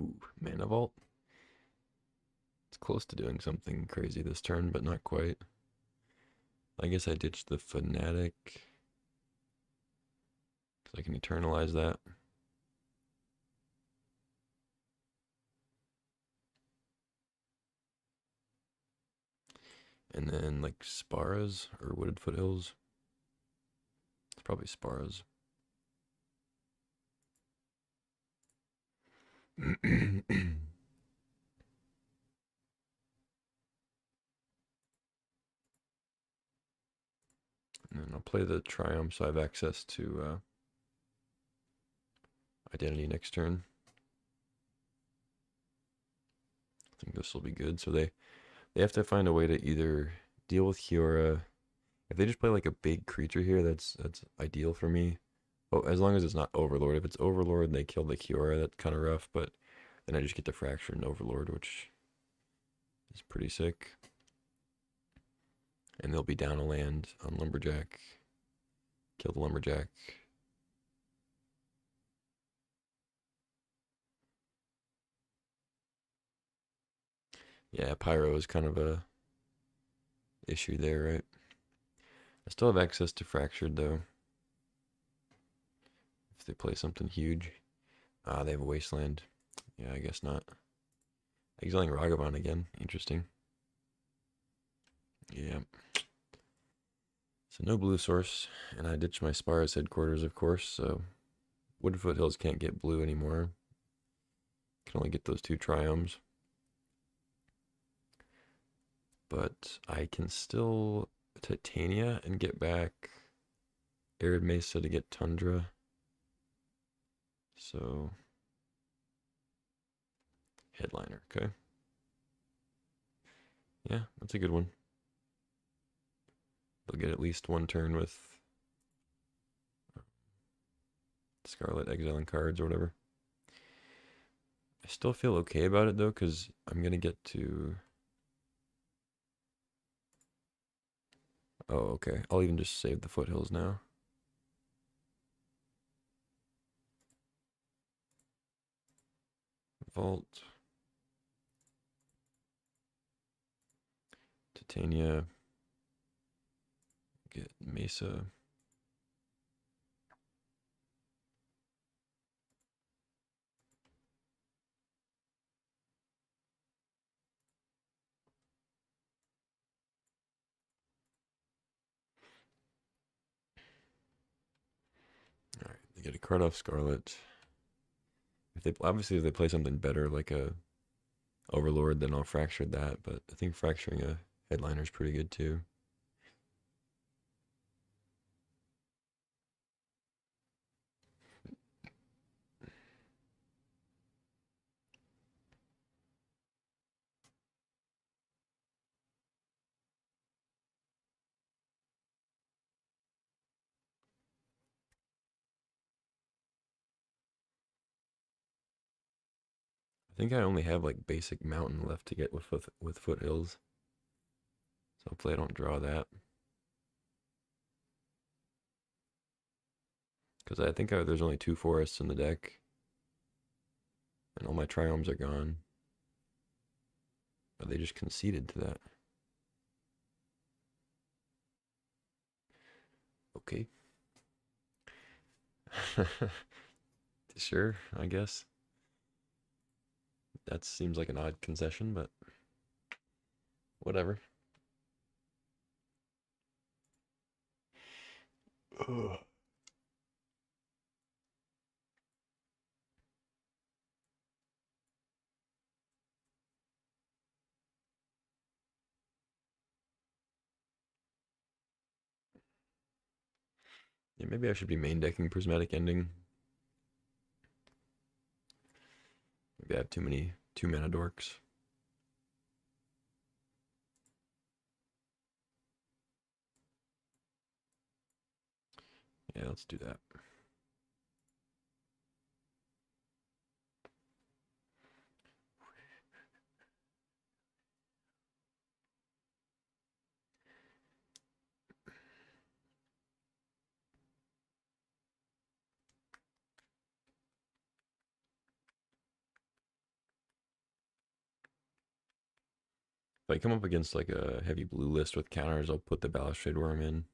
Ooh, Mana Vault. It's close to doing something crazy this turn, but not quite. I guess I ditched the Fanatic. because I can eternalize that. And then like Sparras or Wooded Foothills. It's probably Sparras. And then I'll play the Triumph so I have access to Identity next turn. I think this will be good. So they have to find a way to either deal with Kiora. If they just play like a big creature here, that's ideal for me. Oh, as long as it's not Overlord. If it's Overlord and they kill the Kiora, that's kind of rough. But then I just get the Fracture and Overlord, which is pretty sick. And they'll be down a land on Lumberjack. Kill the Lumberjack. Yeah, Pyro is kind of a issue there, right? I still have access to Fractured, though. If they play something huge. Ah, they have a Wasteland. Yeah, I guess not. Exiling Ragavan again. Interesting. Yeah. So no blue source. And I ditched my Sparrows headquarters, of course. So Wooded Foothills can't get blue anymore. Can only get those 2 Triumphs. But I can still Titania and get back Arid Mesa to get Tundra. So Headliner, okay. Yeah, that's a good one. They'll get at least 1 turn with Scarlet exiling cards or whatever. I still feel okay about it though, because I'm gonna get to. Oh, okay. I'll even just save the Foothills now. Vault. Titania. Get Mesa. Alright, they get a card off Scarlet. If they play something better like a Overlord, then I'll fracture that, but I think fracturing a Headliner is pretty good too. I think I only have like basic mountain left to get with Foothills. So hopefully I don't draw that. Because I think there's only 2 forests in the deck. And all my Triomes are gone. But they just conceded to that. Okay. Sure, I guess. That seems like an odd concession, but whatever. Ugh. Yeah, maybe I should be main decking Prismatic Ending. Maybe I have too many 2-mana dorks. Yeah, let's do that. If I come up against like a heavy blue list with counters, I'll put the Balustrade Worm in.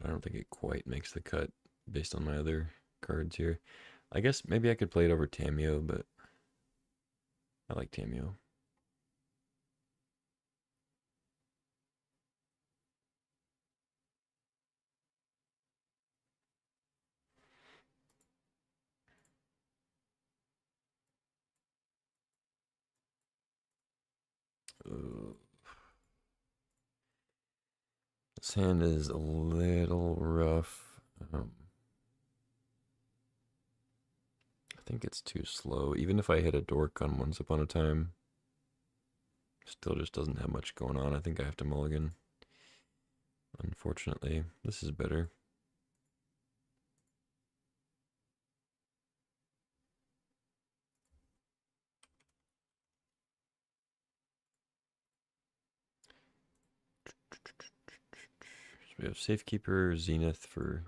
I don't think it quite makes the cut based on my other cards here. I guess maybe I could play it over Tameo, but I like Tameo. Uh, this hand is a little rough. I think it's too slow. Even if I hit a dork on Once Upon a Time, still just doesn't have much going on. I think I have to mulligan. Unfortunately, this is better. So we have Safekeeper, Zenith for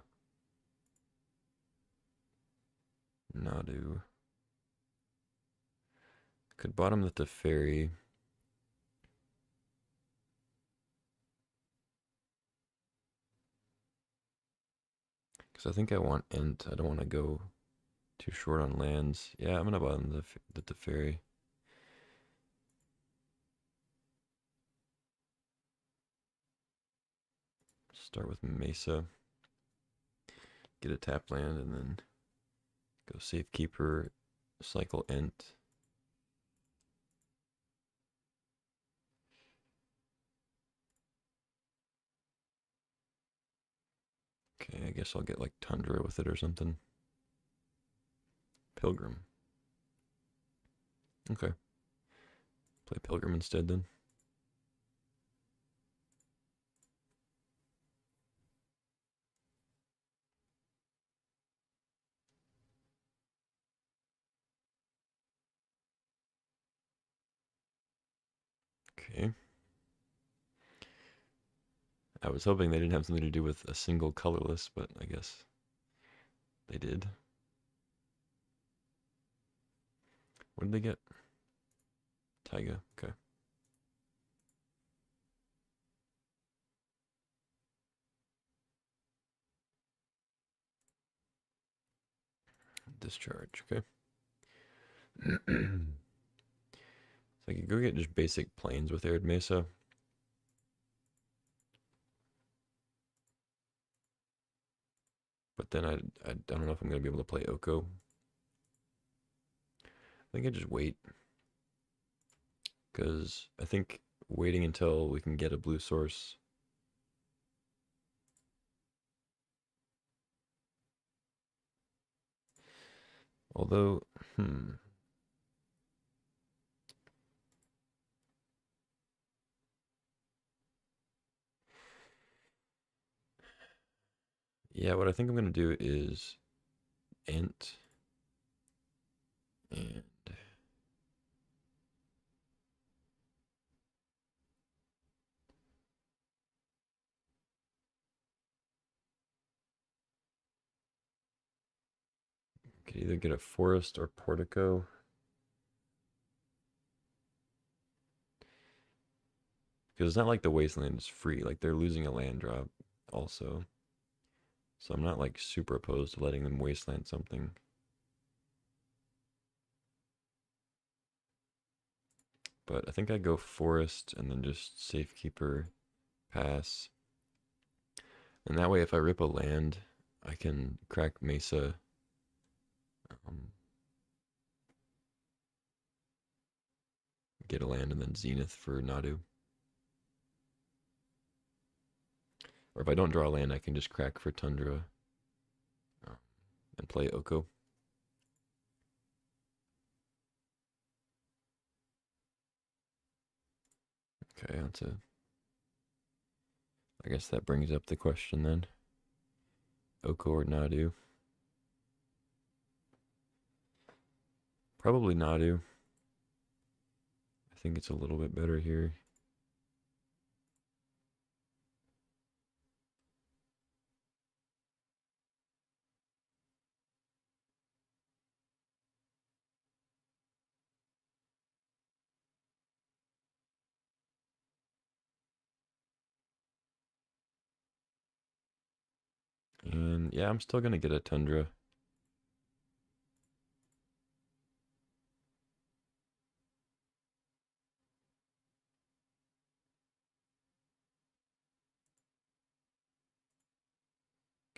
Nadu. Could bottom the Teferi. Because I think I want Ent. I don't want to go too short on lands. Yeah, I'm going to bottom the Teferi. Start with Mesa. Get a tap land and then go Safekeeper, cycle Ent. Okay, I guess I'll get like Tundra with it or something. Pilgrim. Okay. Play Pilgrim instead then. Okay. I was hoping they didn't have something to do with a single colorless, but I guess they did. What did they get? Taiga. Okay. Discharge. Okay. So I could go get just basic planes with Arid Mesa. But then I don't know if I'm going to be able to play Oko. I think I just wait. Because I think waiting until we can get a blue source. Although, yeah, what I think I'm going to do is Ent and could either get a forest or portico. Because it's not like the wasteland is free. Like they're losing a land drop also. So I'm not like super opposed to letting them wasteland something. But I think I go forest and then just safekeeper pass. And that way if I rip a land, I can crack Mesa. Get a land and then Zenith for Nadu. Or if I don't draw a land, I can just crack for Tundra and play Oko. Okay, I guess that brings up the question then. Oko or Nadu? Probably Nadu. I think it's a little bit better here. Yeah, I'm still gonna get a Tundra.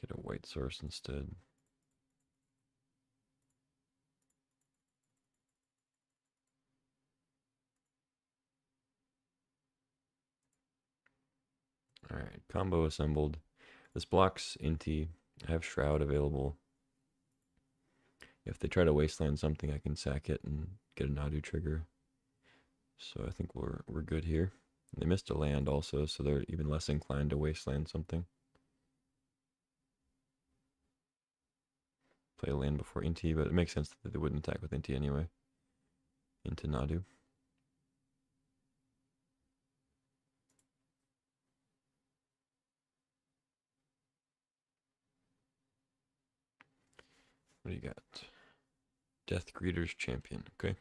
Get a white source instead. Alright, combo assembled. This blocks Inti. I have Shroud available. If they try to wasteland something, I can sack it and get a Nadu trigger. So I think we're good here. They missed a land also, so they're even less inclined to wasteland something. Play a land before Inti, but it makes sense that they wouldn't attack with Inti anyway. Into Nadu. What do you got? Death Greeter's Champion. Okay.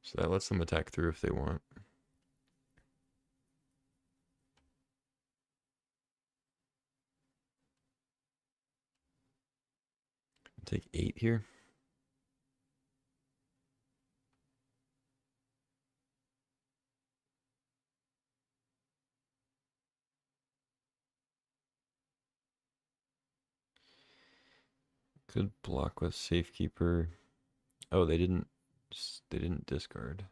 So that lets them attack through if they want. Take 8 here. Could block with Safekeeper. Oh, they didn't discard.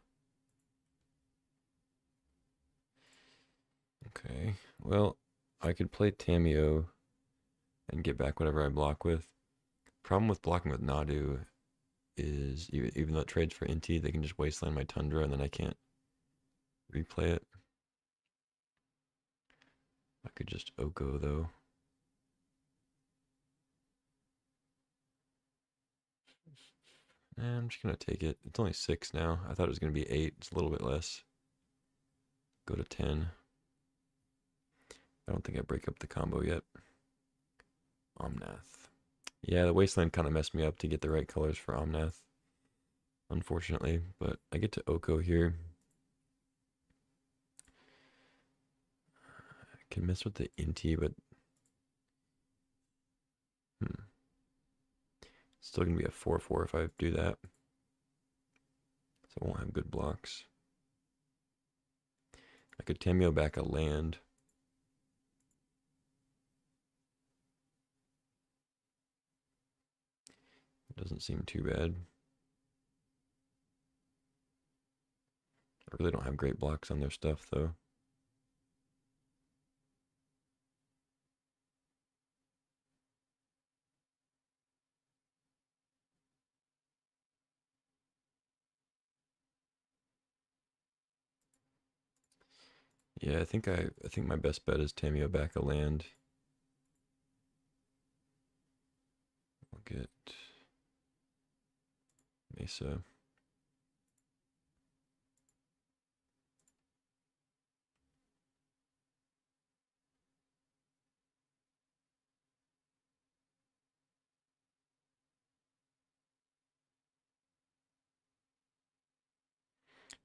Okay. Well, I could play Tamio and get back whatever I block with. Problem with blocking with Nadu is even though it trades for Inti, they can just wasteland my Tundra and then I can't replay it. I could just Oko though. I'm just gonna take it. It's only 6 now. I thought it was gonna be 8. It's a little bit less. Go to 10. I don't think I break up the combo yet. Omnath. Yeah, the Wasteland kind of messed me up to get the right colors for Omnath. Unfortunately, but I get to Oko here. I can mess with the Inti, but still gonna be a 4/4 if I do that. So I won't have good blocks. I could Tamio back a land. Doesn't seem too bad. I really don't have great blocks on their stuff though. Yeah, I think my best bet is Tamio back a land. I'll get Mesa.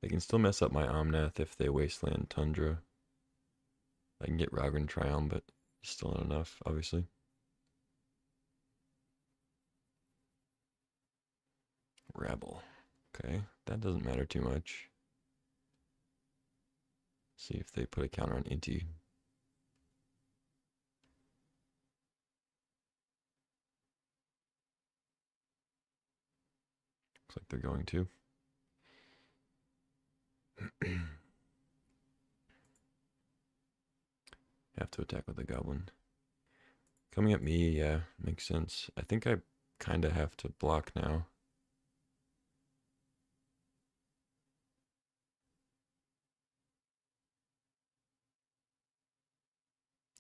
They can still mess up my Omnath if they wasteland Tundra. I can get Ragran Triumph, but still not enough, obviously. Rabble. Okay, that doesn't matter too much. See if they put a counter on Inti. Looks like they're going to. Have to attack with the Goblin. Coming at me, yeah, makes sense. I think I kind of have to block now.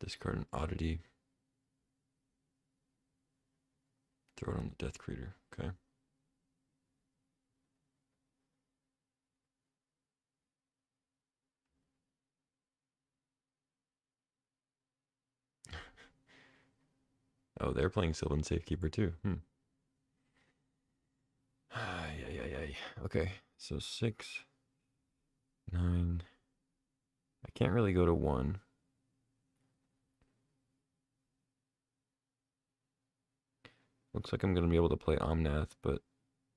Discard an Oddity. Throw it on the Death Creator. Okay. Oh, they're playing Sylvan Safekeeper too. Okay, so 6, 9. I can't really go to 1. Looks like I'm going to be able to play Omnath, but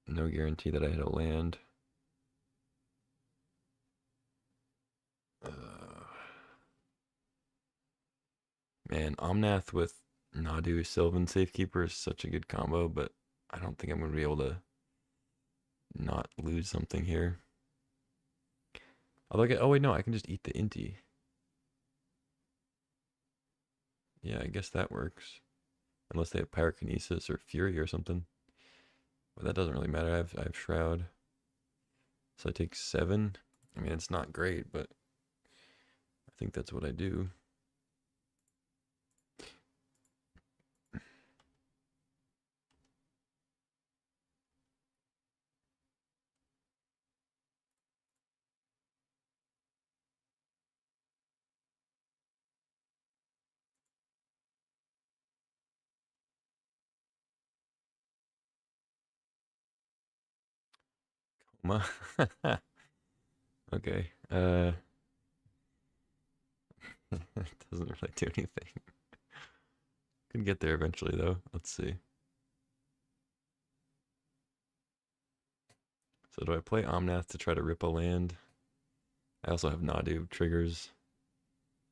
no guarantee that I hit a land. Man, Omnath with Nadu Sylvan Safekeeper is such a good combo, but I don't think I'm going to be able to not lose something here. Although, oh wait, no, I can just eat the Inti. Yeah, I guess that works. Unless they have Pyrokinesis or Fury or something. But that doesn't really matter. I have Shroud. So I take 7. I mean, it's not great, but I think that's what I do. Okay. It doesn't really do anything. Could get there eventually, though. Let's see. So do I play Omnath to try to rip a land? I also have Nadu triggers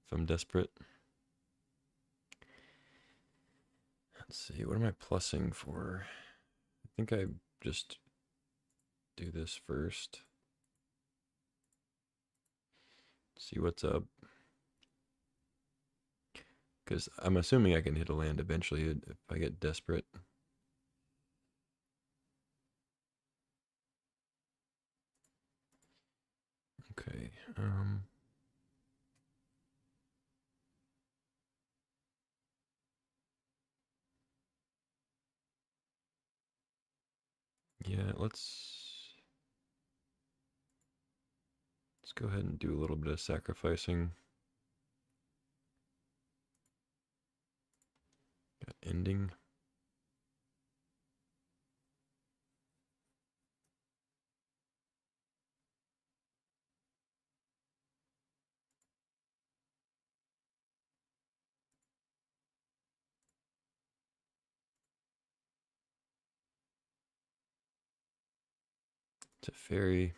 if I'm desperate. Let's see. What am I plussing for? I think I just do this first. See what's up. Because I'm assuming I can hit a land eventually if I get desperate. Okay. Yeah, let's go ahead and do a little bit of sacrificing. Got ending. It's a fairy.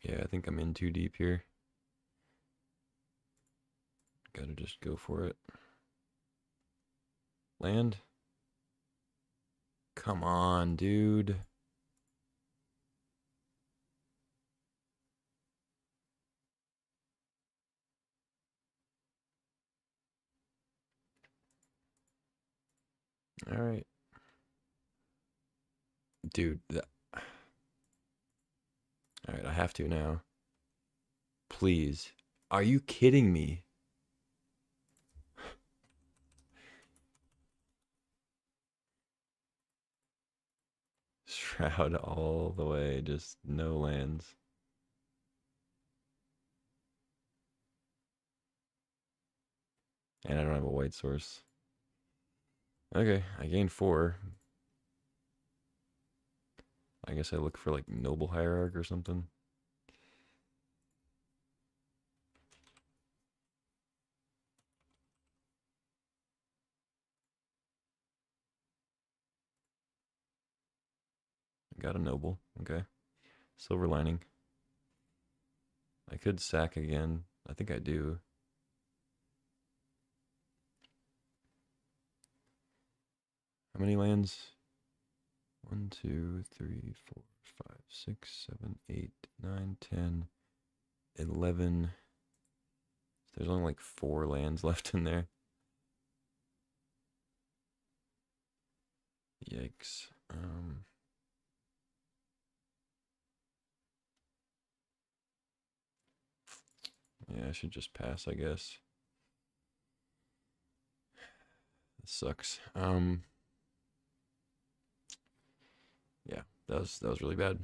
Yeah, I think I'm in too deep here. Gotta just go for it. Land? Come on, dude. All right. Dude, all right, I have to now. Please. Are you kidding me? Shroud all the way, just no lands. And I don't have a white source. Okay, I gained 4. I guess I look for like Noble Hierarch or something. Got a Noble. Okay. Silver Lining. I could sack again. I think I do. How many lands? 1, 2, 3, 4, 5, 6, 7, 8, 9, 10, 11. There's only like 4 lands left in there. Yikes. Yeah, I should just pass, I guess. This sucks. Yeah, that was really bad.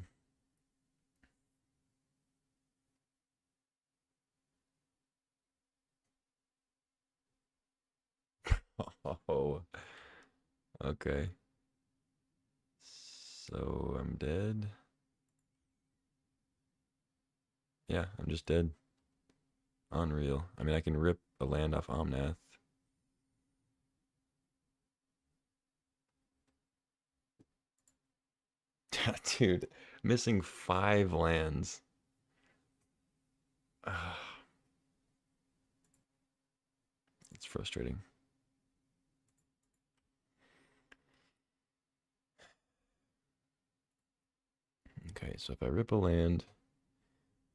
Oh, okay. So I'm dead. Yeah, I'm just dead. Unreal. I mean, I can rip a land off Omnath. Dude, missing 5 lands. It's frustrating. Okay, so if I rip a land,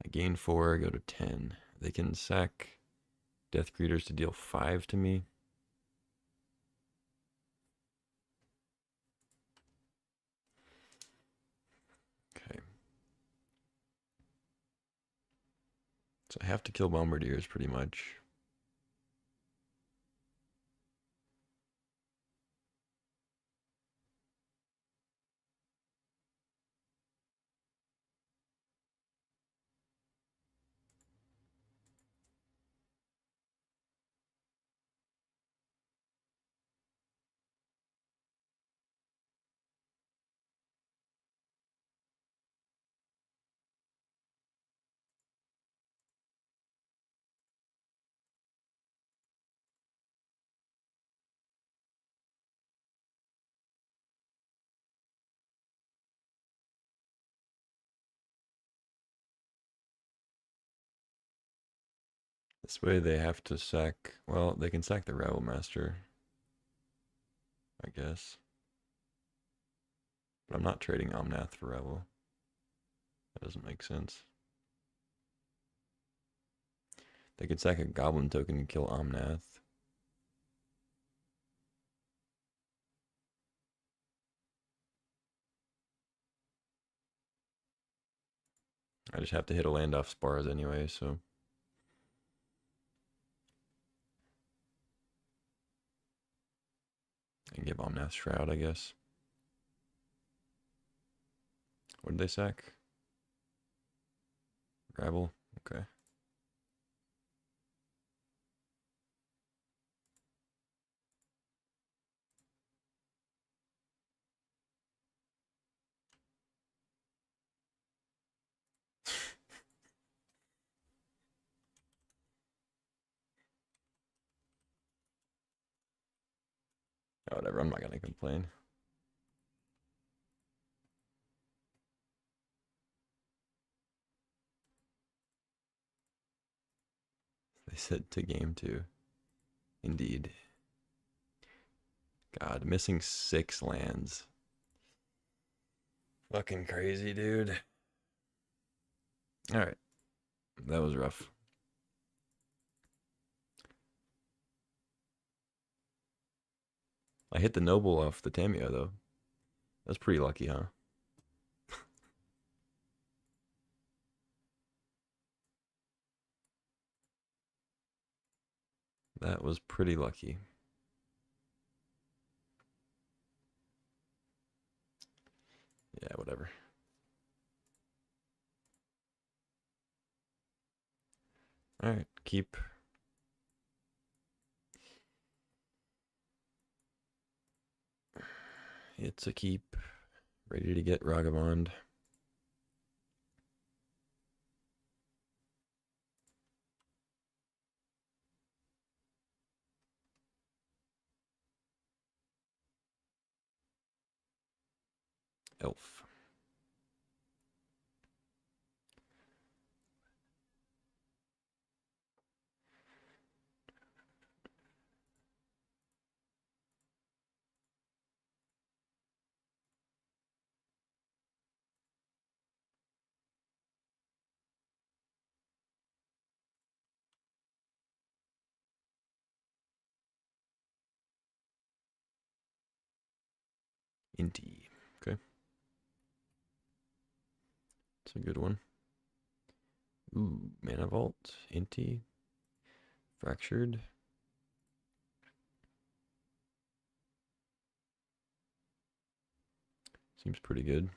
I gain 4, go to 10. They can sack Death Greeters to deal 5 to me. Okay. So I have to kill Bombardiers pretty much. This way they have to sack, well, they can sack the Rabble Master, I guess. But I'm not trading Omnath for Rabble. That doesn't make sense. They could sack a Goblin token and kill Omnath. I just have to hit a land off spars anyway, so. I can give Omnath Shroud, I guess. What did they sack? Rabble? Okay. Oh, whatever, I'm not gonna complain. They said to game 2. Indeed. God, missing 6 lands. Fucking crazy, dude. Alright. That was rough. I hit the Noble off the Tamio, though. That's pretty lucky, huh? That was pretty lucky. Yeah, whatever. Alright, keep. It's a keep. Ready to get Ragavond. Elf. Inti. Okay. It's a good one. Ooh, Mana Vault. Inti. Fractured. Seems pretty good.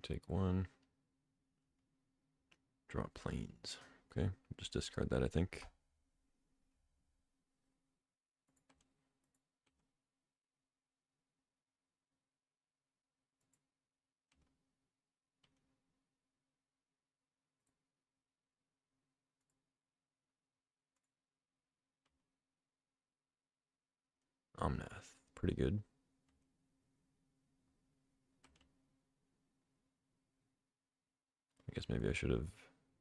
Take one. Draw planes. Okay, just discard that, I think. Omnath, pretty good. I guess maybe I should have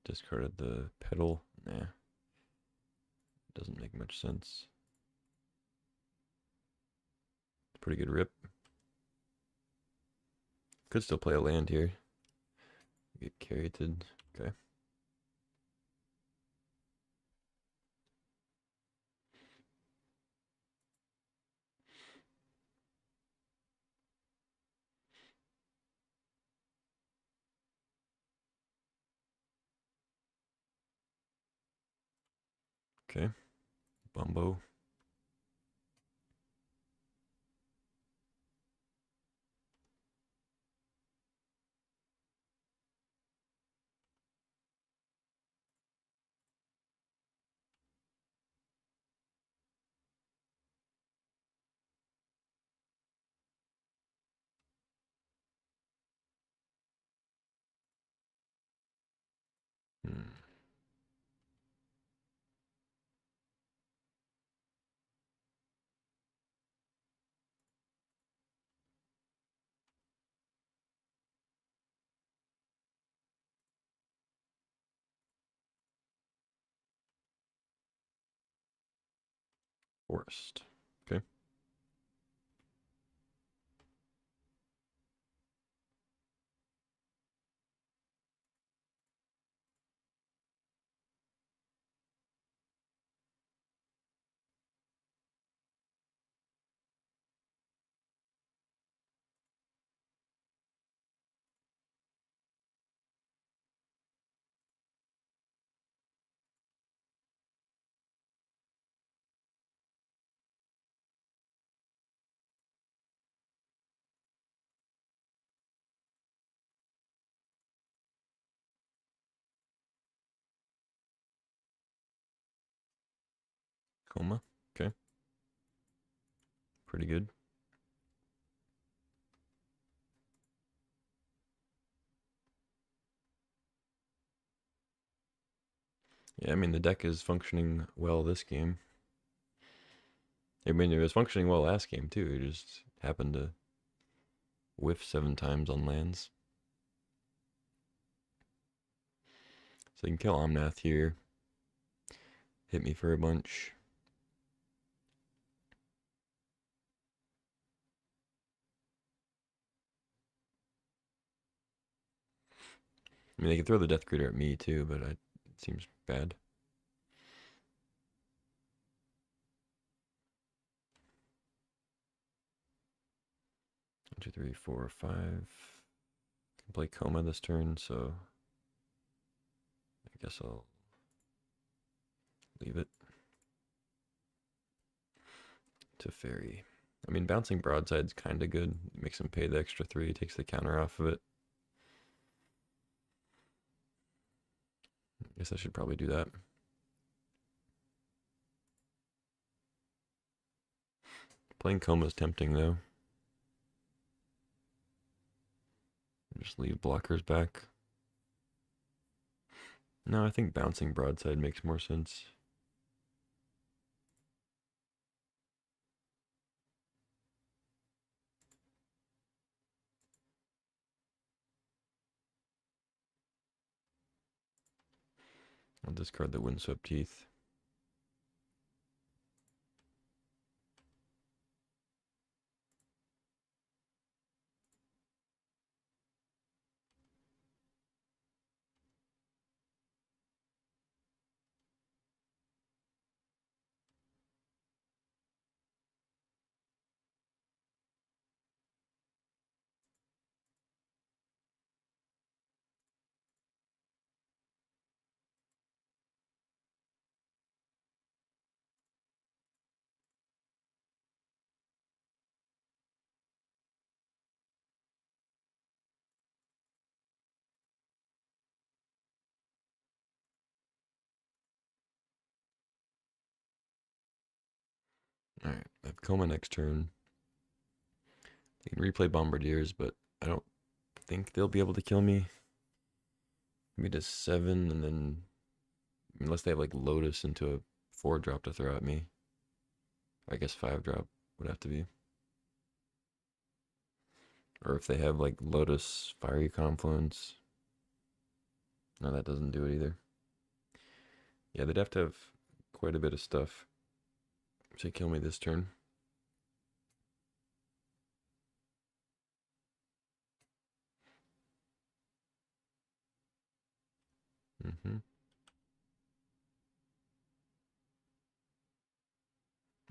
discarded the pedal. Nah, doesn't make much sense. Pretty good rip. Could still play a land here. Get carried. Okay. Okay. Bumbo. Hmm. Forest. Okay. Coma. Okay. Pretty good. Yeah, I mean, the deck is functioning well this game. I mean, it was functioning well last game, too. It just happened to whiff 7 times on lands. So you can kill Omnath here. Hit me for a bunch. I mean, they can throw the Death Greeter at me, too, but it seems bad. 1, 2, 3, 4, 5. Can play Coma this turn, so I guess I'll leave it to Fairy. I mean, bouncing Broadside's kind of good. Makes him pay the extra 3, takes the counter off of it. I guess I should probably do that. Playing Coma is tempting, though. Just leave blockers back. No, I think bouncing Broadside makes more sense. I'll discard the Windswept Teeth. Alright, I have Coma next turn. They can replay Bombardiers, but I don't think they'll be able to kill me. Maybe to 7, and then unless they have like Lotus into a 4-drop to throw at me. I guess 5-drop would have to be. Or if they have like Lotus Fiery Confluence. No, that doesn't do it either. Yeah, they'd have to have quite a bit of stuff to kill me this turn.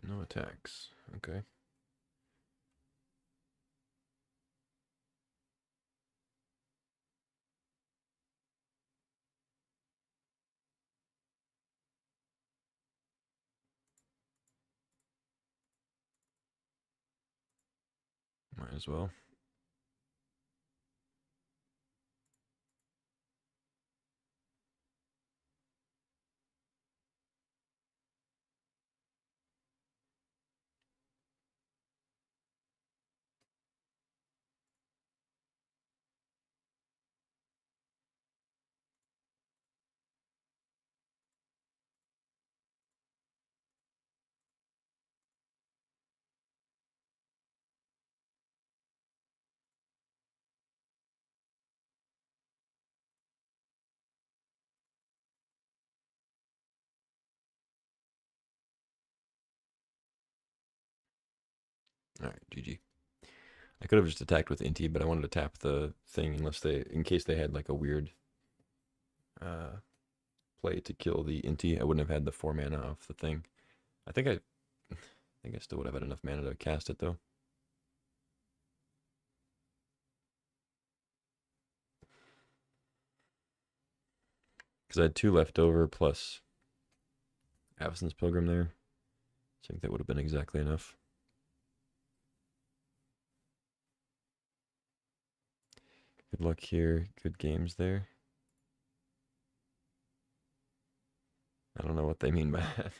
No attacks. Okay. Might as well. Alright, GG. I could have just attacked with Inti, but I wanted to tap the thing in case they had like a weird play to kill the Inti. I wouldn't have had the 4 mana off the thing. I think I still would have had enough mana to cast it though. Because I had 2 left over plus Avacyn's Pilgrim there. So I think that would have been exactly enough. Good luck here. Good games there. I don't know what they mean by that.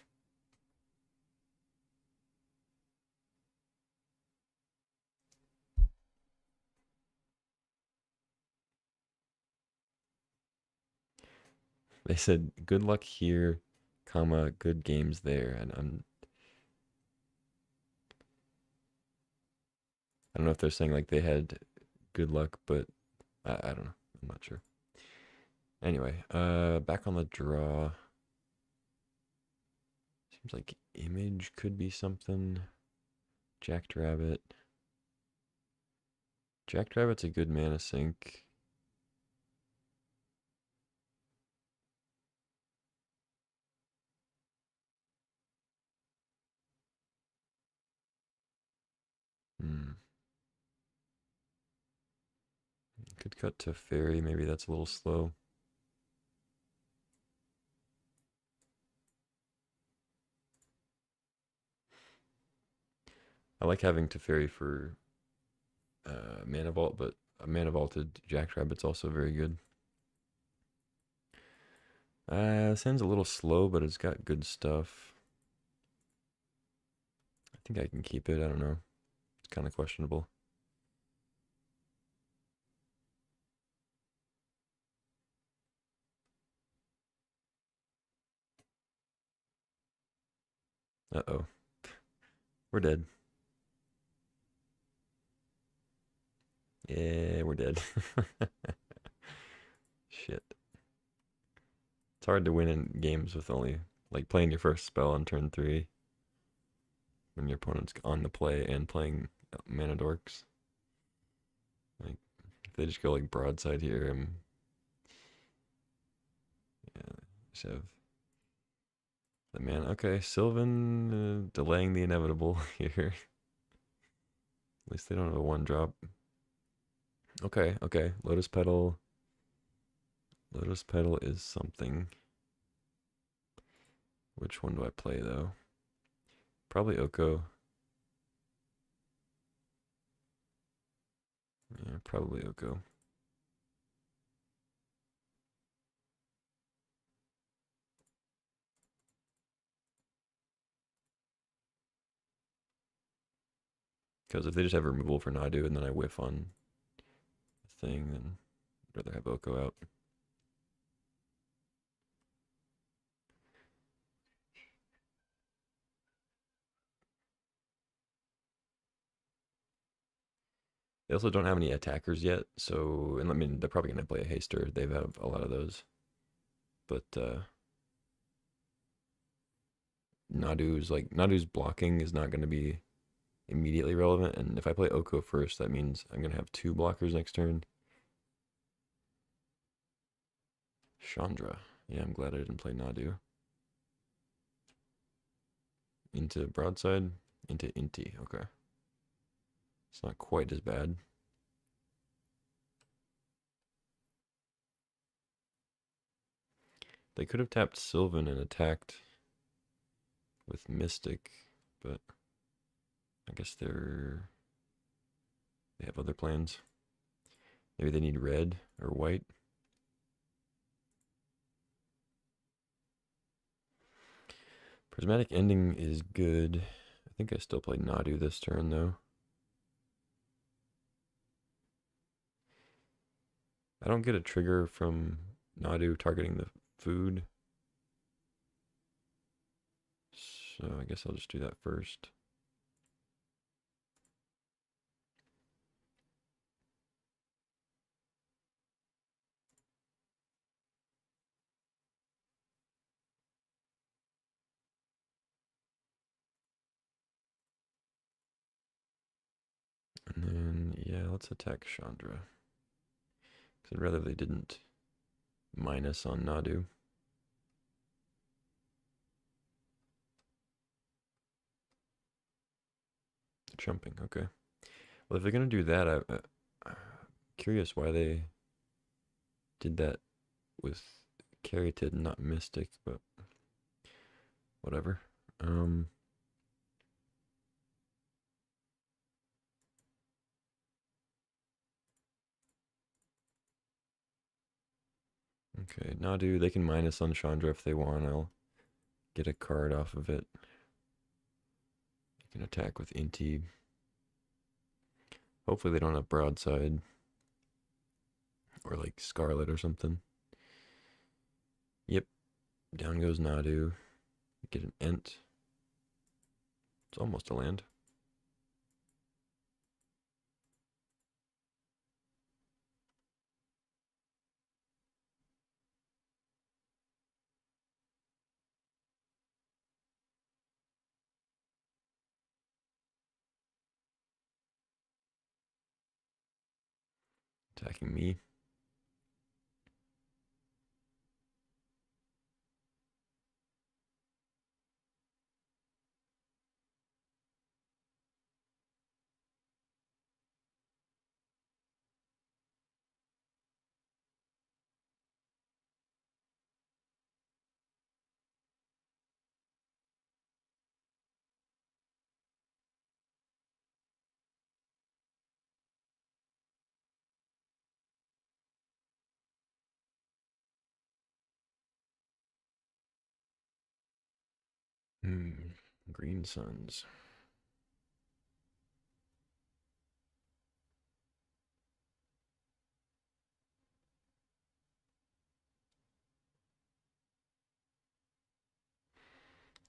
They said good luck here, comma, good games there. And I don't know if they're saying like they had good luck, but I don't know. I'm not sure. Anyway, back on the draw. Seems like Image could be something. Jackrabbit. Jackrabbit's a good mana sink. Could cut to Fairy. Maybe that's a little slow. I like having Teferi for Mana Vault, but a Mana Vaulted Jackrabbit's also very good. This hand's a little slow, but it's got good stuff. I think I can keep it. I don't know. It's kind of questionable. Uh-oh. We're dead. Yeah, we're dead. Shit. It's hard to win in games with only, like, playing your first spell on turn 3 when your opponent's on the play and playing Mana Dorks. Like, if they just go, like, broadside here, yeah, just have the man. Okay, Sylvan delaying the inevitable here. At least they don't have a 1-drop. Okay, okay. Lotus Petal. Lotus Petal is something. Which one do I play, though? Probably Oko. Yeah, probably Oko. Because if they just have removal for Nadu and then I whiff on the thing, then I'd rather have Oko out. They also don't have any attackers yet, so, and I mean, they're probably going to play a Haster. They have a lot of those. But Nadu's blocking is not going to be immediately relevant, and if I play Oko first, that means I'm going to have 2 blockers next turn. Chandra. Yeah, I'm glad I didn't play Nadu. Into Broadside, into Inti. Okay. It's not quite as bad. They could have tapped Sylvan and attacked with Mystic, but I guess they have other plans. Maybe they need red or white. Prismatic Ending is good. I think I still play Nadu this turn, though. I don't get a trigger from Nadu targeting the food. So I guess I'll just do that first. And then, yeah, let's attack Chandra. Because I'd rather they didn't minus on Nadu. Jumping, okay. Well, if they're going to do that, I'm curious why they did that with Caryatid and not Mystic, but whatever. Okay, Nadu, they can minus on Chandra if they want. I'll get a card off of it. You can attack with Inti. Hopefully they don't have Broadside. Or like Scarlet or something. Yep. Down goes Nadu. Get an Ent. It's almost a land. Attacking me. Green Suns.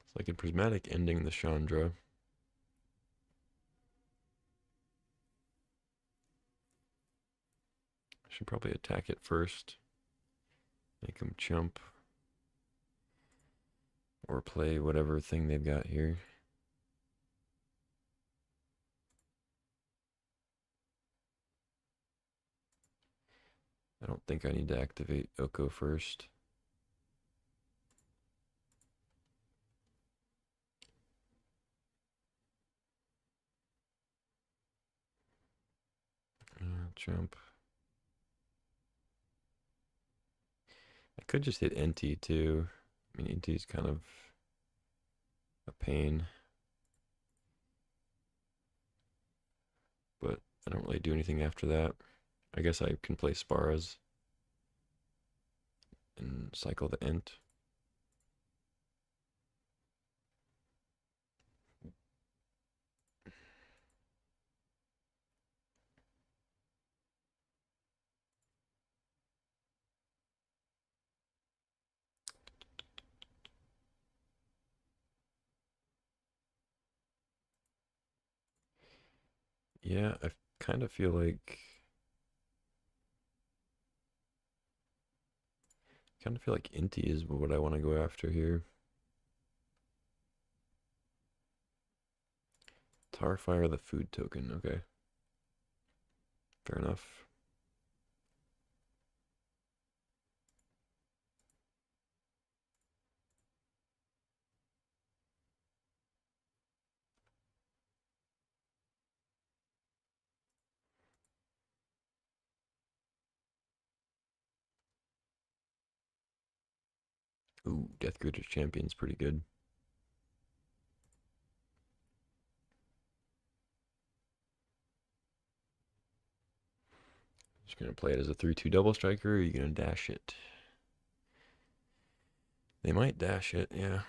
It's like a prismatic ending the Chandra. Should probably attack it first. Make them jump. Or play whatever thing they've got here. I don't think I need to activate Oko first. Jump. I could just hit NT too. I mean, NT's kind of a pain. But I don't really do anything after that. I guess I can play Sparas and cycle the Ent. Yeah, I kind of feel like Inti is what I want to go after here. Tarfire the food token. Okay, fair enough. Ooh, Death Gritter's Champion's pretty good. Just gonna play it as a 3/2 double striker, or are you gonna dash it? They might dash it, yeah.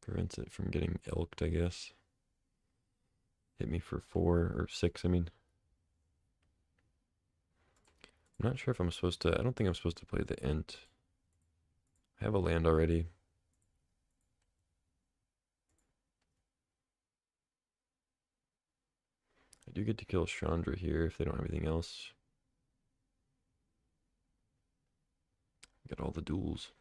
Prevents it from getting elked, I guess. Hit me for 4 or 6, I mean. I'm not sure if I'm supposed to. I don't think I'm supposed to play the Ent. I have a land already. I do get to kill Chandra here if they don't have anything else. Got all the duels.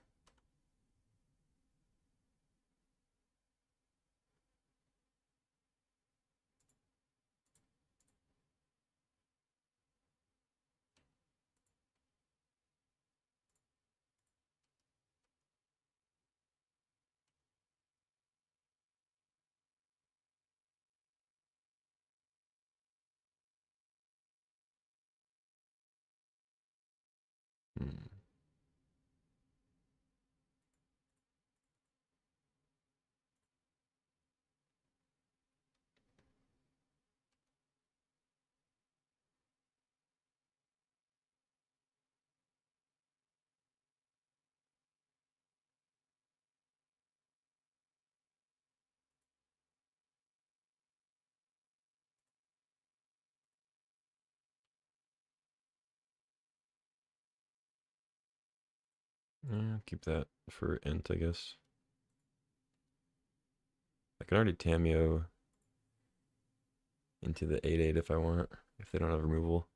Hmm. Yeah, keep that for Ent, I guess. I can already Tameo into the 8/8 if I want, if they don't have removal.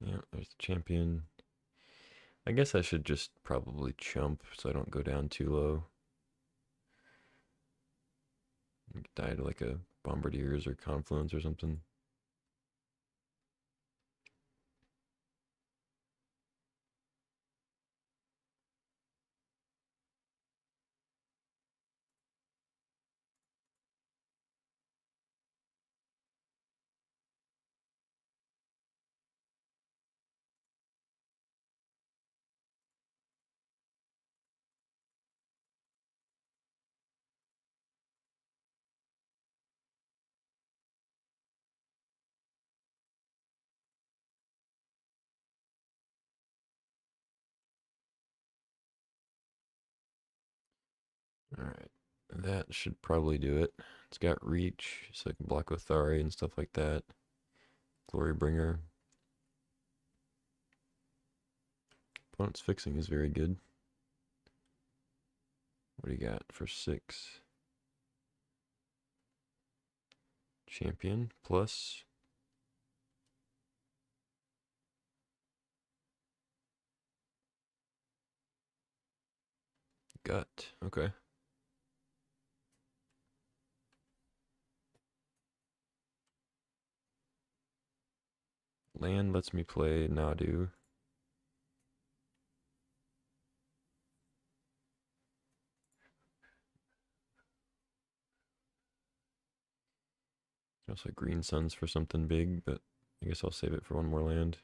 Yeah, there's the champion. I guess I should just probably chump so I don't go down too low. Die to like a Bombardiers or Confluence or something. Alright, that should probably do it. It's got reach, so I can block Othari and stuff like that. Glorybringer. Opponent's fixing is very good. What do you got for 6? Champion plus gut. Okay. Land lets me play Nadu. Also Green Suns for something big, but I guess I'll save it for one more land.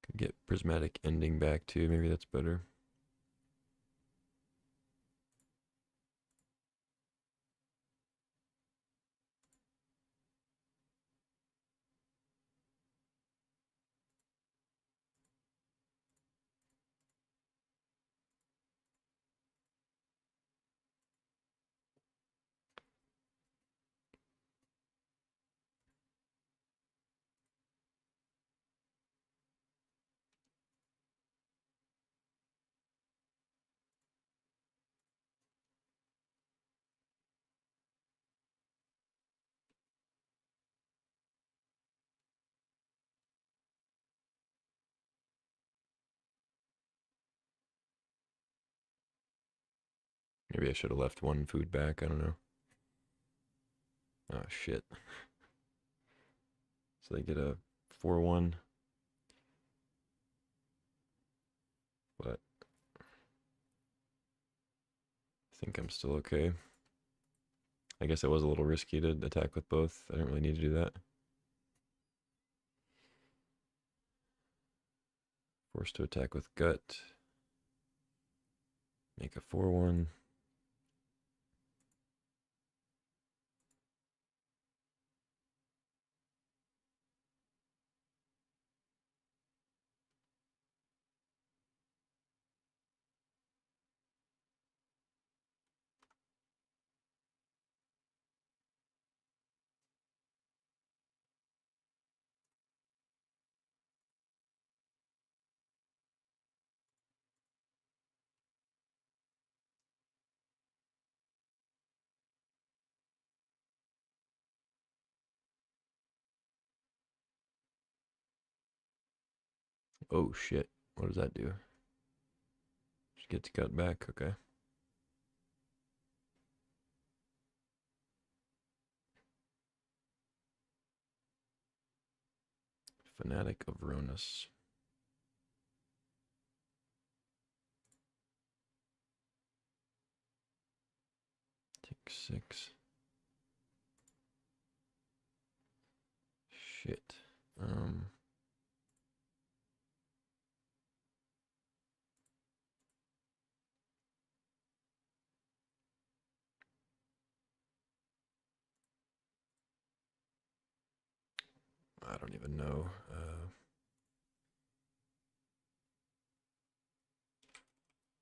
Could get Prismatic Ending back too. Maybe that's better. Maybe I should have left one food back. I don't know. Oh, shit. So they get a 4-1. But I think I'm still okay. I guess it was a little risky to attack with both. I didn't really need to do that. Forced to attack with gut. Make a 4-1. Oh shit. What does that do? Just gets gut back. Okay. Fanatic of Ronus. Take 6. Shit. I don't even know.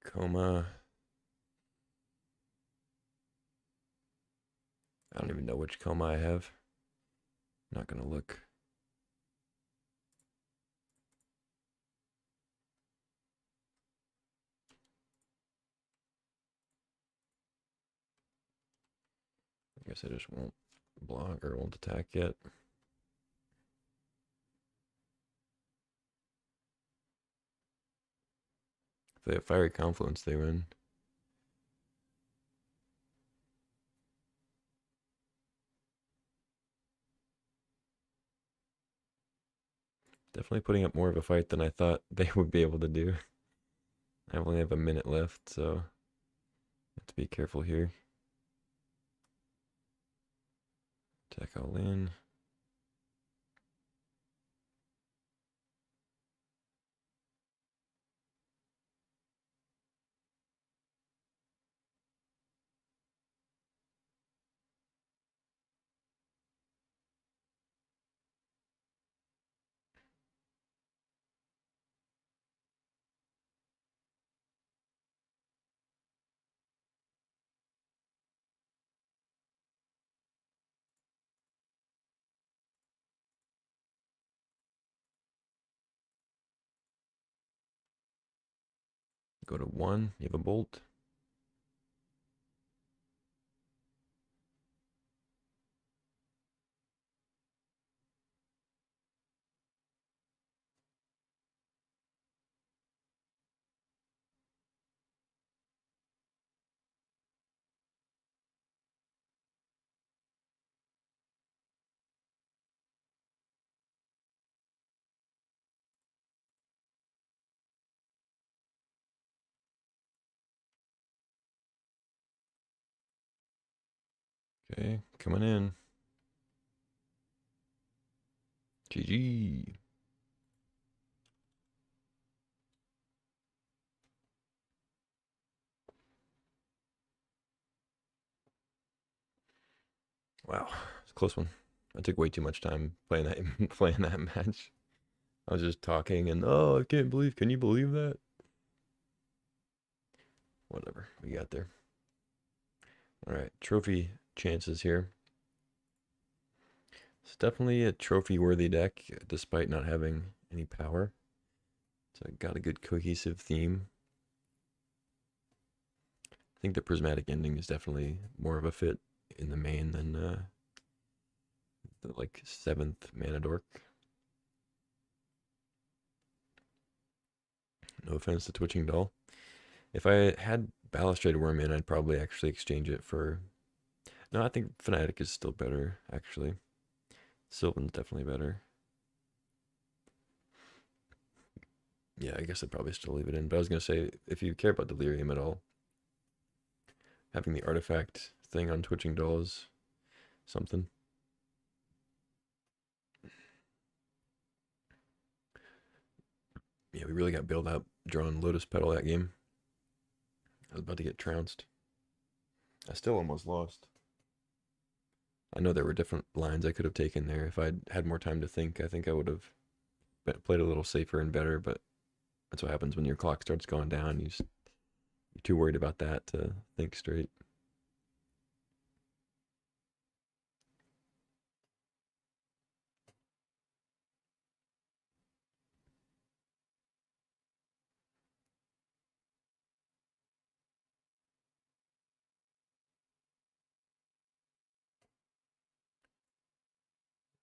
Coma. I don't even know which coma I have. I'm not gonna look. I guess I just won't block or won't attack yet. If they have Fiery Confluence, they win. Definitely putting up more of a fight than I thought they would be able to do. I only have a minute left, so have to be careful here. Attack all in. Go to 1. You have a bolt. Okay, coming in. GG. Wow, it's a close one. I took way too much time playing that playing that match. I was just talking and oh, I can't believe. Can you believe that? Whatever, we got there. All right, trophy chances here. It's definitely a trophy-worthy deck, despite not having any power. So got a good cohesive theme. I think the prismatic ending is definitely more of a fit in the main than the like 7th mana dork. No offense to Twitching Doll. If I had Balustrade Worm in, I'd probably actually exchange it for... No, I think Fnatic is still better, actually. Sylvan's definitely better. Yeah, I guess I'd probably still leave it in. But I was going to say, if you care about Delirium at all, having the artifact thing on Twitching Doll is something. Yeah, we really got bailed out drawing Lotus Petal that game. I was about to get trounced. I still almost lost. I know there were different lines I could have taken there. If I'd had more time to think, I think I would have played a little safer and better, but that's what happens when your clock starts going down. You're too worried about that to think straight.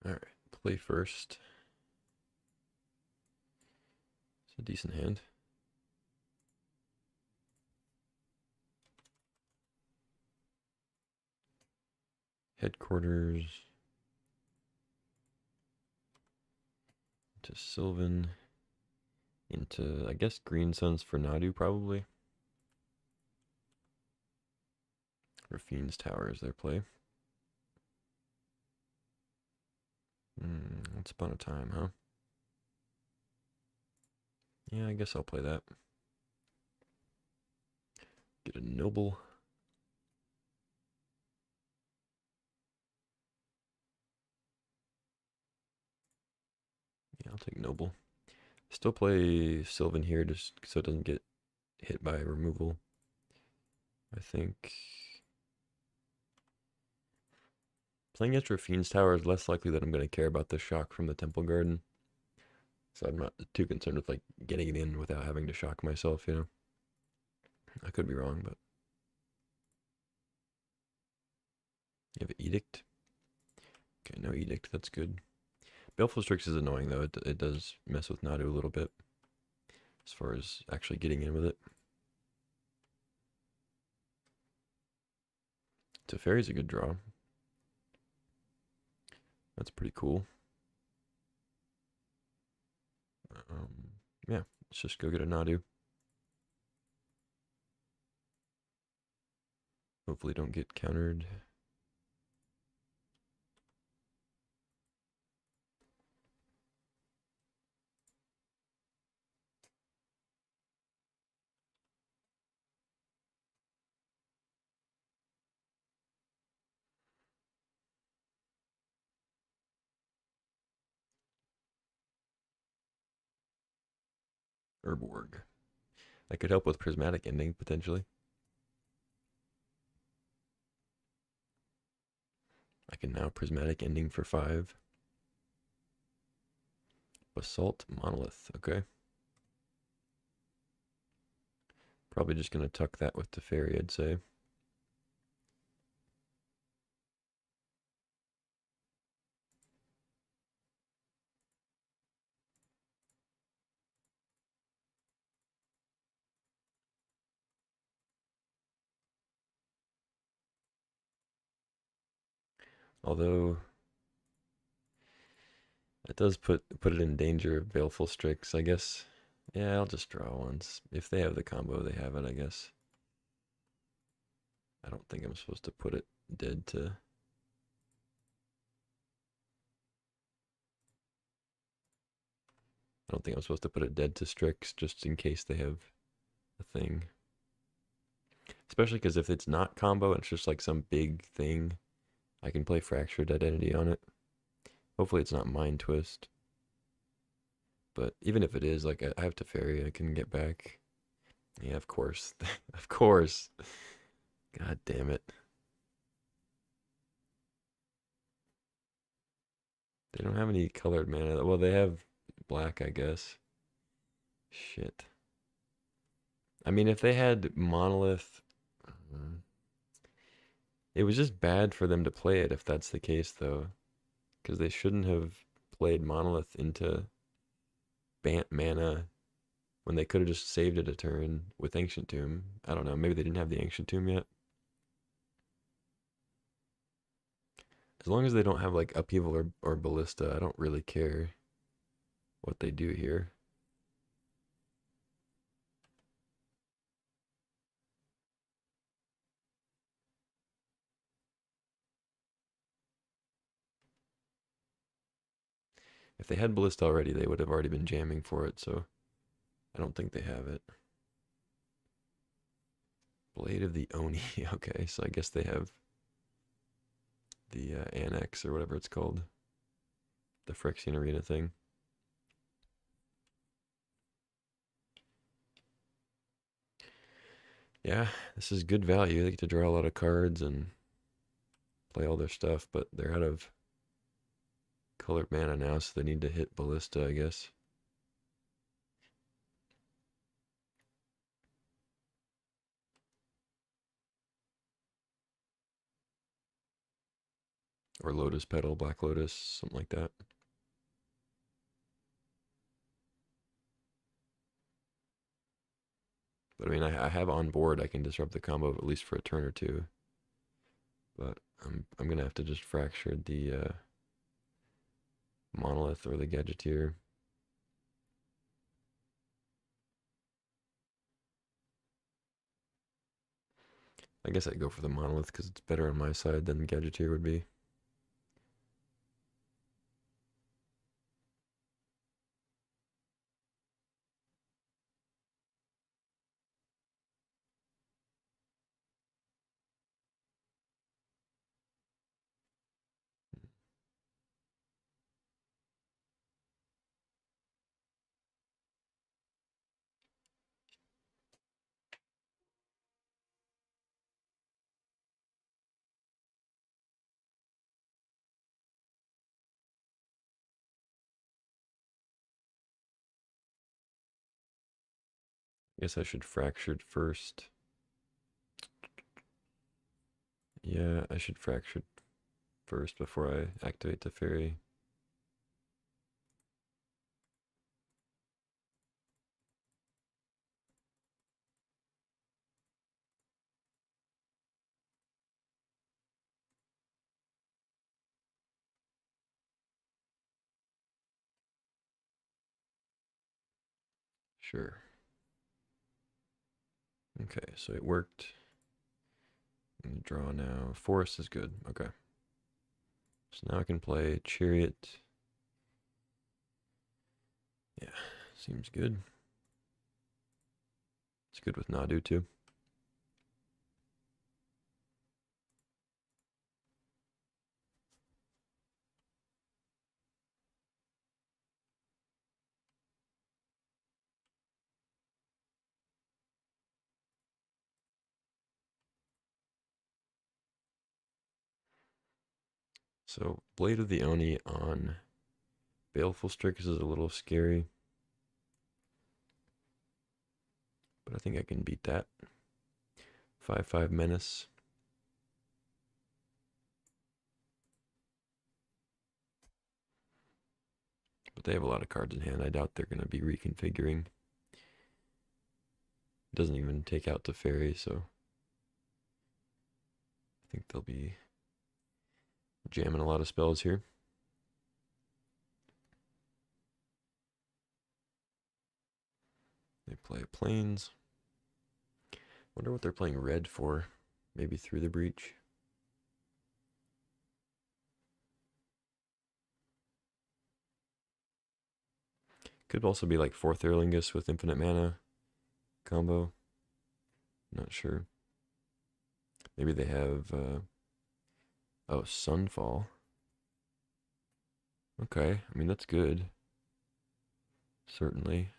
All right, play first. It's a decent hand. Headquarters to Sylvan into, I guess, Green Suns for Nadu probably. Rafine's Tower is their play. Once upon a time, huh? Yeah, I guess I'll play that. Get a Noble. Yeah, I'll take Noble. Still play Sylvan here just so it doesn't get hit by removal. I think playing against Rafine's Tower is less likely that I'm going to care about the shock from the Temple Garden. So I'm not too concerned with like getting it in without having to shock myself, you know. I could be wrong, but you have an Edict. Okay, no Edict, that's good. Baleful Strix is annoying though. It does mess with Nadu a little bit as far as actually getting in with it. Teferi's a good draw. That's pretty cool. Yeah, let's just go get a Nadu. Hopefully don't get countered. Urborg. That could help with Prismatic Ending, potentially. I can now Prismatic Ending for 5. Basalt Monolith, okay. Probably just going to tuck that with Teferi, I'd say. Although it does put it in danger of Baleful Strix, I guess. Yeah, I'll just draw once. If they have the combo, they have it, I guess. I don't think I'm supposed to put it dead to... I don't think I'm supposed to put it dead to Strix just in case they have a thing. Especially because if it's not combo, it's just like some big thing, I can play Fractured Identity on it. Hopefully it's not Mind Twist. But even if it is, like, I have Teferi, I can get back. Yeah, of course. Of course. God damn it. They don't have any colored mana. Well, they have black, I guess. Shit. I mean, if they had Monolith... It was just bad for them to play it if that's the case, though. Because they shouldn't have played Monolith into Bant mana when they could have just saved it a turn with Ancient Tomb. I don't know, maybe they didn't have the Ancient Tomb yet. As long as they don't have like Upheaval or Ballista, I don't really care what they do here. If they had Ballista already, they would have already been jamming for it, so I don't think they have it. Blade of the Oni. Okay, so I guess they have the Annex or whatever it's called. The Phyrexian Arena thing. Yeah, this is good value. They get to draw a lot of cards and play all their stuff, but they're out of colored mana now, so they need to hit Ballista, I guess. Or Lotus Petal, Black Lotus, something like that. But I mean, I have on board, I can disrupt the combo at least for a turn or two. But I'm gonna have to just fracture the Monolith or the Gadgeteer. I guess I'd go for the Monolith because it's better on my side than Gadgeteer would be. Guess I should fracture it first. Yeah, I should fracture it first before I activate the fairy. Sure. Okay, so it worked. Draw now. Forest is good. Okay. So now I can play Chariot. Yeah, seems good. It's good with Nadu too. So Blade of the Oni on Baleful Strix is a little scary. But I think I can beat that. 5/5 Menace. But they have a lot of cards in hand. I doubt they're going to be reconfiguring. It doesn't even take out the fairy, so I think they'll be jamming a lot of spells here. They play Plains. Wonder what they're playing red for. Maybe Through the Breach. Could also be like Fourth Erlingus with infinite mana combo. Not sure. Maybe they have oh, Sunfall. Okay, I mean that's good. Certainly.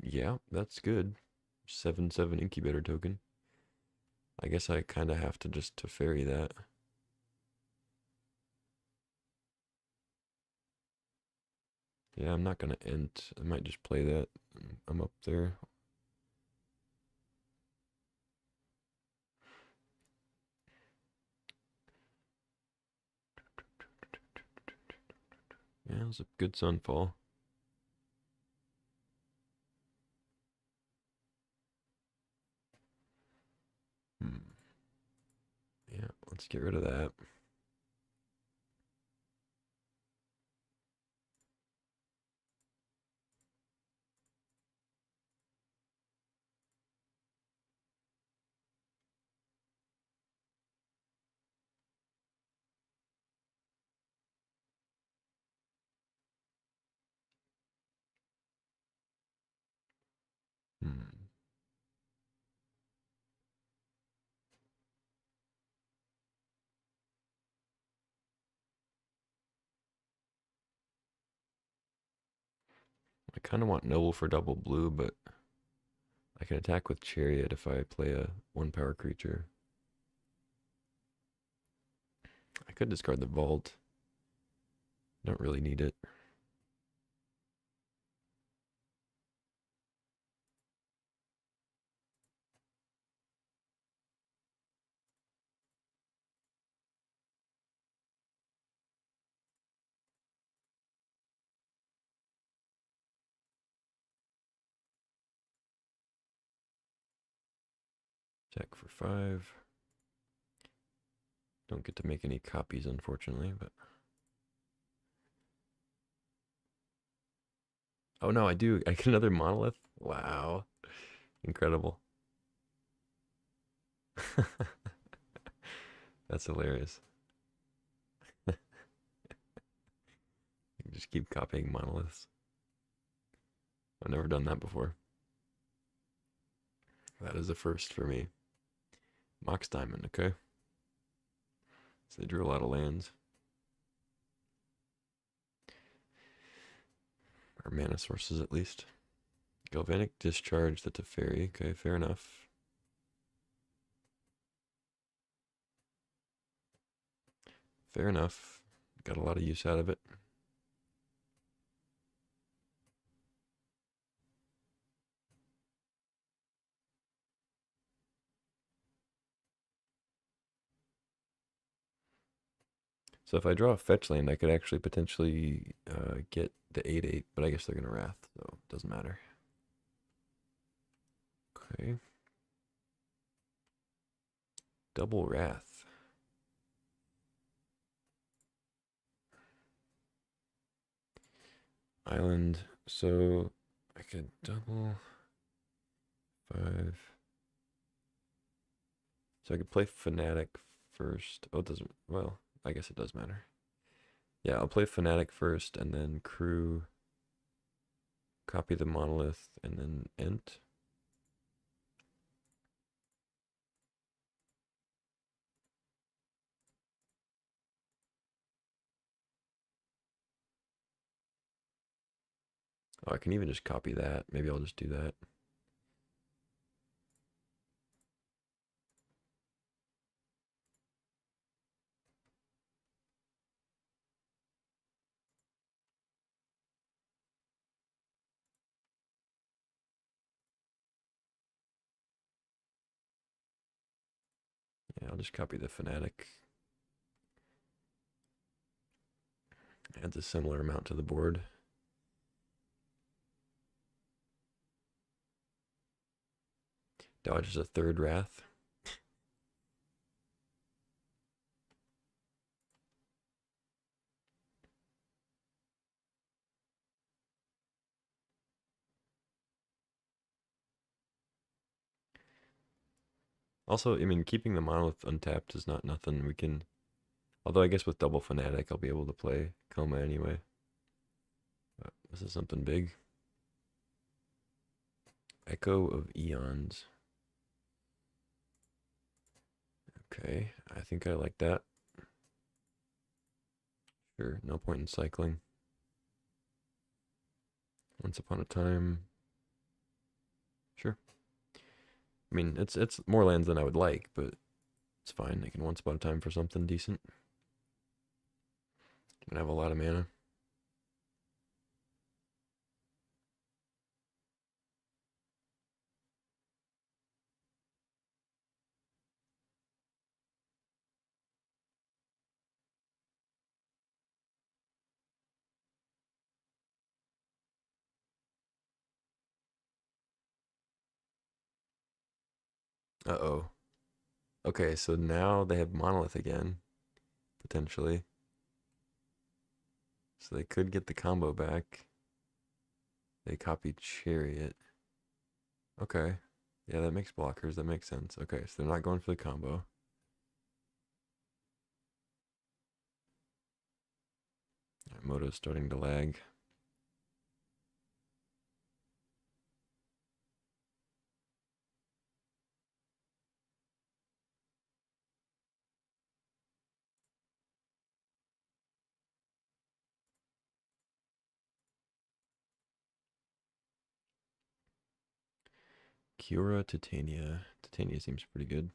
Yeah, that's good. 7/7 incubator token. I guess I kind of have to just to ferry that. Yeah, I'm not gonna end. I might just play that. I'm up there. That was a good sunfall. Yeah, let's get rid of that. Hmm. I kind of want Noble for double blue, but I can attack with Chariot if I play a 1-power creature. I could discard the Vault. Don't really need it. Attack for 5. Don't get to make any copies, unfortunately, but... Oh no, I do. I get another Monolith? Wow. Incredible. That's hilarious. You just keep copying monoliths. I've never done that before. That is a first for me. Mox Diamond, okay. So they drew a lot of lands. Or mana sources, at least. Galvanic Discharge, that's a fairy. Okay, fair enough. Fair enough. Got a lot of use out of it. So if I draw a fetch land, I could actually potentially get the 8/8, but I guess they're going to Wrath, so it doesn't matter. Okay. Double Wrath. Island, so I could double 5. So I could play Fnatic first. Oh, it doesn't, well, I guess it does matter. Yeah, I'll play Fnatic first and then Crew, copy the Monolith, and then Ent. Oh, I can even just copy that. Maybe I'll just do that. Yeah, I'll just copy the Fnatic. Adds a similar amount to the board. Dodges a 3rd Wrath. Also, I mean, keeping the Monolith untapped is not nothing. We can, although I guess with double Fnatic, I'll be able to play Coma anyway. But this is something big. Echo of Eons. Okay, I think I like that. Sure, no point in cycling. Once upon a time. Sure. I mean, it's more lands than I would like, but it's fine. I can once upon a time for something decent. Can have a lot of mana. Uh-oh. Okay, so now they have Monolith again, potentially. So they could get the combo back. They copied Chariot. Okay. Yeah, that makes blockers. That makes sense. Okay, so they're not going for the combo. Right, Moto's starting to lag. Kiora, Titania. Titania seems pretty good.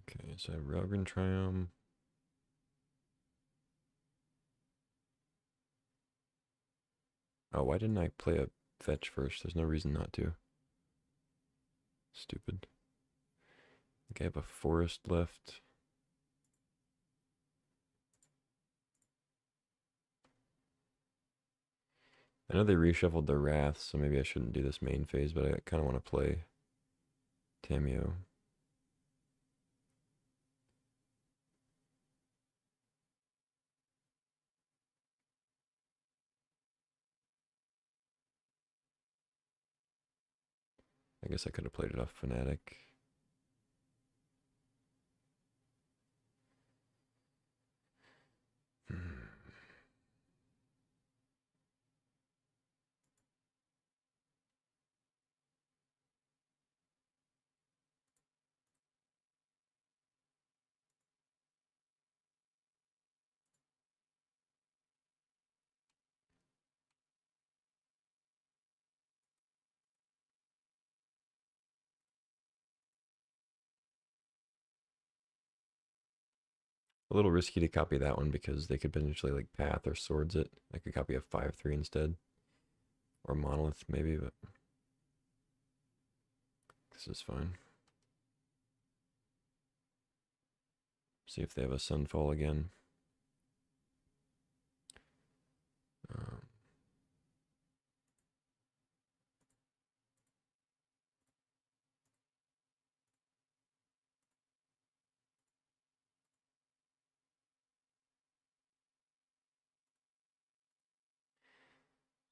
Okay, so I have Raugrin Triumph. Oh, why didn't I play a fetch first? There's no reason not to. Stupid. Okay, I have a forest left. I know they reshuffled their Wrath, so maybe I shouldn't do this main phase, but I kind of want to play Tamio. I guess I could have played it off Fnatic. A little risky to copy that one because they could potentially like Path or Swords it. I could copy a 5/3 instead. Or Monolith maybe, but this is fine. See if they have a Sunfall again. Um,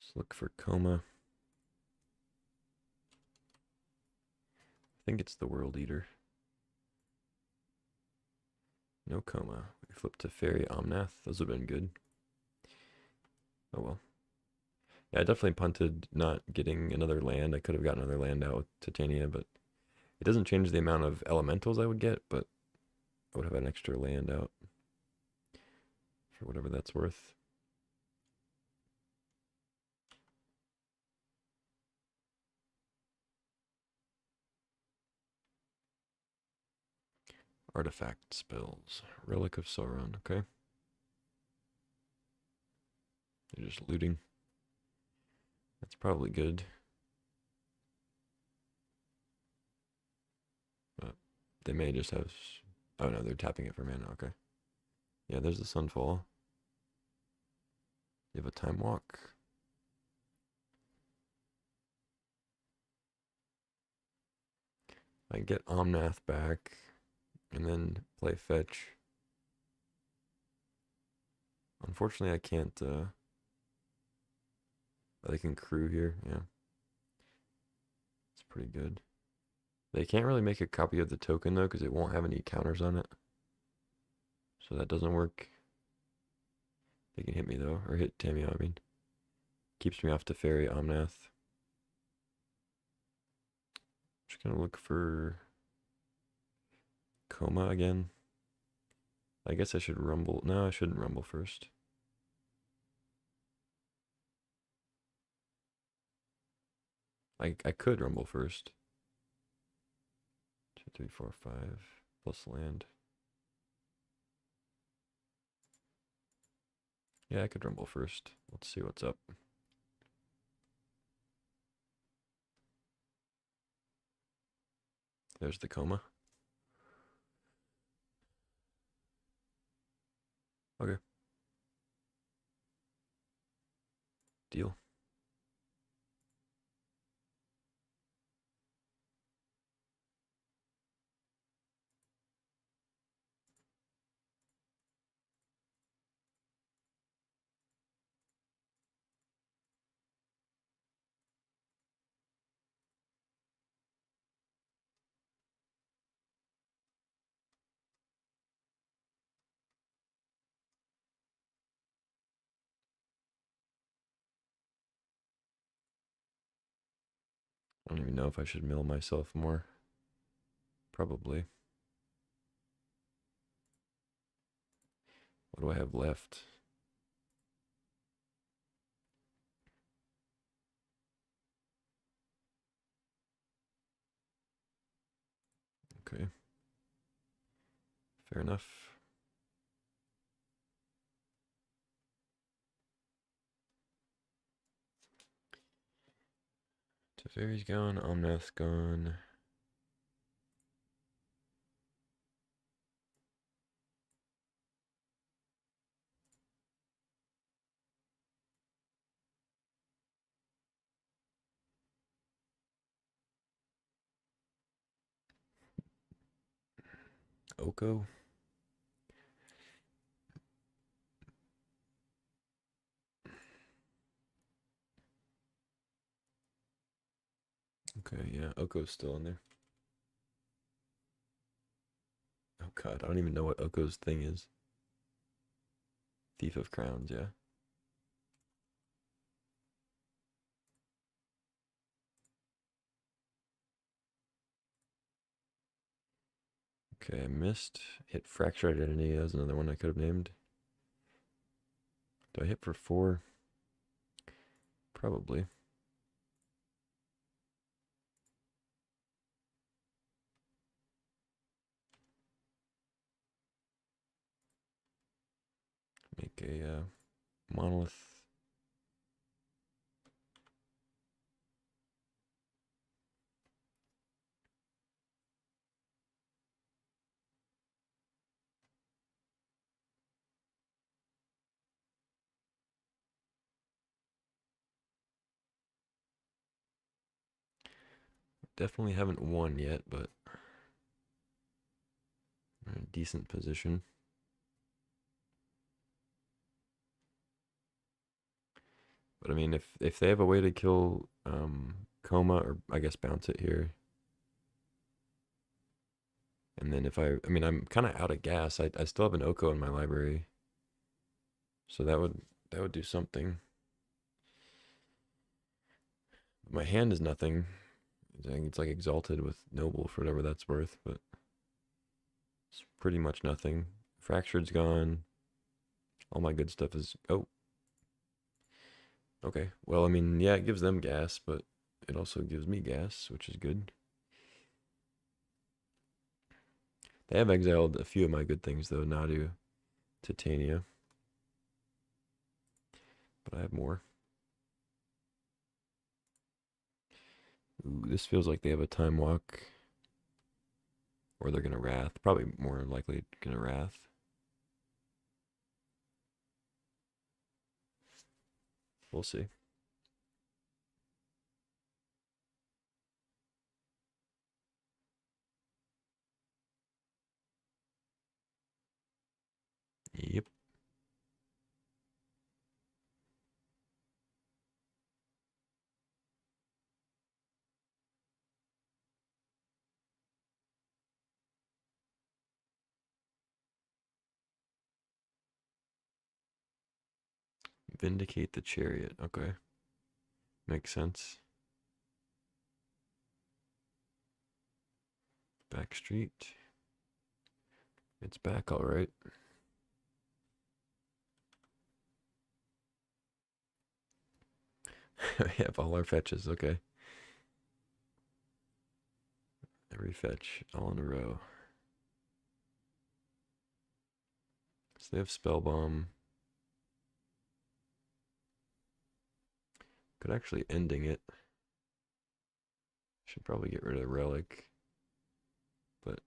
let's look for Coma. I think it's the World Eater. No Coma. We flip to Fairy Omnath. Those have been good. Oh well. Yeah, I definitely punted not getting another land. I could have gotten another land out with Titania, but it doesn't change the amount of elementals I would get, but I would have an extra land out for whatever that's worth. Artifact spells. Relic of Sauron, okay. They're just looting. That's probably good. But they may just have... Oh no, they're tapping it for mana, okay. Yeah, there's the Sunfall. You have a Time Walk. I can get Omnath back and then play fetch. Unfortunately, I can't... They can crew here, yeah. It's pretty good. They can't really make a copy of the token, though, because it won't have any counters on it. So that doesn't work. They can hit me, though, or hit Tamio, I mean. Keeps me off to Fairy Omnath. Just gonna look for Coma again. I guess I should Rumble. No, I shouldn't Rumble first. I could rumble first. 2, 3, 4, 5 plus land. Yeah, I could rumble first. Let's see what's up. There's the coma. Okay. Deal. I don't even know if I should mill myself more. Probably. What do I have left? Okay. Fair enough. Teferi's gone. Omnath's gone. Oko. Okay, yeah, Oko's still in there. Oh god, I don't even know what Oko's thing is. Thief of Crowns, yeah. Okay, I missed. Hit Fracture Identity. That was another one I could have named. Do I hit for 4? Probably. Make a monolith. Definitely haven't won yet, but we're in a decent position. But I mean, if they have a way to kill Coma, or I guess bounce it here, and then if I mean, I'm kind of out of gas. I still have an Oko in my library, so that would do something. My hand is nothing. I think it's like exalted with noble for whatever that's worth, but it's pretty much nothing. Fractured's gone. All my good stuff is okay. Well, I mean, yeah, it gives them gas, but it also gives me gas, which is good. They have exiled a few of my good things though, Nadu, Titania. But I have more. Ooh, this feels like they have a time walk. Or they're gonna Wrath. Probably more likely gonna Wrath. We'll see. Yep. Vindicate the Chariot. Okay. Makes sense. Backstreet. It's back, alright. We have all our fetches, okay. Every fetch all in a row. So they have Spell Bomb. Could actually ending it. Should probably get rid of Relic. But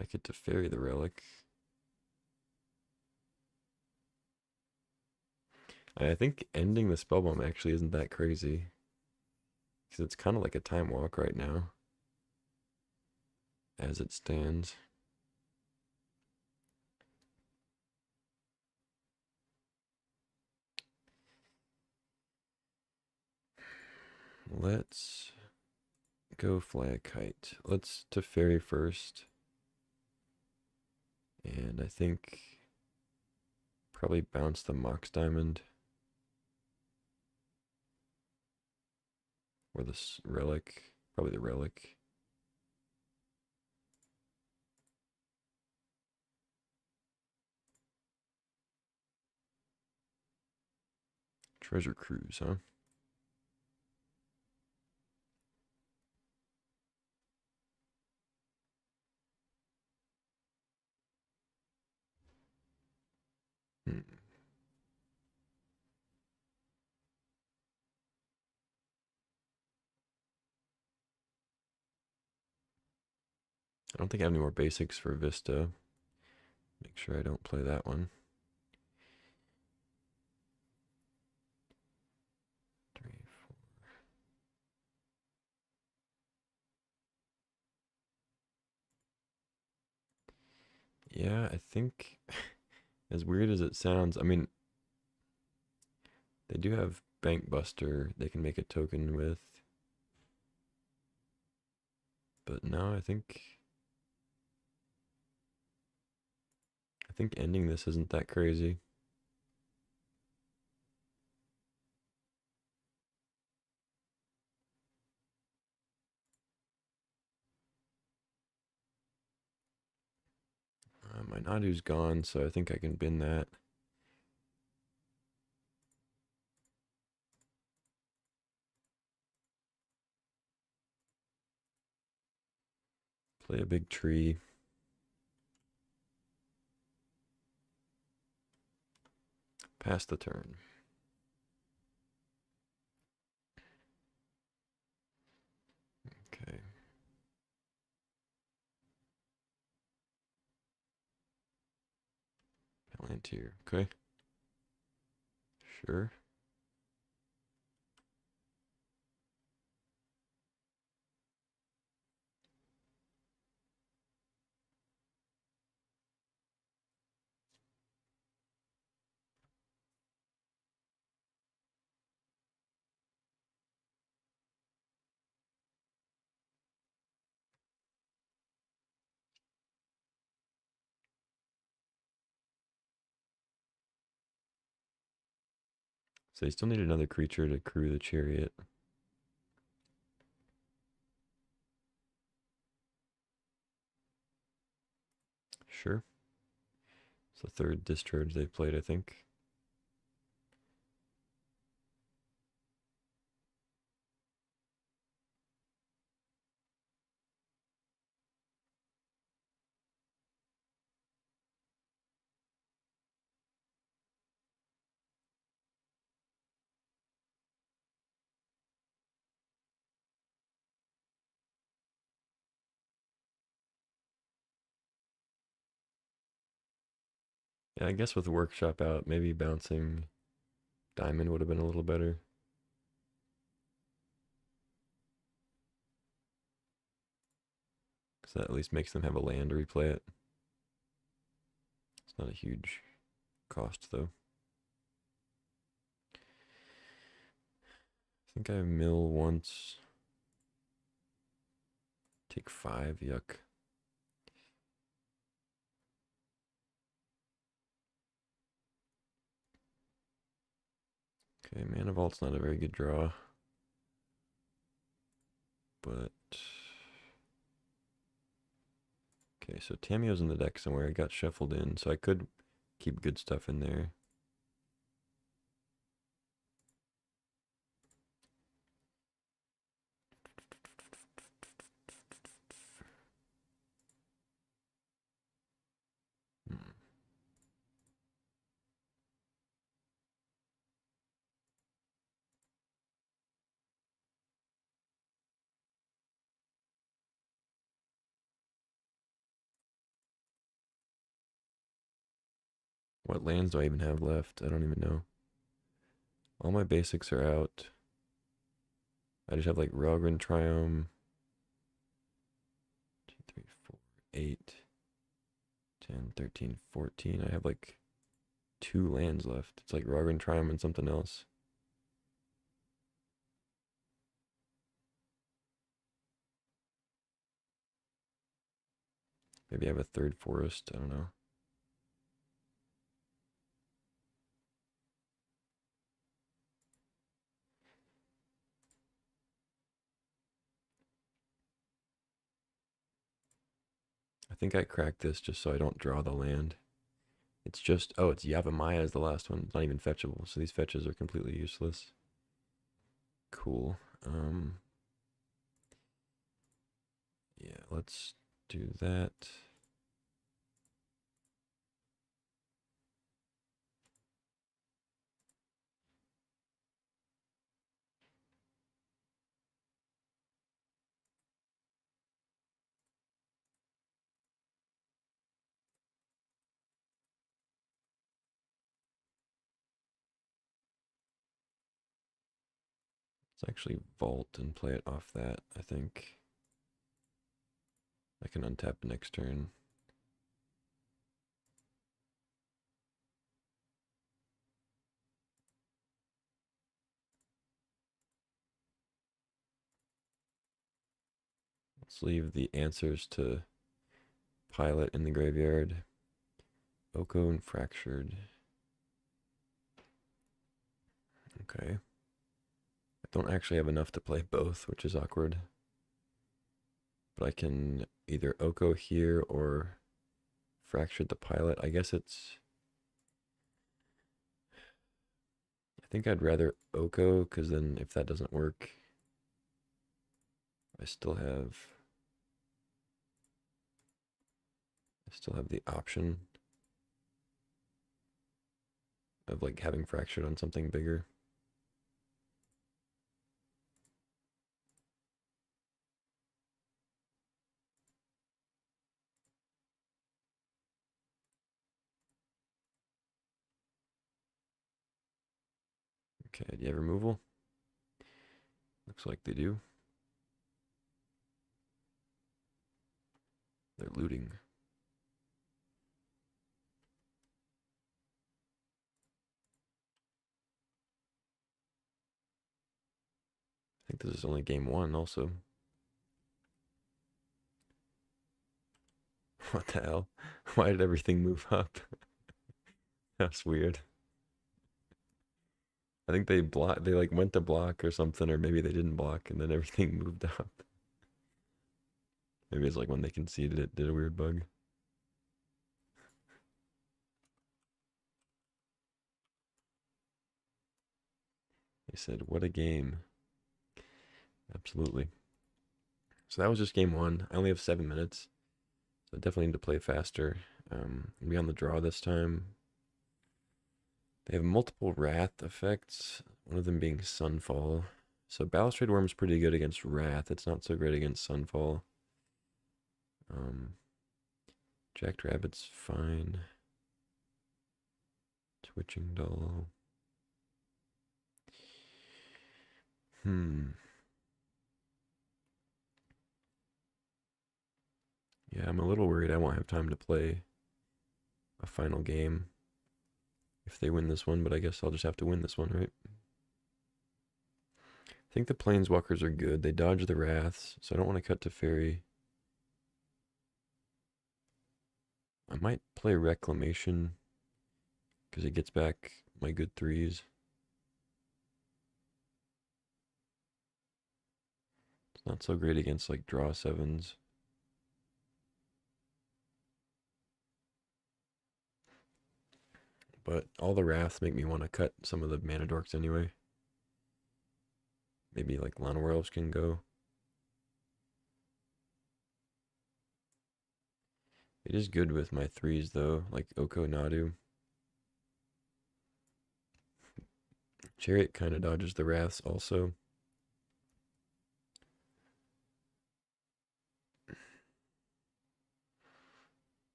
I get to Fairy the Relic. I think ending the Spell Bomb actually isn't that crazy. Because it's kind of like a Time Walk right now. As it stands. Let's go fly a kite. Let's to Fairy first. And I think probably bounce the Mox Diamond. Or this Relic. Probably the Relic. Treasure Cruise, huh? Hmm. I don't think I have any more basics for Vista. Make sure I don't play that one. 3, 4. Yeah, I think, as weird as it sounds, I mean, they do have Bank Buster they can make a token with. But no, I think ending this isn't that crazy. My Nadu's gone, so I think I can bin that. Play a big tree. Pass the turn. Okay. Palantir. Okay. Sure. So you still need another creature to crew the chariot. Sure. It's the third discharge they've played, I think. Yeah, I guess with Workshop out, maybe bouncing Diamond would have been a little better. Because that at least makes them have a land to replay it. It's not a huge cost, though. I think I mill once. Take 5, yuck. Okay, Mana Vault's not a very good draw. But... Okay, so Tameo's in the deck somewhere. It got shuffled in, so I could keep good stuff in there. What lands do I even have left? I don't even know. All my basics are out. I just have like Rogren Triumph. 2, 3, 4, 8, 10, 13, 14. I have like 2 lands left. It's like Rogren Triumph and something else. Maybe I have a 3rd forest. I don't know. I think I cracked this just so I don't draw the land. It's just, oh, it's Yavimaya is the last one. It's not even fetchable. So these fetches are completely useless. Cool. Yeah, let's do that. Let's actually vault and play it off that, I think. I can untap next turn. Let's leave the answers to Pilot in the graveyard. Oko and Fractured. Okay. I don't actually have enough to play both, which is awkward. But I can either Oko here or Fractured the Pilot. I guess it's... I think I'd rather Oko, because then if that doesn't work, I still have the option of like having Fractured on something bigger. Okay, do you have removal? Looks like they do. They're looting. I think this is only game 1 also. What the hell? Why did everything move up? That's weird. I think they like went to block or something, or maybe they didn't block and then everything moved up. Maybe it's like when they conceded it did a weird bug. They said, what a game. Absolutely. So that was just game 1. I only have 7 minutes. So I definitely need to play faster. Be on the draw this time. They have multiple Wrath effects, one of them being Sunfall. So Balustrade Worm's pretty good against Wrath. It's not so great against Sunfall. Jacked Rabbit's fine. Twitching Doll. Yeah, I'm a little worried I won't have time to play a final game if they win this one, but I guess I'll just have to win this one, right? I think the Planeswalkers are good. They dodge the Wraths, so I don't want to cut to Fairy. I might play Reclamation because it gets back my good 3s. It's not so great against like draw 7s. But all the Wraths make me want to cut some of the Mana Dorks anyway. Maybe like Lana Werewolves can go. It is good with my 3s though, like Oko Nadu. Chariot kind of dodges the Wraths also.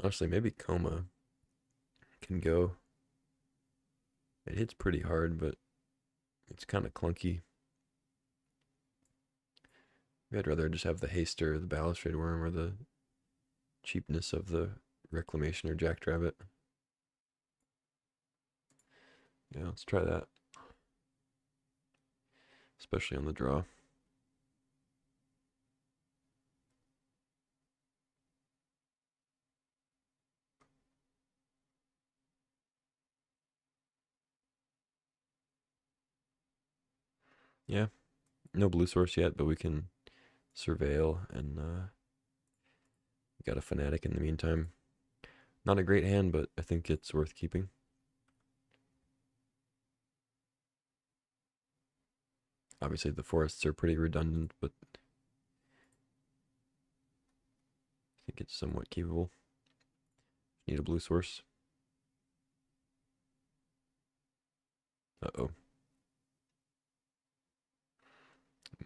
Honestly, maybe Coma can go. It hits pretty hard, but it's kind of clunky. Maybe I'd rather just have the Haster, the Balustrade Worm, or the cheapness of the Reclamation or Jackrabbit. Yeah, let's try that. Especially on the draw. Yeah, no blue source yet, but we can surveil and got a Fanatic in the meantime. Not a great hand, but I think it's worth keeping. Obviously, the forests are pretty redundant, but I think it's somewhat keepable. Need a blue source. Uh-oh.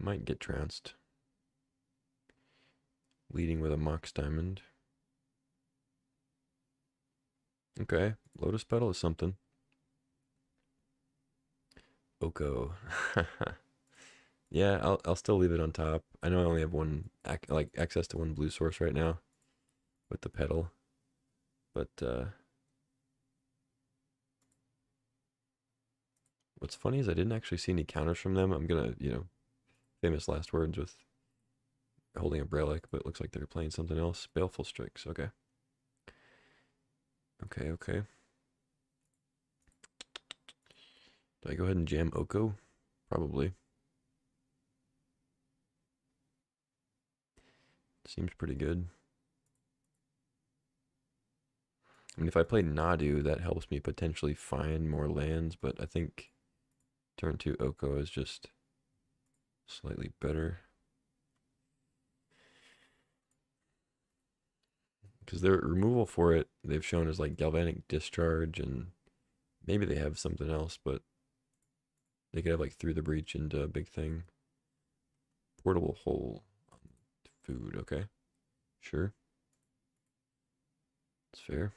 Might get trounced. Leading with a Mox Diamond. Okay, Lotus Petal is something. Oko. Yeah, I'll still leave it on top. I know I only have one access to one blue source right now with the petal, but what's funny is I didn't actually see any counters from them. I'm gonna, famous last words with holding a Brelic, but it looks like they're playing something else. Baleful Strix. Okay. Okay. Do I go ahead and jam Oko? Probably. Seems pretty good. I mean, if I play Nadu, that helps me potentially find more lands, but I think turn 2 Oko is just slightly better. Because their removal for it, they've shown as like Galvanic Discharge, and maybe they have something else, but they could have like Through the Breach into a big thing. Portable Hole on food, okay. Sure. It's fair.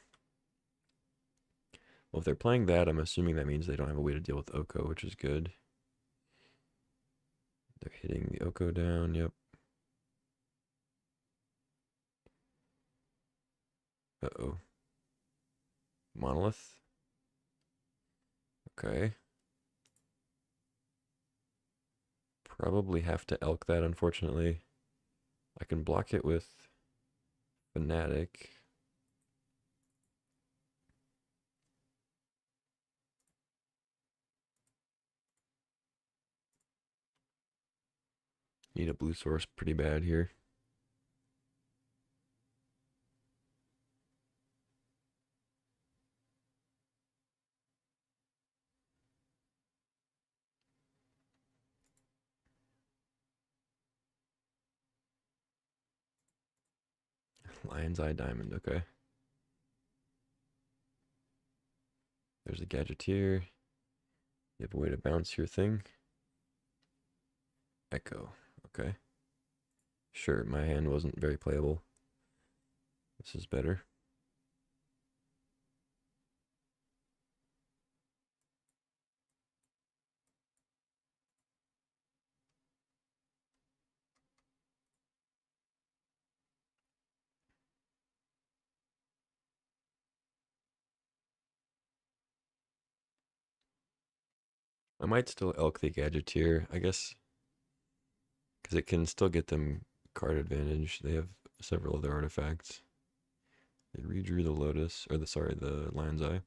Well, if they're playing that, I'm assuming that means they don't have a way to deal with Oko, which is good. They're hitting the Oko down, yep. Uh-oh. Monolith. Okay. Probably have to elk that, unfortunately. I can block it with Fanatic. Need a blue source pretty bad here. Lion's Eye Diamond, okay. There's a Gadgeteer. You have a way to bounce your thing. Echo, okay. Sure, my hand wasn't very playable. This is better. I might still elk the Gadgeteer, I guess, because it can still get them card advantage. They have several other artifacts. They redrew the Lotus, or the Lion's Eye.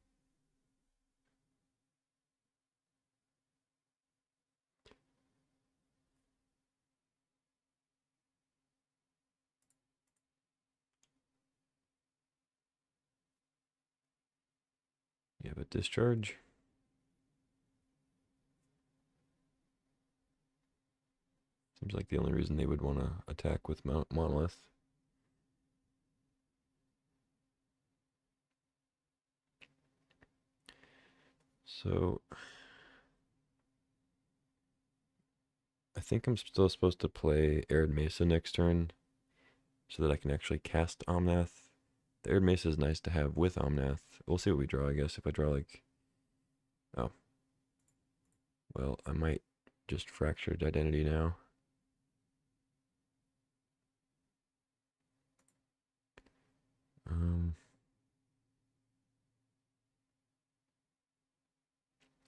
You have a Discharge. Seems like the only reason they would want to attack with Monolith. So I think I'm still supposed to play Arid Mesa next turn so that I can actually cast Omnath The Aired Mesa is nice to have with Omnath. We'll see what we draw, I guess. If I draw like... Oh. Well, I might just Fractured Identity now.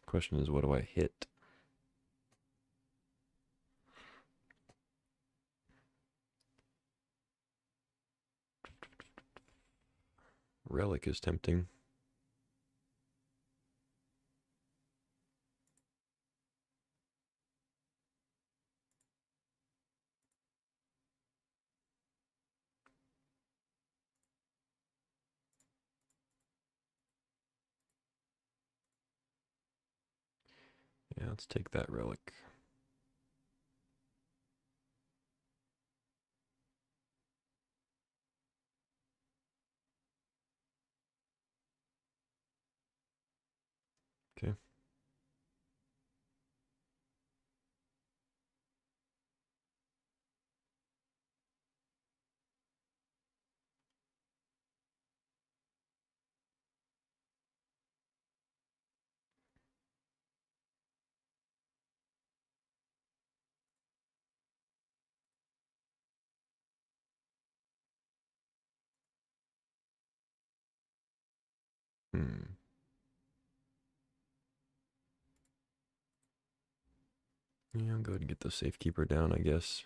Question is, what do I hit? Relic is tempting. Yeah, let's take that Relic. Okay. Yeah, I'll go ahead and get the Safekeeper down, I guess.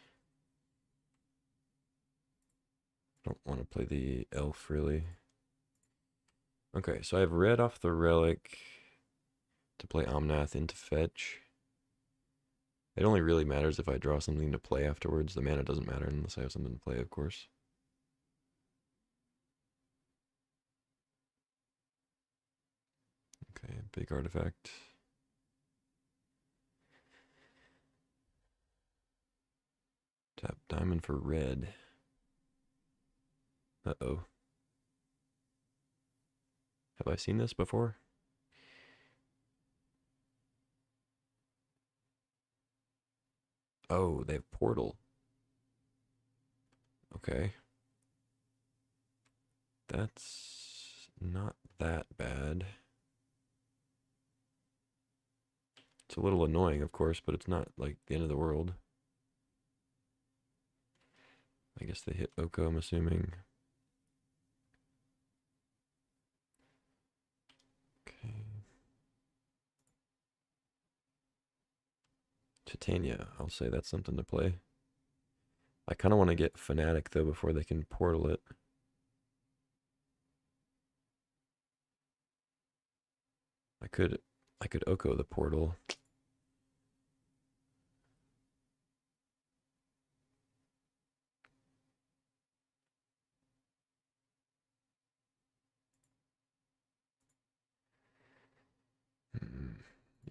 Don't want to play the Elf, really. Okay, so I have red off the Relic to play Omnath into fetch. It only really matters if I draw something to play afterwards. The mana doesn't matter unless I have something to play, of course. Okay, big artifact. Tap diamond for red. Uh-oh. Have I seen this before? Oh, they have Portal. Okay. That's not that bad. It's a little annoying, of course, but it's not like the end of the world. I guess they hit Oko, I'm assuming. Okay. Titania, I'll say that's something to play. I kind of want to get Fnatic, though, before they can Portal it. I could Oko the Portal.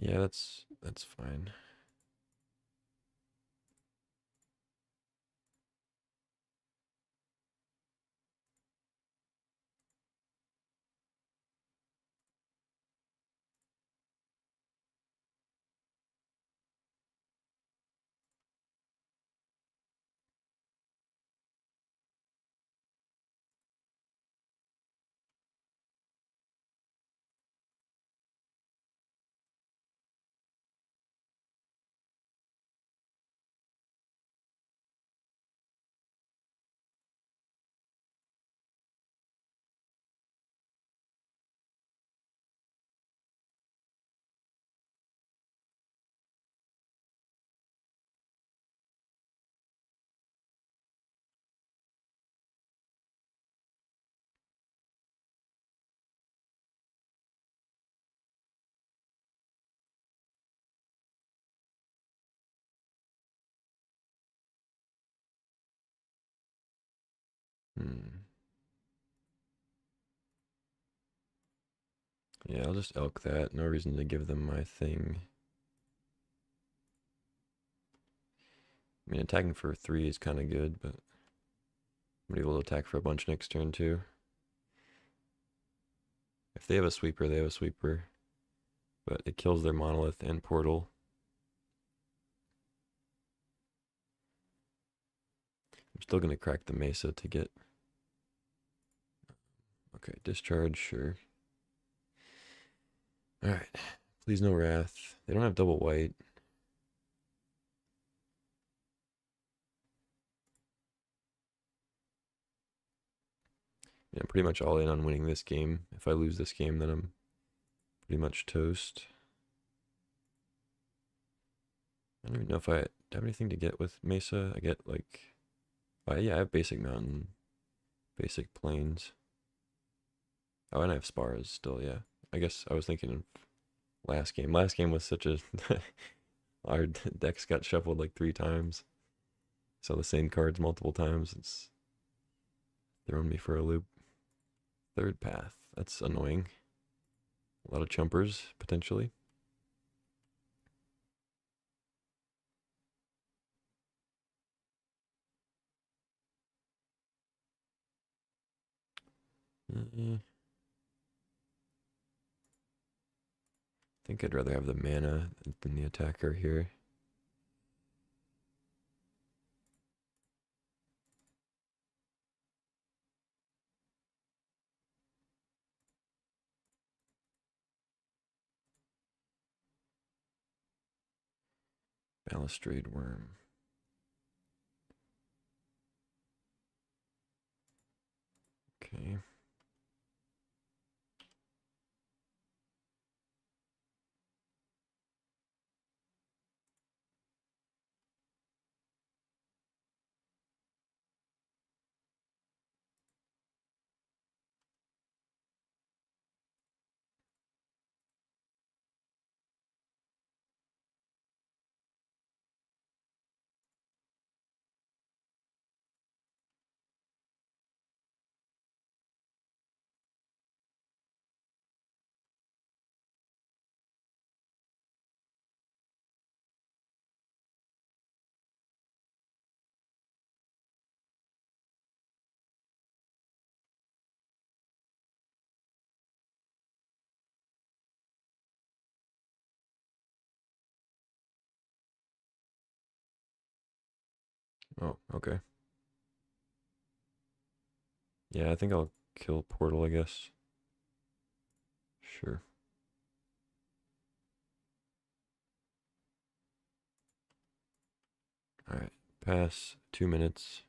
Yeah, that's fine. Yeah, I'll just elk that. No reason to give them my thing. I mean, attacking for 3 is kind of good, but I'm able to attack for a bunch next turn, too. If they have a sweeper, they have a sweeper. But it kills their Monolith and Portal. I'm still going to crack the Mesa to get Okay, discharge, sure. Alright. Please no wrath. They don't have double white. Yeah, I'm pretty much all in on winning this game. If I lose this game, then I'm pretty much toast. I don't even know if I have anything to get with Mesa. I get like, yeah, I have basic mountain, basic plains. Oh, and I have spars still. Yeah, I guess I was thinking of last game. Last game was such a our decks got shuffled like 3 times. So the same cards multiple times. It's throwing me for a loop. Third path. That's annoying. A lot of chumpers potentially. I think I'd rather have the mana than the attacker here. Balustrade Worm. Okay. Oh, okay. Yeah, I think I'll kill Portal, I guess. Sure. Alright. Pass 2 minutes.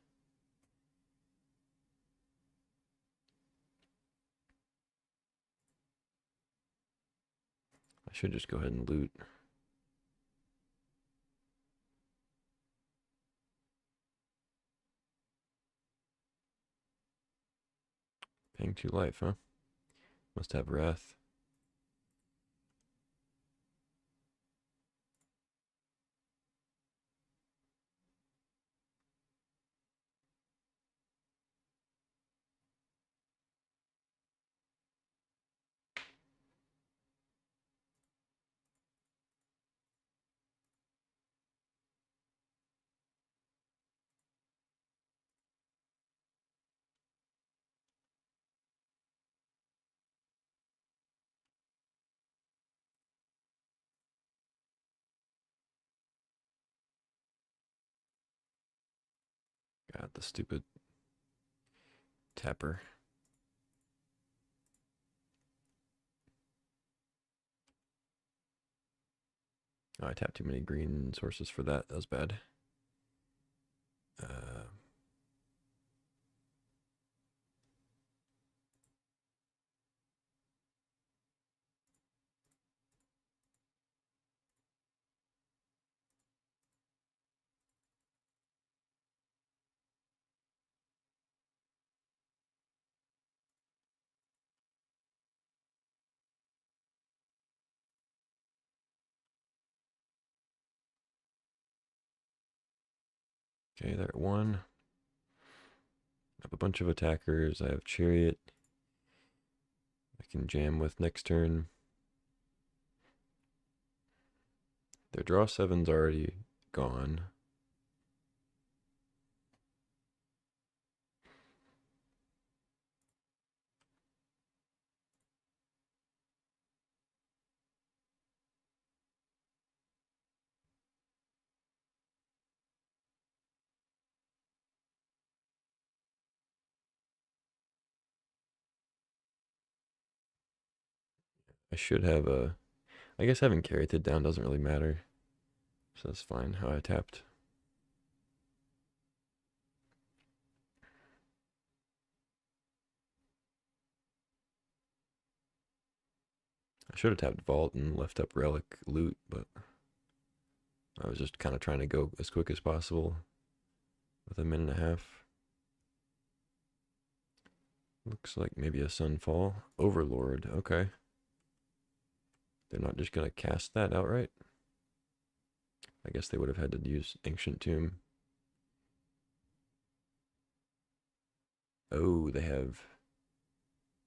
I should just go ahead and loot. Paying 2 life, huh? Must have wrath. Got the stupid tapper. Oh, I tapped too many green sources for that. That was bad. Uh, okay, there 1. I have a bunch of attackers. I have Chariot. I can jam with next turn. Their draw 7's already gone. I should have a. I guess having carried it down doesn't really matter. So that's fine how I tapped. I should have tapped Vault and left up Relic Loot, but I was just kind of trying to go as quick as possible with a minute and a half. Looks like maybe a Sunfall. Overlord, okay. They're not just going to cast that outright. I guess they would have had to use Ancient Tomb. Oh, they have...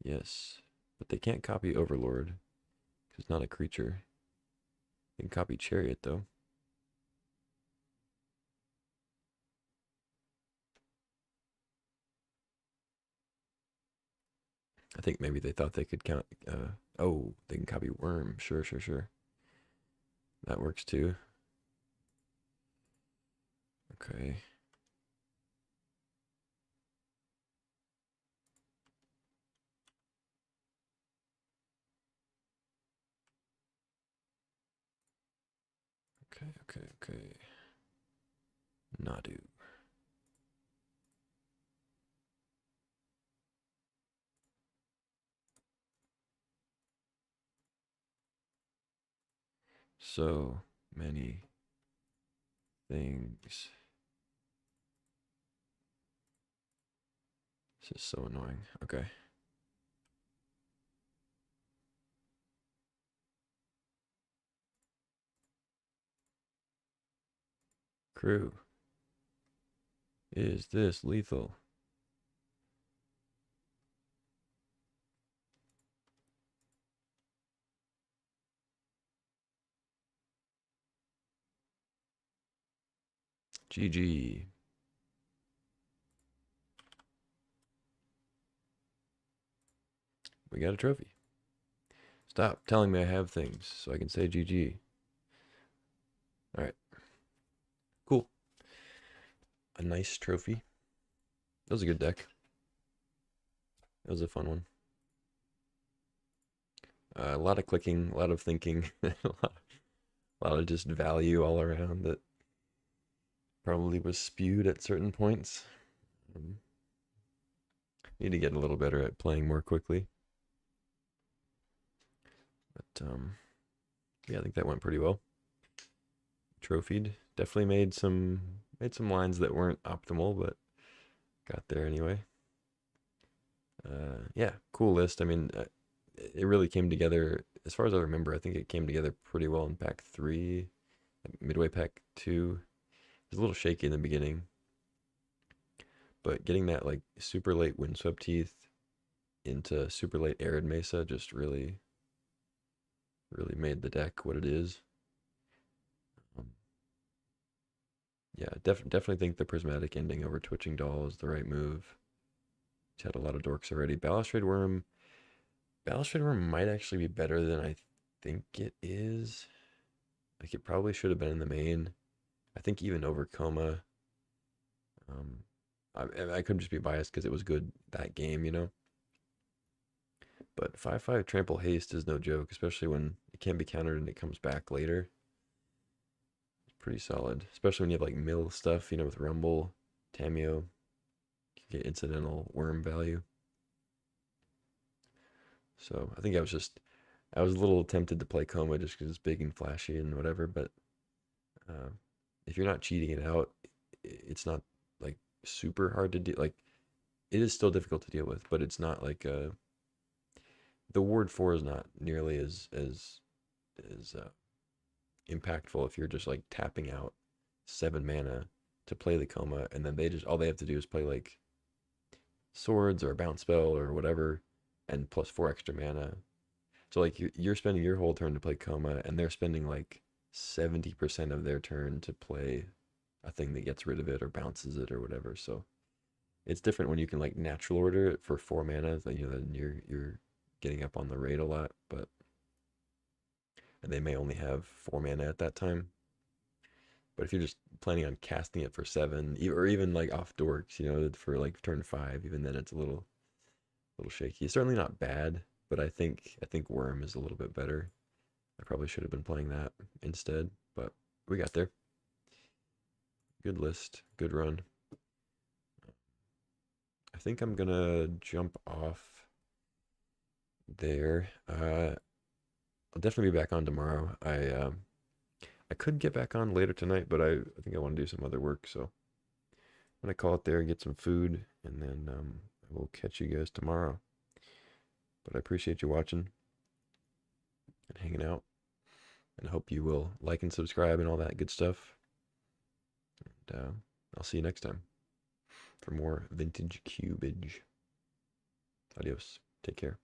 Yes. But they can't copy Overlord. Because it's not a creature. They can copy Chariot, though. I think maybe they thought they could count... oh, they can copy Worm. Sure, sure, sure. That works, too. Okay. Okay. Nadu. So many things. This is so annoying. Okay. Crew. Is this lethal? GG. We got a trophy. Stop telling me I have things so I can say GG. Alright. Cool. A nice trophy. That was a good deck. That was a fun one. A lot of clicking, a lot of thinking, a lot of just value all around that probably was spewed at certain points. Need to get a little better at playing more quickly. But yeah, I think that went pretty well. Trophied. Definitely made some lines that weren't optimal, but got there anyway. Yeah, cool list. I mean, it really came together. As far as I remember, I think it came together pretty well in pack 3, midway pack 2. It was a little shaky in the beginning, but getting that like super late Windswept Teeth into super late Arid Mesa just really made the deck what it is. Yeah, definitely think the Prismatic ending over Twitching Doll is the right move. It's had a lot of dorks already. Balustrade Worm might actually be better than I think it is. Like, it probably should have been in the main. I think even over Coma. I could just be biased because it was good that game, you know? But 5/5 Trample Haste is no joke, especially when it can be countered and it comes back later. It's pretty solid, especially when you have like mill stuff, you know, with Rumble, Tameo. You can get incidental worm value. So I think I was a little tempted to play Coma just because it's big and flashy and whatever, but if you're not cheating it out, it's not like super hard to deal. Like, it is still difficult to deal with, but it's not like the Ward 4 is not nearly as impactful if you're just like tapping out 7 mana to play the Coma, and then all they have to do is play like swords or a bounce spell or whatever, and plus 4 extra mana. So like you're spending your whole turn to play Coma, and they're spending like 70% of their turn to play a thing that gets rid of it or bounces it or whatever. So it's different when you can like natural order it for 4 mana. Like, you know, then you're getting up on the rate a lot, but and they may only have 4 mana at that time. But if you're just planning on casting it for 7, or even like off dorks, you know, for like turn 5, even then it's a little shaky. It's certainly not bad. but I think Worm is a little bit better. I probably should have been playing that instead, but we got there. Good list, good run. I think I'm gonna jump off there. I'll definitely be back on tomorrow. I could get back on later tonight, but I think I want to do some other work, so I'm gonna call it there and get some food, and then I will catch you guys tomorrow. But I appreciate you watching and hanging out, and I hope you will like and subscribe and all that good stuff. And I'll see you next time for more vintage cubage. Adios. Take care.